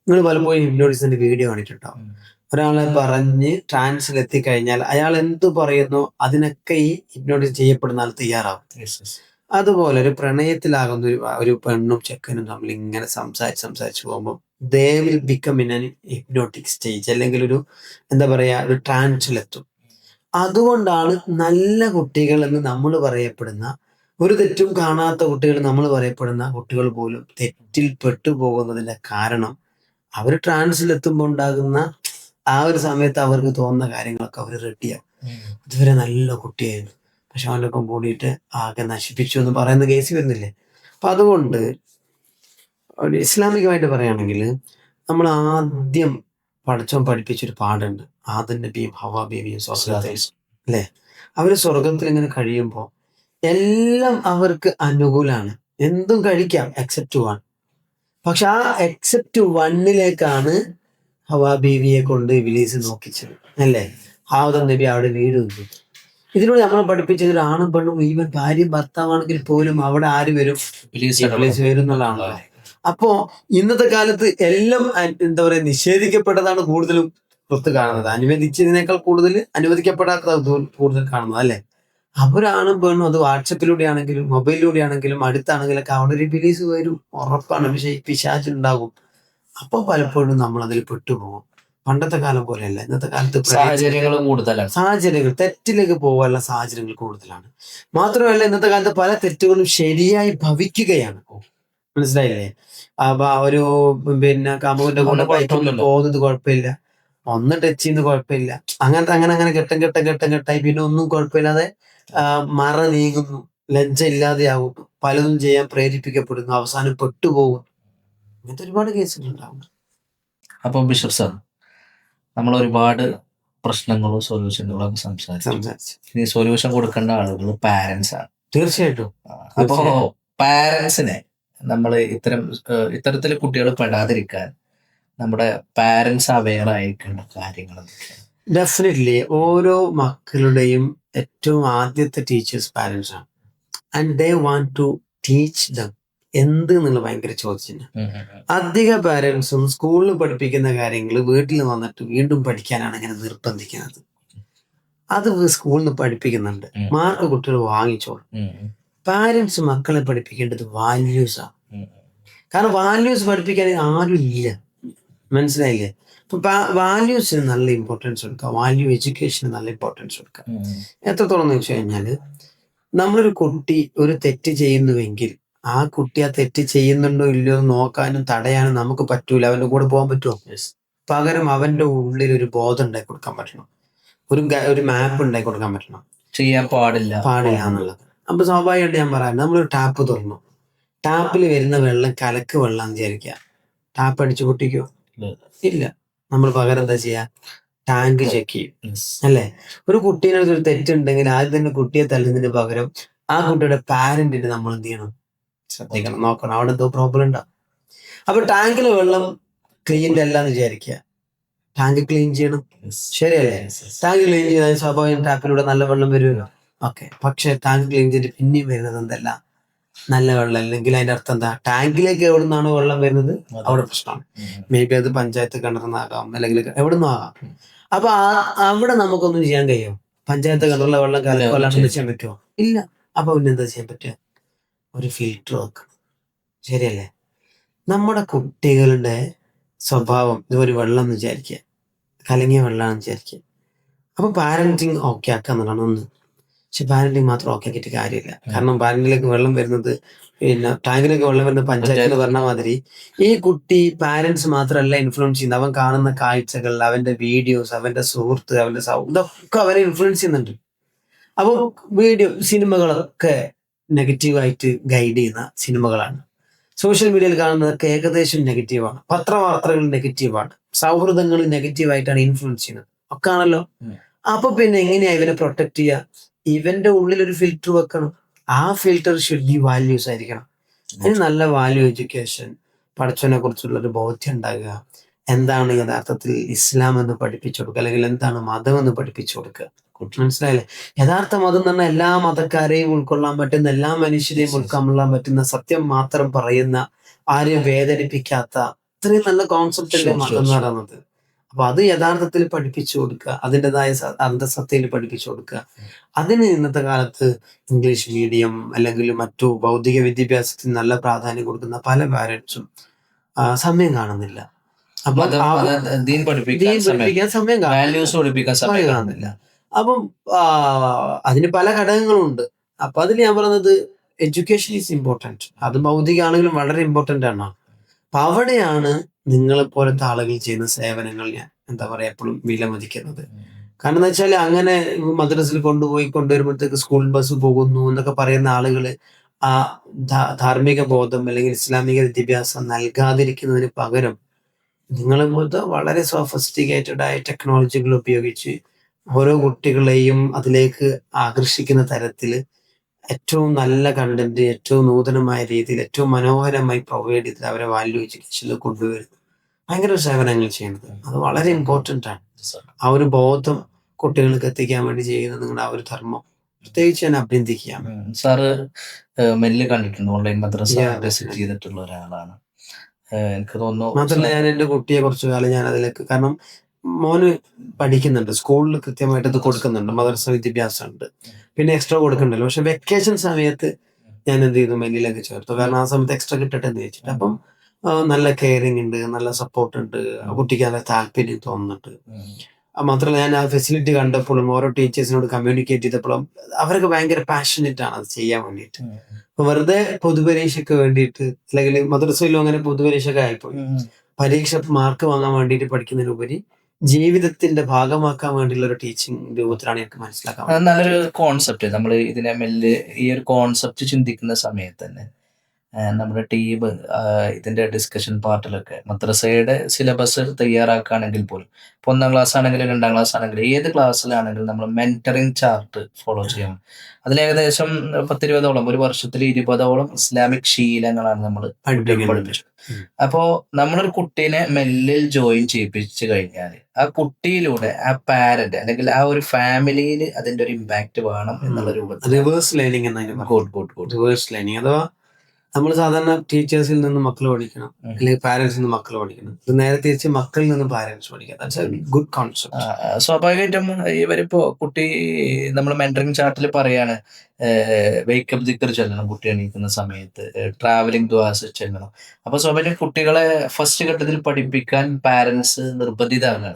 നിങ്ങൾ പലപ്പോഴും ഹിപ്നോട്ടിസ്റ്റിന്റെ വീഡിയോ കണ്ടിട്ടുണ്ടാവും. ഒരാളെ പറഞ്ഞ് ട്രാൻസിൽ എത്തിക്കഴിഞ്ഞാൽ അയാൾ എന്ത് പറയുന്നോ അതിനൊക്കെ ഈ ഹിപ്നോട്ടിസ് ചെയ്യപ്പെടുന്ന ആൾ തയ്യാറാവും. അതുപോലെ ഒരു പ്രണയത്തിലാകുന്ന ഒരു പെണ്ണും ചെക്കനും തമ്മിൽ ഇങ്ങനെ സംസാരിച്ച് പോകുമ്പോൾ they will become in an hypnotic stage, അല്ലെങ്കിൽ ഒരു എന്താ പറയാ ഒരു ട്രാൻസിലെത്തും. അതുകൊണ്ടാണ് നല്ല കുട്ടികൾ എന്ന് നമ്മൾ പറയപ്പെടുന്ന, ഒരു തെറ്റും കാണാത്ത കുട്ടികൾ നമ്മൾ പറയപ്പെടുന്ന കുട്ടികൾ പോലും തെറ്റിൽ പെട്ടുപോകുന്നതിന്റെ കാരണം അവർ ട്രാൻസിലെത്തുമ്പോൾ ഉണ്ടാകുന്ന ആ ഒരു സമയത്ത് അവർക്ക് തോന്നുന്ന കാര്യങ്ങളൊക്കെ അവർ റെഡിയാവും. ഇതുവരെ നല്ല കുട്ടിയായിരുന്നു, പക്ഷെ അവൻ്റെ ഒപ്പം കൂടിയിട്ട് ആകെ നശിപ്പിച്ചു എന്ന് പറയുന്ന കേസ് വരുന്നില്ലേ? അപ്പൊ അതുകൊണ്ട് ഒരു ഇസ്ലാമികമായിട്ട് പറയുകയാണെങ്കിൽ നമ്മൾ ആദ്യം പഠിച്ചോൻ പഠിപ്പിച്ചൊരു പാടുണ്ട്. ആദം നബിയും ഹവ്വാ ബീവിയും സ്വർഗത്തിൽ, അല്ലെ? അവര് സ്വർഗത്തിൽ ഇങ്ങനെ കഴിയുമ്പോൾ എല്ലാം അവർക്ക് അനുകൂലമാണ്, എന്തും കഴിക്കാം എക്സെപ്റ്റ് വൺ. പക്ഷെ ആ എക്സെപ്റ്റ് വണ്ണിലേക്കാണ് ഹവ്വാ ബീവിയെ കൊണ്ട് ഇബ്ലീസ് നോക്കിച്ചത്, അല്ലേ? ആദം നബി അവിടെ വീട് നിന്നു. ഇതിലൂടെ നമ്മൾ പഠിപ്പിച്ചത് ഒരു ആണും പെണ്ണും ഈവൻ ഭാര്യയും ഭർത്താവാണെങ്കിൽ പോലും അവിടെ ആര് വരും? ഇബ്ലീസ് വരും എന്നുള്ളതാണല്ലോ. അപ്പോ ഇന്നത്തെ കാലത്ത് എല്ലാം എന്താ പറയാ നിഷേധിക്കപ്പെട്ടതാണ് കൂടുതലും പുറത്ത് കാണുന്നത്. അനുവദിച്ചതിനേക്കാൾ കൂടുതൽ അനുവദിക്കപ്പെടാത്തത് കൂടുതൽ കാണുന്നത്, അല്ലെ? അവരാണും പെണ്ണും, അത് വാട്സപ്പിലൂടെ ആണെങ്കിലും മൊബൈലിലൂടെ ആണെങ്കിലും അടുത്താണെങ്കിലും ഒക്കെ അവിടെ ഒരു ഇബ്ലീസ് വരും, ഉറപ്പാണ്. പക്ഷേ പിശാചുണ്ടാകും. അപ്പൊ പലപ്പോഴും നമ്മൾ അതിൽ പെട്ടുപോകും. പണ്ടത്തെ കാലം പോലെയല്ല. ഇന്നത്തെ കാലത്ത് സാഹചര്യങ്ങൾ തെറ്റിലേക്ക് പോകാനുള്ള സാഹചര്യങ്ങൾ കൂടുതലാണ്. മാത്രമല്ല ഇന്നത്തെ കാലത്ത് പല തെറ്റുകളും ശരിയായി ഭവിക്കുകയാണ്. മനസ്സിലായില്ലേ? അപ്പൊ ഒരു പിന്നെ കാമുകന്റെ കൂടെ പോകുന്നത് കുഴപ്പമില്ല, ഒന്ന് ടച്ച് ചെയ്യുന്നത് കുഴപ്പമില്ല, അങ്ങനെ ഘട്ടം പിന്നെ ഒന്നും കുഴപ്പമില്ലാതെ മറ നീങ്ങുന്നു, ലജ്ജ ഇല്ലാതെയാകും, പലതും ചെയ്യാൻ പ്രേരിപ്പിക്കപ്പെടുന്നു, അവസാനം പെട്ടുപോകും. ഇങ്ങനത്തെ ഒരുപാട് കേസുകൾ ഉണ്ടാവും. അപ്പൊ ബിഷപ്പ് സാർ, നമ്മൾ ഒരുപാട് പ്രശ്നങ്ങളും സൊല്യൂഷനുകളും ഒക്കെ സംസാരിച്ചു. ഇനി സൊല്യൂഷൻ കൊടുക്കേണ്ട ആളുകൾ പാരന്റ്സ് ആണ്. തീർച്ചയായിട്ടും. അപ്പോ പാരന്റ്സിനെ നമ്മൾ ഇത്തരത്തിൽ കുട്ടികൾ പെടാതിരിക്കാൻ നമ്മുടെ പാരന്റ്സ് അവെയർ ആയിരിക്കേണ്ട കാര്യങ്ങൾ എന്തൊക്കെയാണ്? ഡെഫിനറ്റ്ലി ഓരോ മക്കളുടെയും ഏറ്റവും ആദ്യത്തെ ടീച്ചേഴ്സ് പാരന്റ്സ് ആണ്. And they want to teach them എന്ത് എന്നുള്ള ഭയങ്കര ചോദ്യം. അധിക പാരന്റ്സും സ്കൂളിൽ പഠിപ്പിക്കുന്ന കാര്യങ്ങൾ വീട്ടിൽ വന്നിട്ട് വീണ്ടും പഠിക്കാനാണ് ഇങ്ങനെ നിർബന്ധിക്കുന്നത്. അത് സ്കൂളിൽ നിന്ന് പഠിപ്പിക്കുന്നുണ്ട്, മാർക്ക് കുട്ടികൾ വാങ്ങിച്ചോളും. പാരന്റ്സ് മക്കളെ പഠിപ്പിക്കേണ്ടത് വാല്യൂസാണ്. കാരണം വാല്യൂസ് പഠിപ്പിക്കാൻ ആരും ഇല്ല, മനസ്സിലായില്ലേ? അപ്പൊ വാല്യൂസിന് നല്ല ഇമ്പോർട്ടൻസ് കൊടുക്കുക, വാല്യൂ എഡ്യൂക്കേഷന് നല്ല ഇമ്പോർട്ടൻസ് കൊടുക്കുക. എത്രത്തോളം എന്ന് വെച്ച് കഴിഞ്ഞാല് നമ്മളൊരു കുട്ടി ഒരു തെറ്റ് ചെയ്യുന്നുവെങ്കിൽ ആ കുട്ടി ആ തെറ്റ് ചെയ്യുന്നുണ്ടോ ഇല്ലയോ എന്ന് നോക്കാനും തടയാനും നമുക്ക് പറ്റൂല. അവന്റെ കൂടെ പോകാൻ പറ്റുമോ? പകരം അവന്റെ ഉള്ളിൽ ഒരു ബോധം ഉണ്ടാക്കി കൊടുക്കാൻ പറ്റണം, ഒരു മാപ്പ് ഉണ്ടാക്കി കൊടുക്കാൻ പറ്റണം, ചെയ്യാൻ പാടില്ല എന്നുള്ളത്. അപ്പൊ സ്വാഭാവികമായിട്ട് ഞാൻ പറയാം, നമ്മളൊരു ടാപ്പ് തുറന്നു, ടാപ്പിൽ വരുന്ന വെള്ളം കലക്ക് വെള്ളം എന്ന് വിചാരിക്കുക, ടാപ്പ് അടിച്ചു പൊട്ടിക്കോ? ഇല്ല. നമ്മൾ പകരം എന്താ ചെയ്യാ? ടാങ്ക് ചെക്ക് ചെയ്യും, അല്ലേ? ഒരു കുട്ടീനെ ഒരു തെറ്റുണ്ടെങ്കിൽ ആദ്യം തന്നെ കുട്ടിയെ തല്ലുന്നതിന് പകരം ആ കുട്ടിയുടെ പാരന്റിന് നമ്മൾ എന്ത് ചെയ്യണം? ശ്രദ്ധിക്കണം, നോക്കണം, അവിടെ എന്തോ പ്രോബ്ലം ഉണ്ടാവും. അപ്പൊ ടാങ്കിലെ വെള്ളം ക്ലീൻഡ് അല്ല എന്ന് വിചാരിക്കുക, ടാങ്ക് ക്ലീൻ ചെയ്യണം, ശരിയല്ലേ? ടാങ്ക് ക്ലീൻ ചെയ്താൽ സ്വാഭാവികം ടാപ്പിലൂടെ നല്ല വെള്ളം വരുമല്ലോ. ഓക്കെ, പക്ഷെ ടാങ്ക് ക്ലീൻ ചെയ്തിട്ട് പിന്നെയും വരുന്നത് എന്തല്ല, നല്ല വെള്ളം അല്ലെങ്കിൽ അതിന്റെ അർത്ഥം എന്താ, ടാങ്കിലേക്ക് എവിടെ നിന്നാണ് വെള്ളം വരുന്നത് അവിടെ പ്രശ്നമാണ്. മേ ബി അത് പഞ്ചായത്ത് കിണറിനാകാം അല്ലെങ്കിൽ എവിടെ നിന്നും ആകാം. അപ്പൊ അവിടെ നമുക്കൊന്നും ചെയ്യാൻ കഴിയും? പഞ്ചായത്ത് കിണറിലെ വെള്ളം കലക്കല്ലാണ്ട് ചെയ്യാൻ പറ്റുമോ? ഇല്ല. അപ്പൊ പിന്നെ എന്താ ചെയ്യാൻ പറ്റുക? ഒരു ഫിൽറ്റർ വെക്കണം, ശരിയല്ലേ? നമ്മുടെ കുട്ടികളുടെ സ്വഭാവം ഇതൊരു വെള്ളം എന്ന് വിചാരിക്കുക, കലങ്ങിയ വെള്ളമാണെന്ന് വിചാരിക്കുക. അപ്പൊ പാരന്റിങ് ഓക്കെ ആക്കാന്നുള്ളതാണ് ഒന്ന്. പക്ഷെ പാരന്റിങ് മാത്രം ഓക്കെ ആക്കിയിട്ട് കാര്യമില്ല. കാരണം പാരന്റിലേക്ക് വെള്ളം വരുന്നത്, പിന്നെ ടാങ്കിലേക്ക് വെള്ളം വരുന്നത് പഞ്ചായത്ത് പറഞ്ഞ മാതിരി ഈ കുട്ടി പാരന്റ്സ് മാത്രമല്ല ഇൻഫ്ലുവൻസ് ചെയ്യുന്നത്. അവൻ കാണുന്ന കാഴ്ചകൾ, അവന്റെ വീഡിയോസ്, അവന്റെ സുഹൃത്ത്, അവന്റെ ഇതൊക്കെ അവരെ ഇൻഫ്ലുവൻസ് ചെയ്യുന്നുണ്ട്. അപ്പോൾ സിനിമകളൊക്കെ നെഗറ്റീവായിട്ട് ഗൈഡ് ചെയ്യുന്ന സിനിമകളാണ്. സോഷ്യൽ മീഡിയയിൽ കാണുന്നതൊക്കെ ഏകദേശം നെഗറ്റീവാണ്. പത്രവാർത്തകൾ നെഗറ്റീവാണ്. സൗഹൃദങ്ങൾ നെഗറ്റീവായിട്ടാണ് ഇൻഫ്ലുവൻസ് ചെയ്യുന്നത് ഒക്കെ ആണല്ലോ. അപ്പൊ പിന്നെ എങ്ങനെയാ ഇവനെ പ്രൊട്ടക്ട് ചെയ്യുക? ഇവന്റെ ഉള്ളിൽ ഒരു ഫിൽറ്റർ വെക്കണം. ആ ഫിൽറ്റർ ഷുഡ് ബി വാല്യൂസ് ആയിരിക്കണം. അതിന് നല്ല വാല്യൂ എഡ്യൂക്കേഷൻ, പഠിച്ചവനെ കുറിച്ചുള്ള ഒരു ബോധ്യം ഉണ്ടാകുക, എന്താണ് യഥാർത്ഥത്തിൽ ഇസ്ലാം എന്ന് പഠിപ്പിച്ചു കൊടുക്കുക, അല്ലെങ്കിൽ എന്താണ് മതം എന്ന് പഠിപ്പിച്ചു കൊടുക്കുക. മനസ്സിലായില്ലേ? യഥാർത്ഥ മതം എന്ന് പറഞ്ഞാൽ എല്ലാ മതക്കാരെയും ഉൾക്കൊള്ളാൻ പറ്റുന്ന, എല്ലാ മനുഷ്യരെയും ഉൾക്കൊള്ളാൻ പറ്റുന്ന, സത്യം മാത്രം പറയുന്ന, ആരെയും വേദനിപ്പിക്കാത്ത ഇത്രയും നല്ല കോൺസെപ്റ്റ് അല്ലേ മതം എന്ന് പറയുന്നത്. അപ്പൊ അത് യഥാർത്ഥത്തിൽ പഠിപ്പിച്ചു കൊടുക്കുക, അതിൻ്റെതായ അന്തസത്തയിൽ പഠിപ്പിച്ചു കൊടുക്കുക. അതിന് ഇന്നത്തെ കാലത്ത് ഇംഗ്ലീഷ് മീഡിയം അല്ലെങ്കിൽ മറ്റു ഭൗതിക വിദ്യാഭ്യാസത്തിന് നല്ല പ്രാധാന്യം കൊടുക്കുന്ന പല പാരന്റ്സും സമയം കാണുന്നില്ല. അപ്പൊ ദീൻ പഠിപ്പിക്കാൻ സമയം കാണുന്നില്ല. അപ്പം അതിന് പല ഘടകങ്ങളും ഉണ്ട്. അപ്പൊ അതിൽ ഞാൻ പറയുന്നത് എഡ്യൂക്കേഷൻ ഈസ് ഇമ്പോർട്ടൻറ്റ്. അത് ഭൗതികമാണെങ്കിലും വളരെ ഇമ്പോർട്ടൻ്റ് ആണ്. അപ്പൊ അവിടെയാണ് നിങ്ങളെ പോലത്തെ ആളുകൾ ചെയ്യുന്ന സേവനങ്ങൾ ഞാൻ എന്താ പറയാ എപ്പോഴും വിലമതിക്കുന്നത്. കാരണം എന്താ വെച്ചാൽ അങ്ങനെ മദ്രസിൽ കൊണ്ടുവരുമ്പോഴത്തേക്ക് സ്കൂൾ ബസ് പോകുന്നു എന്നൊക്കെ പറയുന്ന ആളുകള് ആ ധാർമ്മിക ബോധം അല്ലെങ്കിൽ ഇസ്ലാമിക വിദ്യാഭ്യാസം നൽകാതിരിക്കുന്നതിന് പകരം നിങ്ങളെ പോലത്തെ വളരെ സോഫിസ്റ്റിക്കേറ്റഡ് ആയ ടെക്നോളജികൾ ഉപയോഗിച്ച് ഓരോ കുട്ടികളെയും അതിലേക്ക് ആകർഷിക്കുന്ന തരത്തിൽ ഏറ്റവും നല്ല കണ്ടന്റ്, ഏറ്റവും നൂതനമായ രീതിയിൽ, ഏറ്റവും മനോഹരമായി പ്രൊവൈഡ് ചെയ്തിട്ട് അവരെ വാല്യൂ എഡ്യൂക്കേഷനിൽ കൊണ്ടുവരുന്നു. ഭയങ്കര സേവനങ്ങൾ ചെയ്യുന്നത് അത് വളരെ ഇമ്പോർട്ടൻ്റ് ആണ്. ആ ഒരു ബോധം കുട്ടികൾക്ക് എത്തിക്കാൻ വേണ്ടി ചെയ്യുന്ന നിങ്ങളുടെ ആ ഒരു ധർമ്മം പ്രത്യേകിച്ച് ഞാൻ അഭ്യർത്ഥിക്കുകയാണ്. സാറ് മെല്ല് കണ്ടിട്ടുണ്ട്, ഓൺലൈൻ മദ്രസ വിസിറ്റ് ചെയ്തിട്ടുള്ള ഒരാളാണ്. എനിക്ക് തോന്നുന്നു മാത്രമല്ല ഞാൻ എൻ്റെ കുട്ടിയെ കുറച്ചു കാലം ഞാൻ അതിലേക്ക്, കാരണം മോന് പഠിക്കുന്നുണ്ട്, സ്കൂളിൽ കൃത്യമായിട്ട് ഇത് കൊടുക്കുന്നുണ്ട്, മദ്രസ വിദ്യാഭ്യാസം ഉണ്ട്, പിന്നെ എക്സ്ട്രാ കൊടുക്കണ്ടല്ലോ. പക്ഷെ വെക്കേഷൻ സമയത്ത് ഞാൻ എന്ത് ചെയ്തു, മെല്ലിലേക്ക് ചേർത്തു. കാരണം ആ സമയത്ത് എക്സ്ട്രാ കിട്ടട്ടെ എന്ന് വെച്ചിട്ട്. അപ്പം നല്ല കെയറിങ് ഉണ്ട്, നല്ല സപ്പോർട്ട് ഉണ്ട്, കുട്ടിക്ക് നല്ല താല്പര്യം തോന്നുന്നുണ്ട്. മാത്രമല്ല ഞാൻ ആ ഫെസിലിറ്റി കണ്ടപ്പോഴും ഓരോ ടീച്ചേഴ്സിനോട് കമ്മ്യൂണിക്കേറ്റ് ചെയ്തപ്പോഴും അവരൊക്കെ ഭയങ്കര പാഷനേറ്റ് ആണ് അത് ചെയ്യാൻ വേണ്ടിയിട്ട്. അപ്പൊ വെറുതെ പൊതുപരീക്ഷയ്ക്ക് വേണ്ടിയിട്ട് അല്ലെങ്കിൽ മദ്രസയിലും അങ്ങനെ പൊതുപരീക്ഷയൊക്കെ ആയിപ്പോയി, പരീക്ഷ മാർക്ക് വാങ്ങാൻ വേണ്ടിയിട്ട് പഠിക്കുന്നതിനുപരി ജീവിതത്തിന്റെ ഭാഗമാക്കാൻ വേണ്ടിയുള്ള ഒരു ടീച്ചിങ് രൂപത്തിലാണ് എനിക്ക് മനസ്സിലാക്കാൻ. നല്ലൊരു കോൺസെപ്റ്റ്. നമ്മൾ ഇതിനെ മെല്ലെ ഈ ഒരു കോൺസെപ്റ്റ് ചിന്തിക്കുന്ന സമയത്ത് തന്നെ നമ്മുടെ ടീം ഇതിന്റെ ഡിസ്കഷൻ പാർട്ടിലൊക്കെ മദ്രസയുടെ സിലബസ് തയ്യാറാക്കുകയാണെങ്കിൽ പോലും, ഇപ്പോൾ 1ാം ക്ലാസ് ആണെങ്കിലും 2ാം ക്ലാസ് ആണെങ്കിലും ഏത് ക്ലാസ്സിലാണെങ്കിലും നമ്മൾ മെന്ററിങ് ചാർട്ട് ഫോളോ ചെയ്യണം. അതിൽ ഏകദേശം 10-20ഓളം, ഒരു വർഷത്തിൽ 20ഓളം ഇസ്ലാമിക് ശീലങ്ങളാണ് നമ്മൾ പഠിപ്പിച്ചത്. അപ്പോ നമ്മളൊരു കുട്ടീനെ മെല്ലിൽ ജോയിൻ ചെയ്യിപ്പിച്ചു കഴിഞ്ഞാൽ ആ കുട്ടിയിലൂടെ ആ പാരന്റ് അല്ലെങ്കിൽ ആ ഒരു ഫാമിലിയിൽ അതിന്റെ ഒരു ഇമ്പാക്ട് വേണം എന്നുള്ള രൂപത്തിൽ റിവേഴ്സ് ലേണിംഗ് റിവേഴ്സ് ലേണിംഗ് അഥവാ നമ്മൾ സാധാരണ ടീച്ചേഴ്സിൽ നിന്ന് മക്കൾ പഠിക്കണം, അല്ലെങ്കിൽ പാരന്റ്സിൽ നിന്ന് മക്കൾ പഠിക്കണം. ഇത് നേരെ തിരിച്ച് മക്കളിൽ നിന്ന് പാരന്റ്സ് പഠിക്കണം. Good concept. സ്വാഭാവികമായിട്ടും ഇവരിപ്പോ കുട്ടി നമ്മൾ മെന്ററിംഗ് ചാർട്ടിൽ പറയാണ് വേക്കപ്പ് ദിക്കർ ചെല്ലണം കുട്ടി എണീക്കുന്ന സമയത്ത്, ട്രാവലിംഗ് ദ്വാസ് ചെല്ലണം. അപ്പൊ സ്വാഭാവികം കുട്ടികളെ ഫസ്റ്റ് ഘട്ടത്തിൽ പഠിപ്പിക്കാൻ പാരന്റ്സ് നിർബന്ധിതമാണ്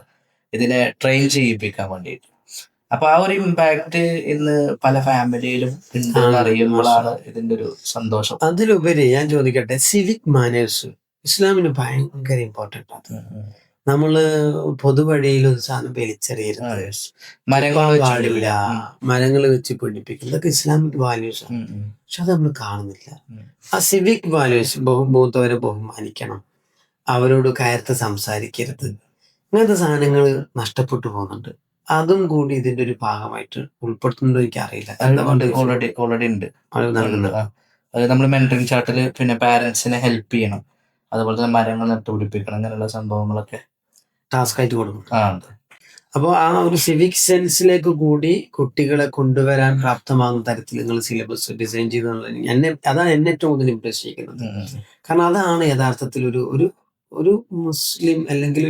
ഇതിനെ ട്രെയിൻ ചെയ്യിപ്പിക്കാൻ വേണ്ടിയിട്ട്. അപ്പൊ ആ ഒരു ഇമ്പാക്ട് ഇന്ന് പല ഫാമിലിയിലും ഉണ്ടെന്ന് അറിയുമ്പോഴാണ് ഇതിന്റെ ഒരു സന്തോഷം. അതിലുപരി ഞാൻ ചോദിക്കട്ടെ, സിവിക് മാനേഴ്സ് ഇസ്ലാമിന് ഭയങ്കര ഇമ്പോർട്ടൻ്റ് ആണ്. നമ്മള് പൊതുവഴിയിൽ ഒരു സാധനം വലിച്ചെറിയരുത്, പാടില്ല, മരങ്ങൾ വെച്ച് പഠിപ്പിക്കും, ഇതൊക്കെ ഇസ്ലാമിക് വാല്യൂസ് ആണ്. പക്ഷെ അത് നമ്മൾ കാണുന്നില്ല. ആ സിവിക് വാല്യൂസ്, മൂത്തവരെ ബഹുമാനിക്കണം, അവരോട് കയർത്ത് സംസാരിക്കരുത്, അങ്ങനത്തെ സാധനങ്ങൾ നഷ്ടപ്പെട്ടു പോകുന്നുണ്ട്. അതും കൂടി ഇതിന്റെ ഒരു ഭാഗമായിട്ട് ഉൾപ്പെടുത്തുന്നുണ്ടോ എനിക്ക് അറിയില്ല. ഓൾറെഡി ഉണ്ട്. അത് നമ്മൾ മെന്ററിംഗ് ചാർട്ടിൽ പിന്നെ പാരന്റ്സിനെ ഹെൽപ്പ് ചെയ്യണം, അതുപോലെ തന്നെ മരങ്ങൾ നട്ടുപിടിപ്പിക്കണം, അങ്ങനെയുള്ള സംഭവങ്ങളൊക്കെ ടാസ്ക് ആയിട്ട് കൊടുക്കും. ആ അപ്പോൾ ആ ഒരു സിവിക് സെൻസിലേക്ക് കൂടി കുട്ടികളെ കൊണ്ടുവരാൻ പ്രാപ്തമാകുന്ന തരത്തിൽ നിങ്ങൾ സിലബസ് ഡിസൈൻ ചെയ്ത് അതാണ് എന്നെ ഏറ്റവും കൂടുതൽ ഇംപ്രസ് ചെയ്യുന്നത്. കാരണം അതാണ് യഥാർത്ഥത്തിൽ ഒരു ഒരു ഒരു മുസ്ലിം അല്ലെങ്കിൽ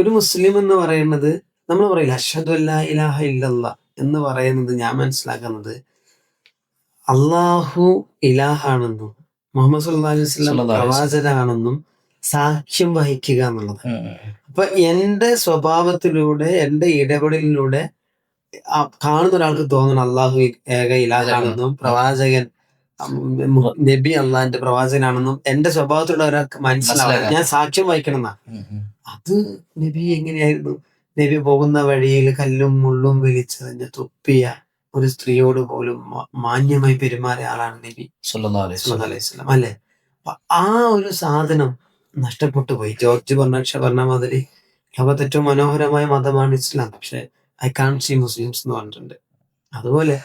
ഒരു മുസ്ലിം എന്ന് പറയുന്നത്, നമ്മൾ പറയില്ല അഷ്ഹദു അല്ലാ ഇലാഹ ഇല്ലല്ലാ എന്ന് പറയുന്നത്, ഞാൻ മനസ്സിലാക്കുന്നത് അള്ളാഹു ഇലാഹാണെന്നും മുഹമ്മദ് സല്ലല്ലാഹു അലൈഹി വസല്ലം പ്രവാചകനാണെന്നും സാക്ഷ്യം വഹിക്കുക എന്നുള്ളത്. അപ്പൊ എന്റെ സ്വഭാവത്തിലൂടെ, എന്റെ ഇടപെടലിലൂടെ കാണുന്ന ഒരാൾക്ക് തോന്നണം അള്ളാഹു ഏക ഇലാഹാണെന്നും പ്രവാചകൻ നബി അള്ളാഹിന്റെ പ്രവാചകനാണെന്നും എന്റെ സ്വഭാവത്തിലൂടെ ഒരാൾക്ക് മനസ്സിലാവണം. ഞാൻ സാക്ഷ്യം വഹിക്കണം എന്നാ. അത് നബി എങ്ങനെയായിരുന്നു? നബി പോകുന്ന വഴിയിൽ കല്ലും മുള്ളും വലിച്ചെറിഞ്ഞ് തുപ്പിയ ഒരു സ്ത്രീയോട് പോലും മാന്യമായി പെരുമാറിയ ആളാണ് നബി സല്ലല്ലാഹു അലൈഹി വസല്ലം, അല്ലെ? അപ്പൊ ആ ഒരു സാധനം നഷ്ടപ്പെട്ടു പോയി. ജോർജ് ബെർണാഡ് ഷാ പറഞ്ഞ മാതിരി ലോകത്തെ ഏറ്റവും മനോഹരമായ മതമാണ് ഇസ്ലാം, പക്ഷെ ഐ കാൺ സീ മുസ്ലിംസ് എന്ന് പറഞ്ഞിട്ടുണ്ട്. അതുപോലെ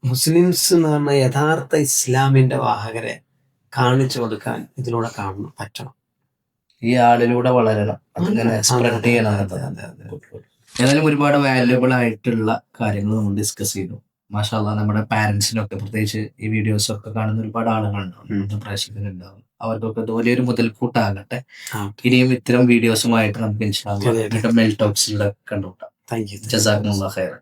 മുസ്ലിംസ് എന്ന് പറഞ്ഞ യഥാർത്ഥ ഇസ്ലാമിന്റെ വാഹകരെ കാണിച്ചു കൊടുക്കാൻ ഇതിലൂടെ പറ്റണം. ഈ ആളിലൂടെ വളരണം, അതിങ്ങനെ സ്പ്രെഡ് ചെയ്യണം. ഏതായാലും ഒരുപാട് വാല്യുബിൾ ആയിട്ടുള്ള കാര്യങ്ങൾ നമ്മൾ ഡിസ്കസ് ചെയ്തു. മാഷാ അല്ലാഹ്, നമ്മുടെ പാരന്റ്സിനൊക്കെ, പ്രത്യേകിച്ച് ഈ വീഡിയോസ് ഒക്കെ കാണുന്ന ഒരുപാട് ആളുകളുണ്ടാവും, പ്രേക്ഷകരുണ്ടാവും, അവർക്കൊക്കെ ഇത് വലിയൊരു മുതൽക്കൂട്ടാകട്ടെ. ഇനിയും ഇത്തരം വീഡിയോസുമായിട്ട് നമുക്ക് ഇൻഷാ അല്ലാഹ് മെൽ ടോക്സിലൂടെ കണ്ടുമുട്ടാം. Thank you. ജസാക്കുമുല്ലാഹ് ഖൈറൻ.